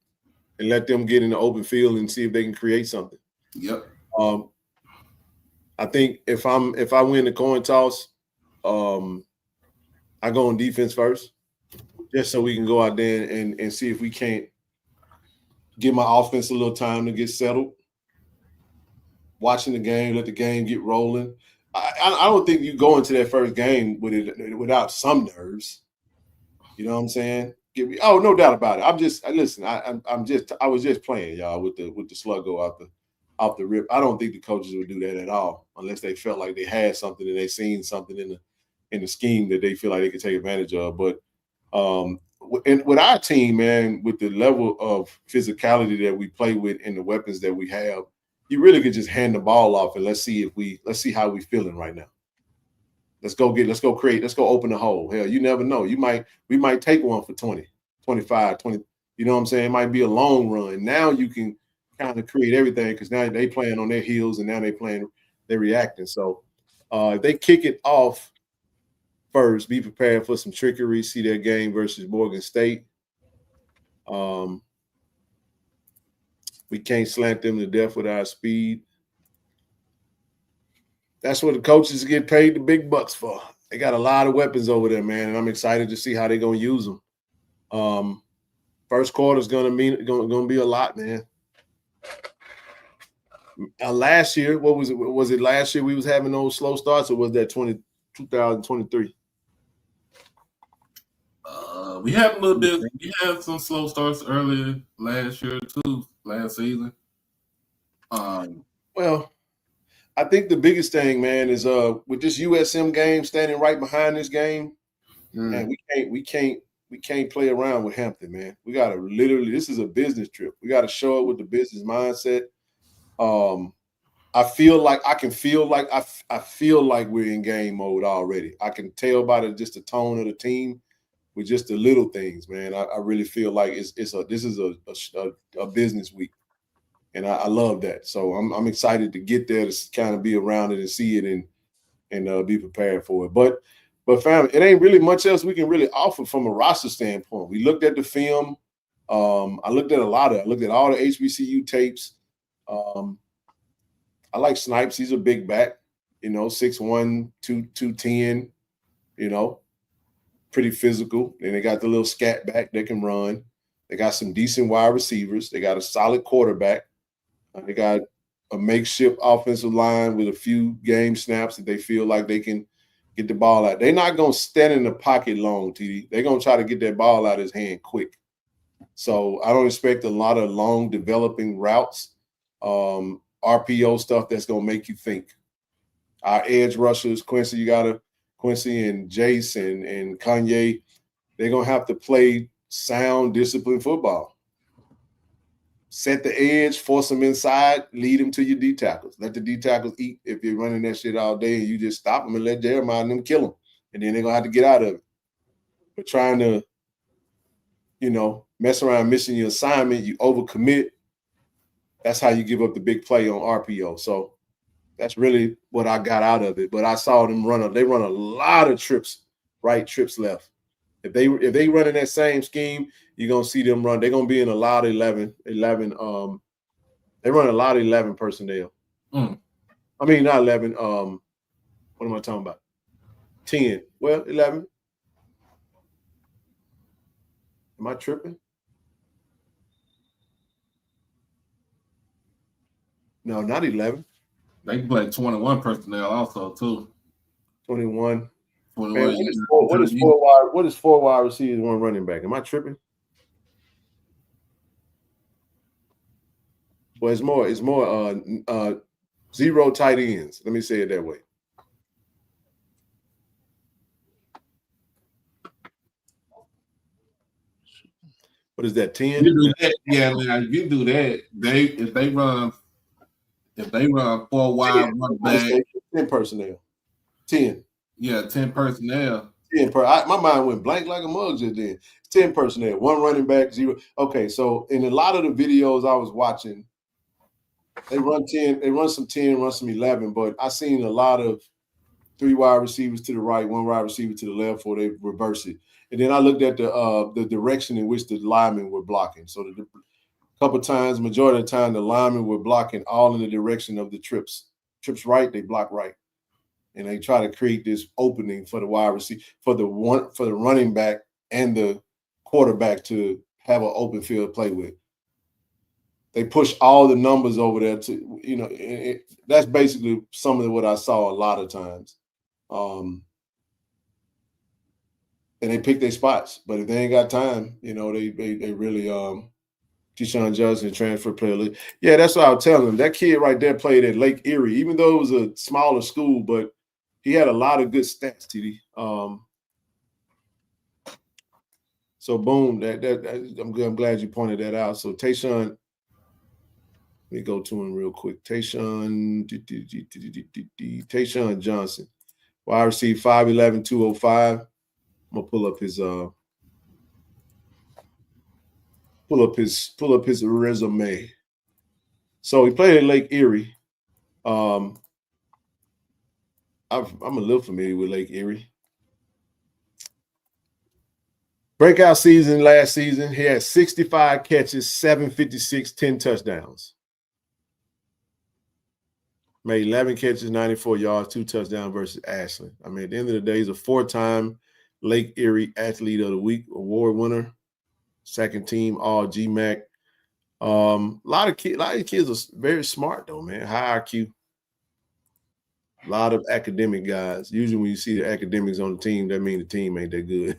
and let them get in the open field and see if they can create something. Yep. I think if I win the coin toss, I go on defense first, just so we can go out there and see if we can't give my offense a little time to get settled. Watching the game, let the game get rolling. I don't think you go into that first game with it without some nerves. You know what I'm saying? No doubt about it. I was just playing, y'all, with the sluggo off the rip. I don't think the coaches would do that at all unless they felt like they had something and they seen something in the scheme that they feel like they could take advantage of. But with our team, man, with the level of physicality that we play with and the weapons that we have, you really could just hand the ball off and let's see how we feeling right now. Let's go open the hole. Hell, you never know. We might take one for 20, 25, 20. You know what I'm saying? It might be a long run. Now you can kind of create everything because now they playing on their heels and now they're reacting. So if they kick it off first, be prepared for some trickery. See their game versus Morgan State. We can't slant them to death with our speed. That's what the coaches get paid the big bucks for. They got a lot of weapons over there, man, and I'm excited to see how they're gonna use them. First quarter is gonna be a lot, man. Last year, what was it? Was it last year we was having those slow starts, or was that 2023? We had a little bit. We had some slow starts earlier last year too. Last season. Well, I think the biggest thing, man, is with this USM game standing right behind this game, and we can't play around with Hampton, man. We gotta this is a business trip. We gotta show up with the business mindset. I feel like we're in game mode already. I can tell by just the tone of the team with just the little things, man. I really feel like this is a business week, and I love that. So I'm excited to get there to kind of be around it and see it and be prepared for it. But fam, it ain't really much else we can really offer from a roster standpoint. We looked at the film. I looked at all the HBCU tapes. I like Snipes. He's a big back, 6'1", 210, pretty physical. And they got the little scat back that can run. They got some decent wide receivers. They got a solid quarterback. They got a makeshift offensive line with a few game snaps that they feel like they can get the ball out. They're not going to stand in the pocket long, TD. They're going to try to get that ball out of his hand quick. So I don't expect a lot of long developing routes, RPO stuff that's going to make you think. Our edge rushers, Quincy and Jace and Kanye, they're going to have to play sound, disciplined football. Set the edge, force them inside, lead them to your D tackles. Let the D tackles eat if you're running that shit all day and you just stop them and let Jeremiah and them kill them. And then they're going to have to get out of it. But trying to, mess around missing your assignment, you overcommit. That's how you give up the big play on RPO. So that's really what I got out of it. But I saw them they run a lot of trips right, trips left. If they run in that same scheme, you're gonna see them run. They're gonna be in a lot of 11. They run a lot of 11 personnel. I mean, not 11. What am I talking about? 10. Well, 11. Am I tripping? No, not 11. They can play 21 personnel also too. 21. 21. Man, what is four wide receivers, one running back? Am I tripping? Well, it's more 0 tight ends. Let me say it that way. What is that? 10? You do that, yeah. Now you do that. If they run 4 wide, 1 back, 10 personnel. 10. Yeah, 10 personnel. 10 my mind went blank like a mug just then. 10 personnel, 1 running back, 0. Okay, so in a lot of the videos I was watching, they run 10, they run some 10, run some 11, but I seen a lot of 3 wide receivers to the right, 1 wide receiver to the left, or they reverse it. And then I looked at the direction in which the linemen were blocking. So a couple of times, majority of the time, the linemen were blocking all in the direction of the trips. Trips right, they block right. And they try to create this opening for the wide receiver, for the running back and the quarterback to have an open field to play with. They push all the numbers over there to, that's basically some of what I saw a lot of times. And they pick their spots. But if they ain't got time, they really Keyshawn Johnson transfer player. Yeah, that's what I was telling them. That kid right there played at Lake Erie, even though it was a smaller school, but he had a lot of good stats, TD. So boom, I'm glad you pointed that out. So Tayshawn, let me go to him real quick. Tayshawn Johnson, wide receiver 5'11", 205. I'm gonna pull up his resume. So he played at Lake Erie. I'm a little familiar with Lake Erie. Breakout season last season, he had 65 catches, 756, 10 touchdowns. Made 11 catches, 94 yards, 2 touchdowns versus Ashland. I mean, at the end of the day, he's a 4-time Lake Erie Athlete of the Week award winner, 2nd team All GMAC. A lot of kids are very smart though, man. High IQ. A lot of academic guys. Usually when you see the academics on the team, that means the team ain't that good.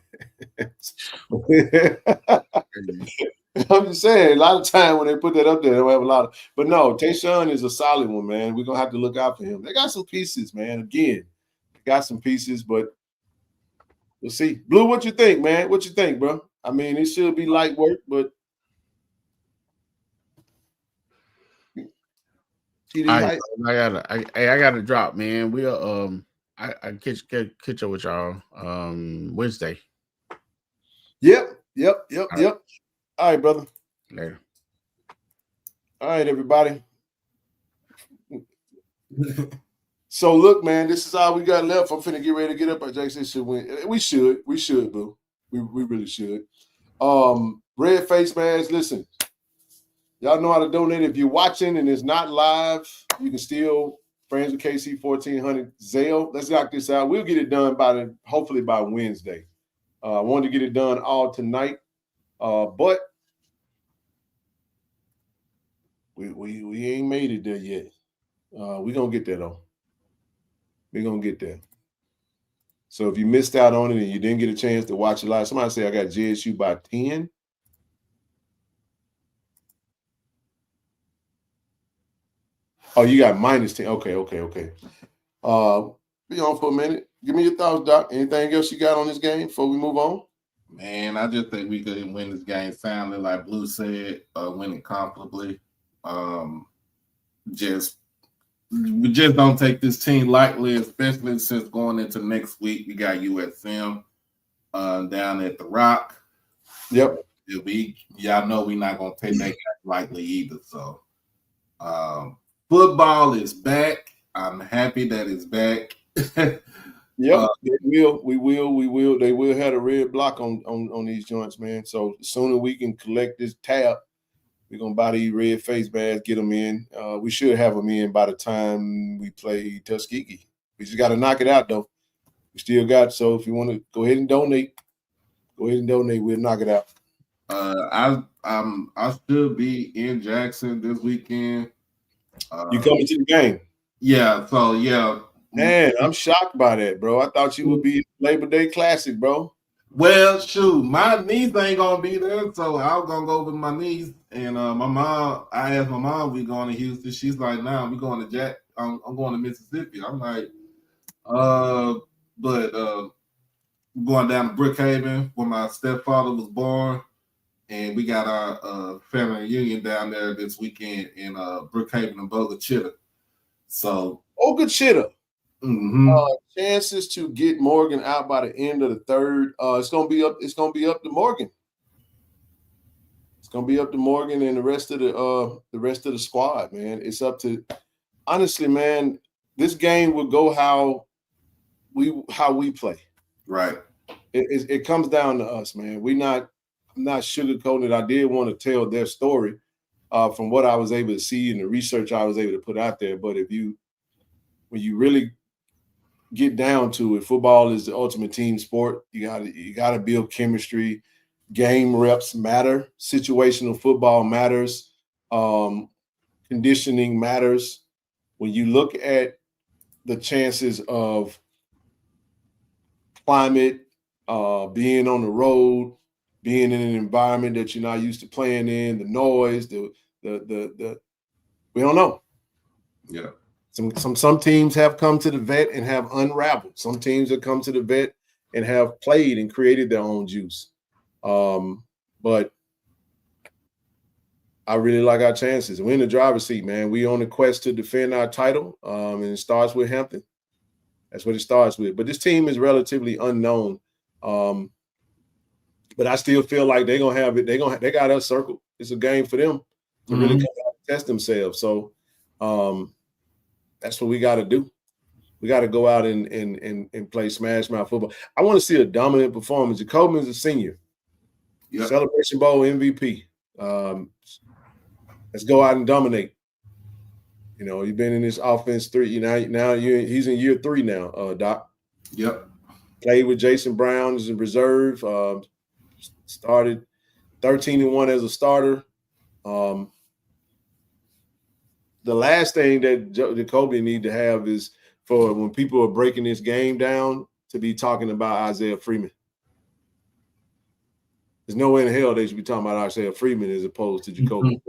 I'm just saying, a lot of time when they put that up there, they'll have a lot of. But no, Tayshawn is a solid one, man. We're going to have to look out for him. They got some pieces, man. Again, they got some pieces, but we'll see. Blue, what you think, man? What you think, bro? I mean, it should be light work, but I gotta drop, man. We'll I catch up with y'all Wednesday. Yep. All right, brother. Later. All right, everybody. So look, man, this is all we got left. I'm finna get ready to get up. Jackson should win. We should, boo. We really should. Red face mask. Listen, y'all know how to donate. If you're watching and it's not live, you can still friends with KC-1400 Zelle. Let's knock this out. We'll get it done hopefully by Wednesday. I wanted to get it done all tonight, but we ain't made it there yet. We're gonna get there though. We're gonna get there. So if you missed out on it and you didn't get a chance to watch it live, somebody say I got JSU by 10. Oh, you got minus 10. Okay. Be on for a minute. Give me your thoughts, Doc. Anything else you got on this game before we move on? Man, I just think we could win this game soundly, like Blue said, win it comfortably. We just don't take this team lightly, especially since going into next week, we got USM down at the Rock. Yep. Y'all know we're not gonna take that guy lightly either. So football is back. I'm happy that it's back. Yep, we will. They will have a red block on these joints, man. So the sooner we can collect this tab, We're gonna buy these red face masks, get them in. We should have them in by the time we play Tuskegee. We just got to knock it out, though. We still got, so if you want to go ahead and donate, we'll knock it out. I should be in Jackson this weekend. You coming to the game? Yeah, so yeah. Man, I'm shocked by that, bro. I thought you would be Labor Day Classic, bro. Well, shoot, my niece ain't gonna be there, so I was gonna go with my niece and my mom. I asked my mom, we going to Houston. She's like, "Nah, we going to I'm going to Mississippi." I'm like, but going down to Brookhaven where my stepfather was born, and we got our family reunion down there this weekend in Brookhaven and Boca Chica. So Boca Chica. Mm-hmm. Chances to get Morgan out by the end of the third. It's gonna be up to Morgan. It's gonna be up to Morgan and the rest of the squad, man. It's up to, honestly, man. This game will go how we play. Right. It comes down to us, man. I'm not sugarcoating it. I did want to tell their story from what I was able to see and the research I was able to put out there. But when you really get down to it, football is the ultimate team sport. You gotta build chemistry. Game reps matter. Situational football matters. Conditioning matters. When you look at the chances of climate, being on the road, being in an environment that you're not used to playing in, the noise, the we don't know. Yeah. Some teams have come to the vet and have unraveled. Some teams have come to the vet and have played and created their own juice. But I really like our chances. We're in the driver's seat, man. We on the quest to defend our title, and it starts with Hampton. That's what it starts with. But this team is relatively unknown. But I still feel like they're gonna have it. They got us circled. It's a game for them to really come out and test themselves. So that's what we got to do. We got to go out and play smash mouth football. I want to see a dominant performance. Jacobin's a senior. Yep. Celebration Bowl MVP. Let's go out and dominate. You know, you've been in this offense he's in year 3 now, Doc. Yep. Played with Jason Brown as a reserve. Started 13-1 as a starter. The last thing that Jacoby need to have is for when people are breaking this game down to be talking about Isaiah Freeman. There's no way in hell they should be talking about Isaiah Freeman as opposed to Jacoby.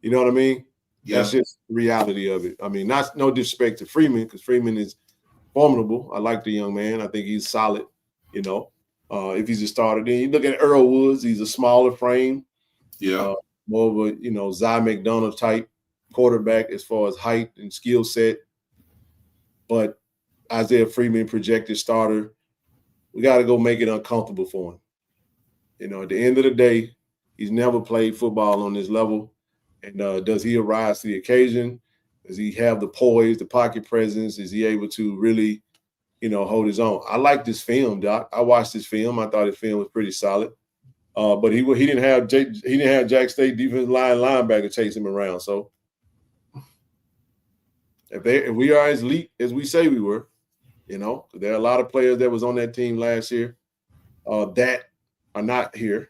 You know what I mean? Yeah. That's just the reality of it. I mean, no disrespect to Freeman, because Freeman is formidable. I like the young man. I think he's solid, you know, if he's a starter. Then you look at Earl Woods, he's a smaller frame. Yeah. More of a, Zy McDonough type quarterback as far as height and skill set. But Isaiah Freeman, projected starter, we got to go make it uncomfortable for him. You know, at the end of the day, he's never played football on this level. And does he arise to the occasion? Does he have the poise, the pocket presence? Is he able to really, hold his own? I like this film, Doc. I watched this film. I thought the film was pretty solid. But he didn't have Jack State defensive line linebacker chase him around. So if we are as elite as we say we were, there are a lot of players that was on that team last year that are not here.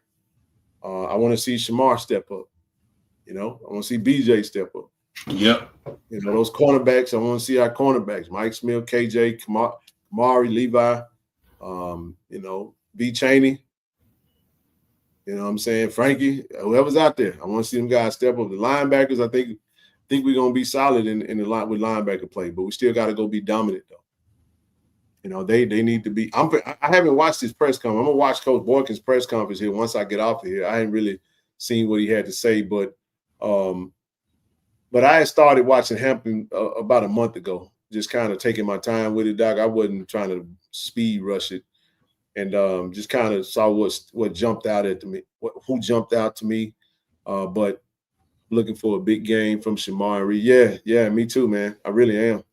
I want to see Shamar step up. I want to see BJ step up. Yep. Those cornerbacks, I want to see our cornerbacks, Mike Smith, KJ, Kamari, Levi, B. Chaney. You know what I'm saying? Frankie, whoever's out there. I want to see them guys step up. The linebackers, I think we're going to be solid in the line with linebacker play, but we still got to go be dominant, though. They need to be. I haven't watched his press conference. I'm going to watch Coach Boykin's press conference here once I get off of here. I ain't really seen what he had to say, but I had started watching Hampton about a month ago, just kind of taking my time with it, Doc. I wasn't trying to speed rush it, and just kind of saw what jumped out at me, who jumped out to me. But looking for a big game from Shamar and Reed. Yeah, me too, man. I really am.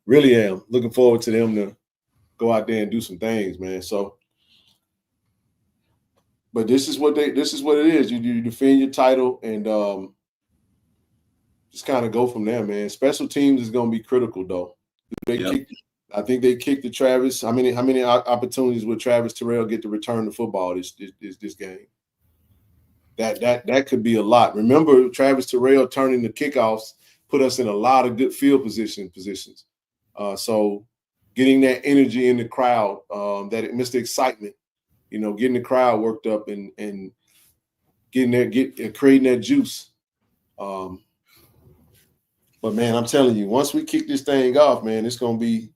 Really am. Looking forward to them to go out there and do some things, man. So But this is what it is. You defend your title and just kind of go from there, man. Special teams is going to be critical, though. I think they kicked the Travis. How many opportunities would Travis Terrell get to return the football this game? That could be a lot. Remember, Travis Terrell turning the kickoffs put us in a lot of good field positions. So getting that energy in the crowd, that Mr. Excitement, getting the crowd worked up and creating that juice. But man, I'm telling you, once we kick this thing off, man, it's gonna be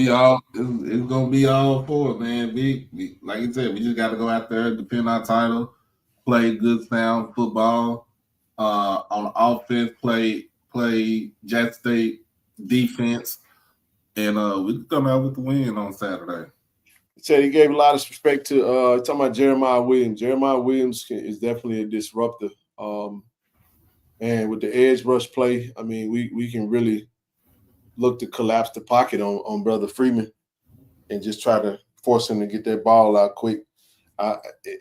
all for it, man. We like you said, we just got to go out there, defend our title, play good sound football. On offense, play Jack State defense, and we can come out with the win on Saturday. He said he gave a lot of respect to talking about Jeremiah Williams. Jeremiah Williams is definitely a disruptor. And with the edge rush play, I mean, we can really look to collapse the pocket on Brother Freeman and just try to force him to get that ball out quick.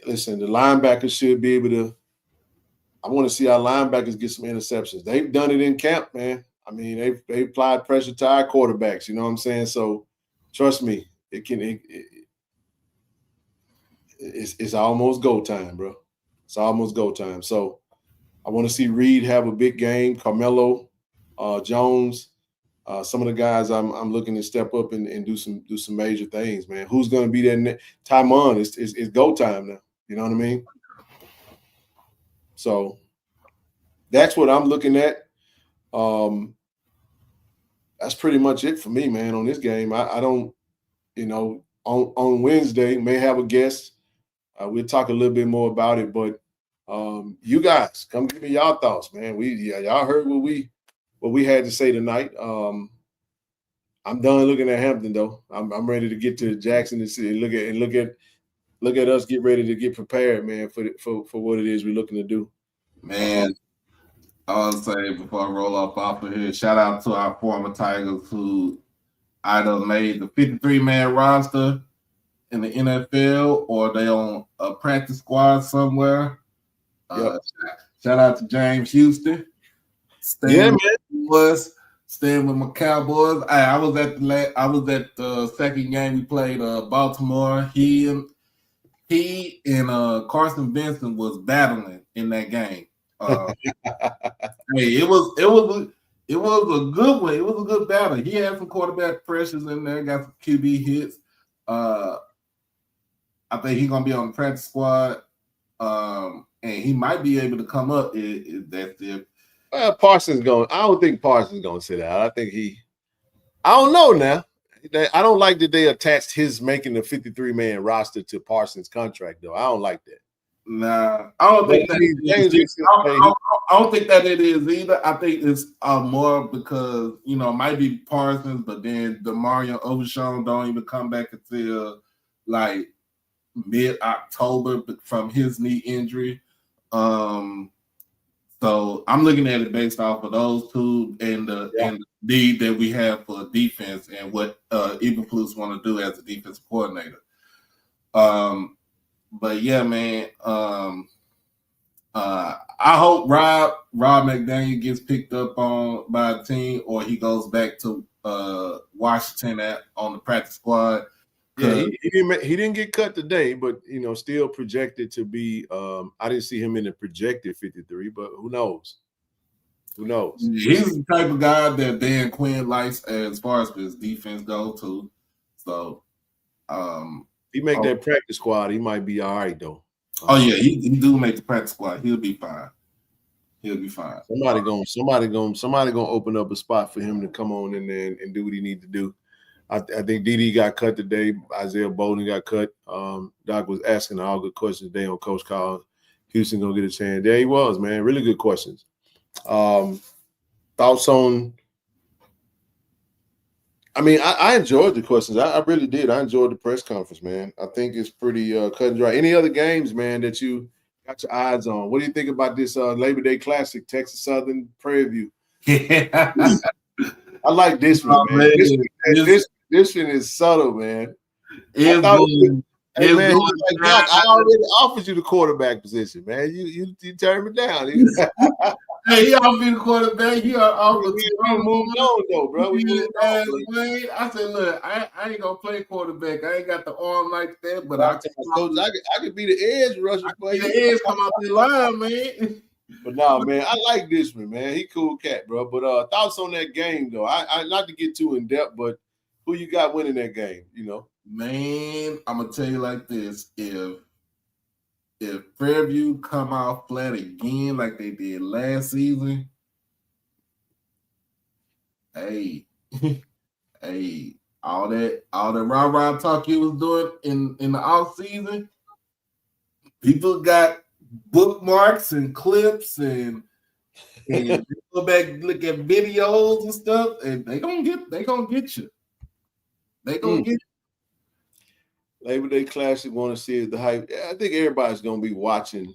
Listen, the linebackers should be able to. I want to see our linebackers get some interceptions. They've done it in camp, man. I mean, they applied pressure to our quarterbacks. You know what I'm saying? So, trust me, it's almost go time, bro. It's almost go time. So, I want to see Reed have a big game. Carmelo, Jones, some of the guys I'm looking to step up and do some major things, man. Who's going to be there? Tymon, it's go time now. You know what I mean? So that's what I'm looking at. That's pretty much it for me, man, on this game. I don't, on Wednesday, may have a guest. We'll talk a little bit more about it, but you guys come give me y'all thoughts, man. Y'all heard what we had to say tonight. I'm done looking at Hampton though. I'm ready to get to Jackson and see and look at us get ready to get prepared, man, for what it is we're looking to do. Man, I'll say before I roll off of here, shout out to our former Tigers who either made the 53-man roster in the NFL or they on a practice squad somewhere. Shout out to James Houston. Staying with my Cowboys. I was at the second game we played Baltimore. He and Carson Vincent was battling in that game. Hey, it was a good one. It was a good battle. He had some quarterback pressures in there, got some QB hits. I think he's gonna be on the practice squad. And he might be able to come up if Parsons going. I don't think Parsons going to sit out. I think I don't know now. I don't like that they attached his making the 53-man roster to Parsons' contract, though. I don't like that. Nah, I don't think that I don't think that it is either. I think it's more because it might be Parsons, but then DeMarion Overshown don't even come back until like mid-October from his knee injury. So I'm looking at it based off of those two and the need that we have for defense and what Eberflus want to do as a defensive coordinator. But yeah, man. I hope Rob McDaniel gets picked up on by a team or he goes back to Washington on the practice squad. Yeah, he didn't get cut today, but still projected to be. I didn't see him in the projected 53, but who knows? Who knows? He's the type of guy that Dan Quinn likes as far as his defense goes too. So, he make that practice squad. He might be all right though. He do make the practice squad. He'll be fine. Somebody gonna open up a spot for him to come on in there and do what he need to do. I think DD got cut today. Isaiah Bolden got cut. Doc was asking all good questions today on Coach Collins. Houston gonna get a chance. There he was, man. Really good questions. Thoughts on? I mean, I enjoyed the questions. I really did. I enjoyed the press conference, man. I think it's pretty cut and dry. Any other games, man, that you got your eyes on? What do you think about this Labor Day Classic, Texas Southern Prairie View? I like this one, man. This one is subtle, man. Hey man, like, Doc, I already offered you the quarterback position, man. You turned me down. Hey, he offered me the quarterback. He offered We moved on though, bro. We moved on. I said, look, I ain't gonna play quarterback. I ain't got the arm like that, but I could be the edge rusher for you. The edge come out the line, man. But no, man, I like this one, man. He cool cat, bro. But thoughts on that game though? I not to get too in depth, but who you got winning that game? You know, man, I'm gonna tell you like this: if Fairview come out flat again like they did last season, hey, hey, all that rah-rah talk you was doing in the off season, people got bookmarks and clips and go back look at videos and stuff, and they gonna get you. They gonna get you. Labor Day Classic, want to see the hype. I think everybody's gonna be watching.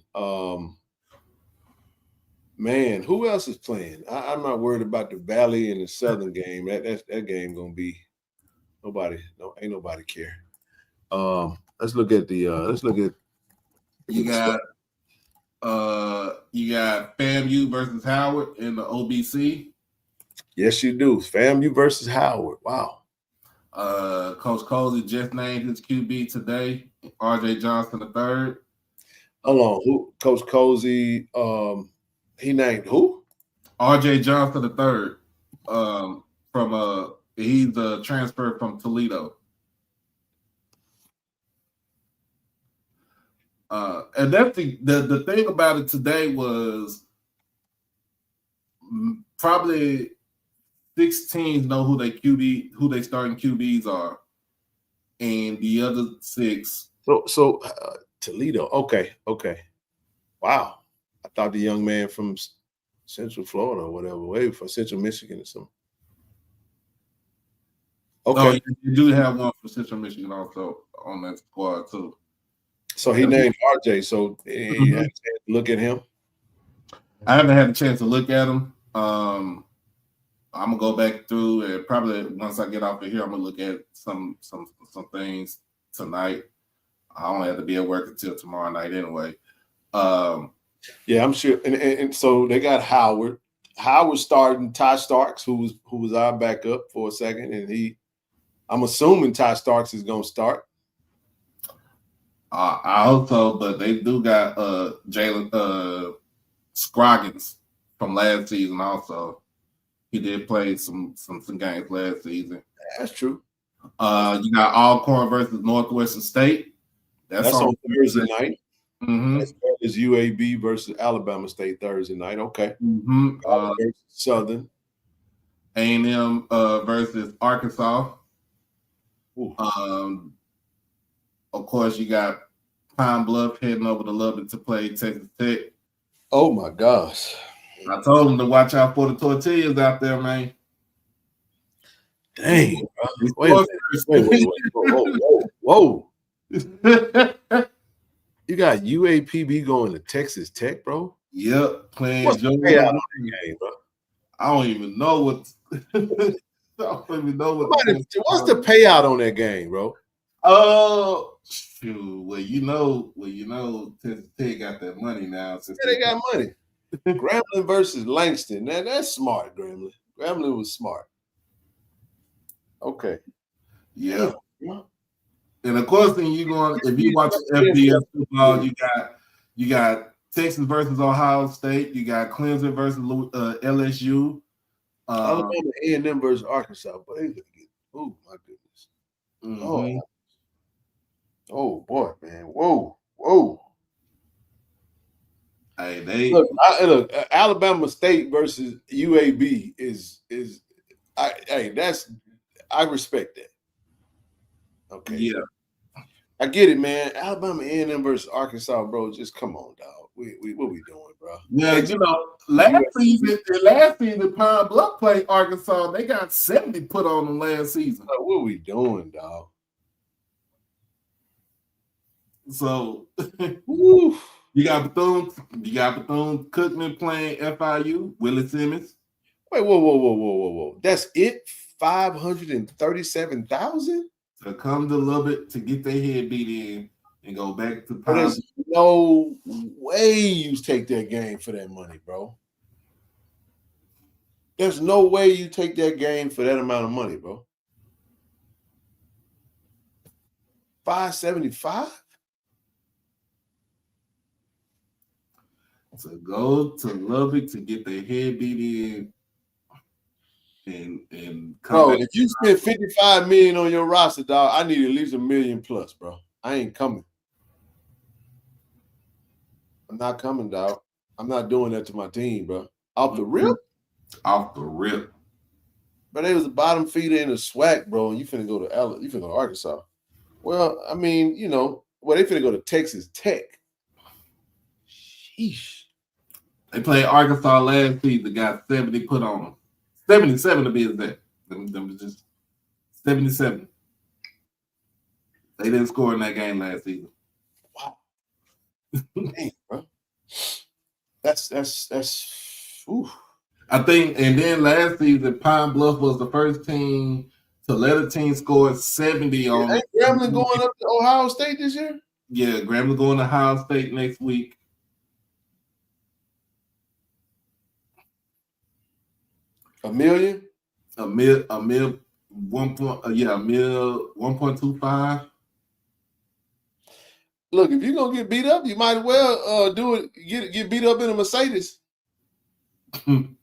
Man, who else is playing? I'm not worried about the Valley and the Southern game. That game gonna be ain't nobody care. Let's look at you got FAMU versus Howard in the OBC. Yes, you do. FAMU versus Howard. Wow. Coach Cozy just named his QB today, RJ Johnson III. Hold on, who? Coach Cozy, he named who? RJ Johnson III. He's a transfer from Toledo. And that's the thing about it today was probably 6 teams know who they starting QBs are, and the other 6. So Toledo. Okay. Wow. I thought the young man from Central Florida or whatever, maybe from Central Michigan or something. Okay. Oh, you do have one from Central Michigan also on that squad too. So he named RJ. So you had a chance to look at him. I haven't had a chance to look at him. I'm gonna go back through and probably once I get off of here, I'm gonna look at some things tonight. I don't have to be at work until tomorrow night anyway. Yeah, I'm sure. And so they got Howard. Howard starting Ty Starks, who was our backup for a second, and I'm assuming Ty Starks is gonna start. I hope so, but they do got Jalen Scroggins from last season also. He did play some games last season. That's true. You got Alcorn versus Northwestern State. That's on Thursday night. Mm-hmm. As well as UAB versus Alabama State Thursday night. Okay. Mm-hmm. Versus Southern. A&M versus Arkansas. Of course, you got Pine Bluff heading over to Lubbock to play Texas Tech. Oh my gosh! I told them to watch out for the tortillas out there, man. Dang! Wait. Whoa! You got UAPB going to Texas Tech, bro? Yep, playing. What's the payout on the game, bro? I don't even know what. What's the payout on that game, bro? Oh, shoot. Well, you know, Texas Tech got that money now. Yeah, they got money. Grambling versus Langston. Now that's smart, Grambling. Grambling was smart. Okay. Yeah. And of course, then if you watch FBS football, you got Texas versus Ohio State. You got Clemson versus LSU. Alabama A&M versus Arkansas. But they gonna get. Oh my goodness. Mm-hmm. Oh boy, man. Whoa. Hey, look, Alabama State versus UAB I respect that. Okay. Yeah. I get it, man. Alabama A&M versus Arkansas, bro. Just come on, dog. What we doing, bro? Yeah, last season, Pine Bluff played Arkansas. They got 70 put on them last season. What we doing, dog? So you got Bethune-Cookman playing FIU, Willie Simmons. Wait, whoa. That's it? 537,000? to come to Lubbock to get their head beat in and go back to Pine. There's no way you take that game for that money, bro. There's no way you take that game for that amount of money, bro. $575 to go to Lubbock to get their head beat in and come bro. back. If you spend $55 million on your roster, dog, I need at least $1 million plus, bro. I ain't coming. I'm not coming, dog. I'm not doing that to my team, bro. Off the rip. Off the rip. But they was a bottom feeder in the SWAC, bro, and you finna go to Arkansas. Well, I mean, they finna go to Texas Tech. Sheesh. They played Arkansas last season, got 70 put on them. 77 to be exact. Them just 77. They didn't score in that game last season. Wow. Dang, bro. That's ooh. I think, and then last season, Pine Bluff was the first team to let a team score 70 on. Ain't Grambling going up to Ohio State this year? Yeah, Grambling going to Ohio State next week. $1 million? A mil 1.25. Look, if you're gonna get beat up, you might as well do it. Get beat up in a Mercedes. Ain't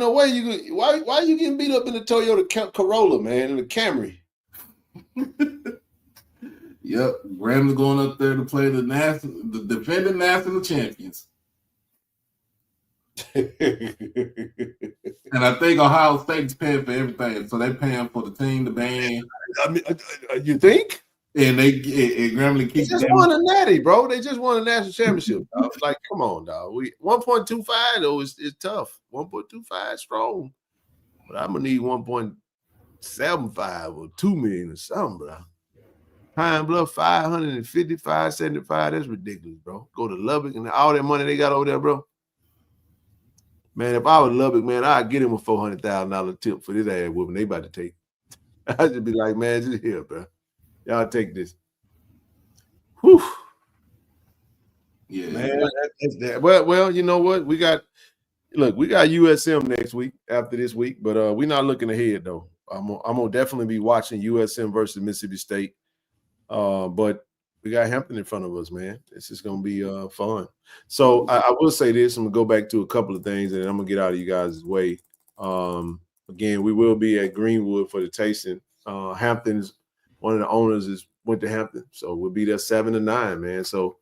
no way you. Why are you getting beat up in the Toyota Corolla, man, in the Camry? Yep, Grambling going up there to play the defending national champions. And I think Ohio State's paying for everything, so they're paying for the team, the band. I mean, you think? And Grambling keeps. They just won a natty, bro. They just won a national championship. Dog. Like, come on, dog. 1.25 though is tough. 1.25 strong, but I'm gonna need 1.75 or 2 million or something, bro. Pine Bluff 555, 75. That's ridiculous, bro. Go to Lubbock and all that money they got over there, bro. Man, if I was Lubbock, man, I'd get him a $400,000 tip for this ass whooping they about to take. I'd just be like, man, just here, bro. Y'all take this. Whew. Yeah, man. That's that. Well, you know what? We got USM next week after this week, but we're not looking ahead though. I'm gonna definitely be watching USM versus Mississippi State. But we got Hampton in front of us, man. This is gonna be fun. So I will say this. I'm gonna go back to a couple of things, and then I'm gonna get out of you guys' way. Again, we will be at Greenwood for the tasting. Hampton's one of the owners went to Hampton, so we'll be there 7 to 9, man. So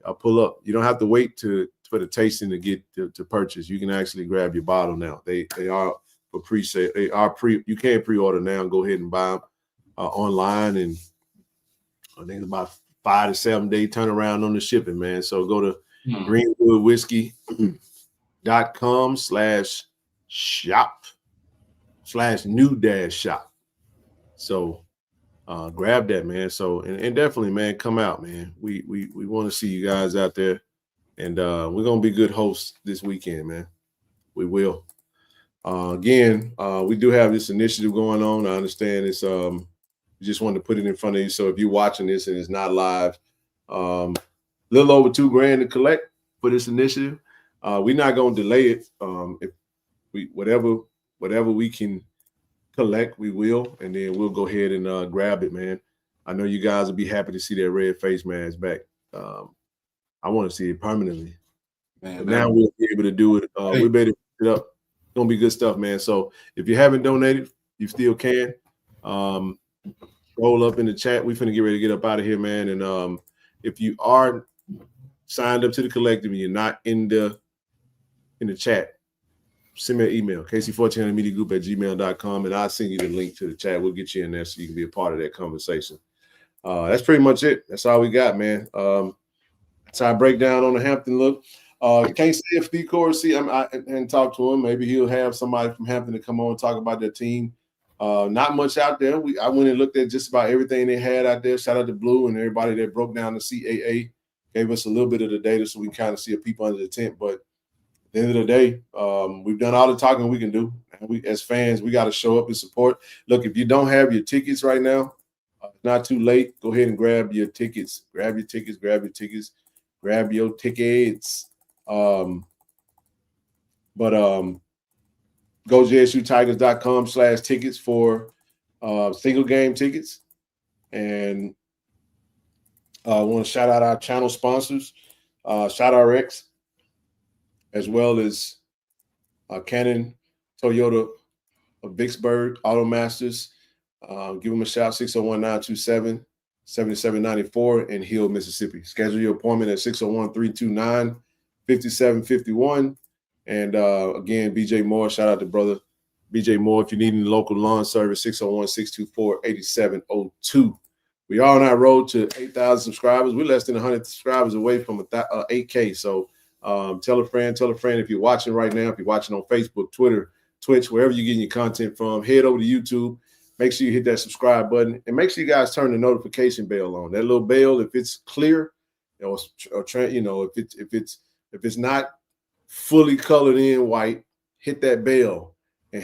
I'll pull up. You don't have to wait for the tasting to get to purchase. You can actually grab your bottle now. They are for pre-sale. They are You can pre-order now and go ahead and buy them online, and I think it's about 5 to 7 day turnaround on the shipping, man. So go to greenwoodwhiskey.com/shop/new-shop. So grab that, man. So and definitely, man, come out, man. We want to see you guys out there, and we're gonna be good hosts this weekend, man. We will. Again, we do have this initiative going on. I understand it's just wanted to put it in front of you. So if you're watching this and it's not live, a little over $2,000 to collect for this initiative. We're not gonna delay it. If we whatever we can collect, we will, and then we'll go ahead and grab it, man. I know you guys will be happy to see that red face mask back. I want to see it permanently. Man, but now we'll be able to do it. We better pick it up. It's gonna be good stuff, man. So if you haven't donated, you still can. Roll up in the chat. We finna get ready to get up out of here, man. And if you are signed up to the collective and you're not in the chat, send me an email, KC-1400mediagroup@gmail.com, and I'll send you the link to the chat. We'll get you in there so you can be a part of that conversation. That's pretty much it. That's all we got, man. That's our breakdown on the Hampton look. Can't say if Steve Corey and talk to him. Maybe he'll have somebody from Hampton to come on and talk about their team. Not much out there. I went and looked at just about everything they had out there. Shout out to Blue and everybody that broke down the CAA, gave us a little bit of the data so we can kind of see a peep under the tent. But at the end of the day, we've done all the talking we can do. We, as fans, we got to show up and support. Look, if you don't have your tickets right now, it's not too late. Go ahead and grab your tickets. Grab your tickets. Grab your tickets. Grab your tickets. Go JSUTigers.com/tickets for single game tickets. And I want to shout out our channel sponsors, ShoutRx, as well as Canon, Toyota of Vicksburg, Automasters. Give them a shout, 601-927-7794 in Hill, Mississippi. Schedule your appointment at 601-329-5751. And again, BJ Moore, shout out to brother BJ Moore. If you need any local lawn service, 601-624-8702. We are on our road to 8,000 subscribers. We're less than 100 subscribers away from 8K. So tell a friend if you're watching right now, if you're watching on Facebook, Twitter, Twitch, wherever you're getting your content from, head over to YouTube. Make sure you hit that subscribe button, and make sure you guys turn the notification bell on. That little bell, if it's clear, if it's not fully colored in white, hit that bell and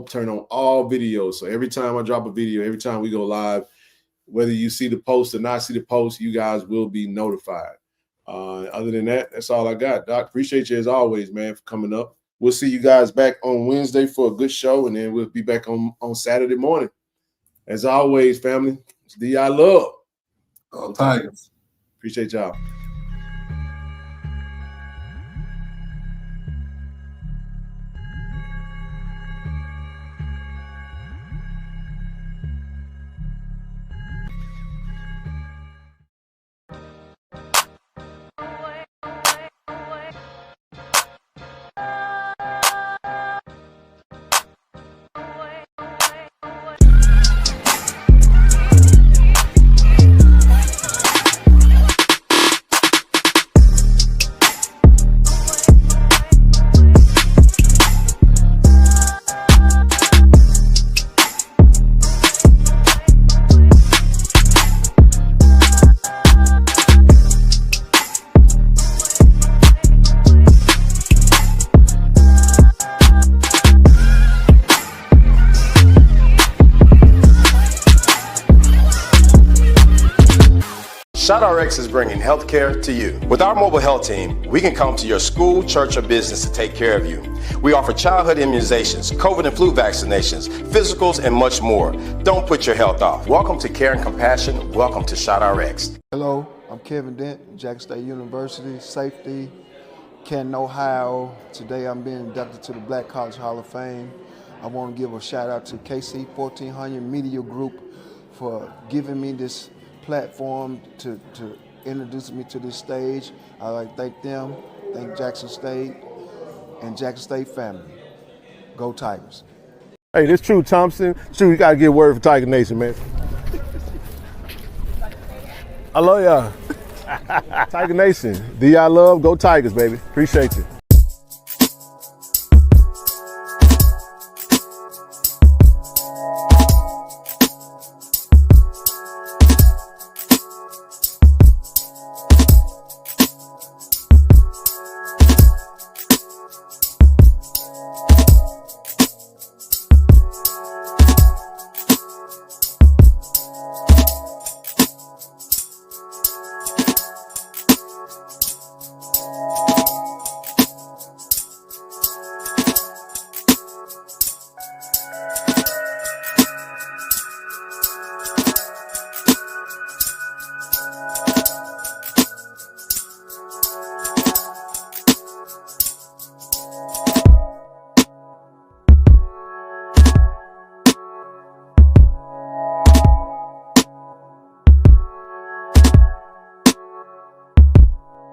turn on all videos. So every time I drop a video, every time we go live, whether you see the post or not see the post, you guys will be notified. Other than that, that's all I got. Doc, appreciate you as always, man, for coming up. We'll see you guys back on Wednesday for a good show, and then we'll be back on Saturday morning. As always, family, it's D.I. Love. Go Tigers. Appreciate y'all. ShoutRx is bringing healthcare to you. With our mobile health team, we can come to your school, church, or business to take care of you. We offer childhood immunizations, COVID and flu vaccinations, physicals, and much more. Don't put your health off. Welcome to Care and Compassion. Welcome to ShoutRx. Hello, I'm Kevin Dent, Jackson State University, safety, Canton, Ohio. Today I'm being inducted to the Black College Hall of Fame. I want to give a shout out to KC-1400 Media Group for giving me this platform to introduce me to this stage. I'd like to thank them, thank Jackson State and Jackson State family. Go Tigers. Hey, this True Thompson. True, you got to get a word for Tiger Nation, man. I love y'all. Tiger Nation. D.I. Love, go Tigers, baby. Appreciate you.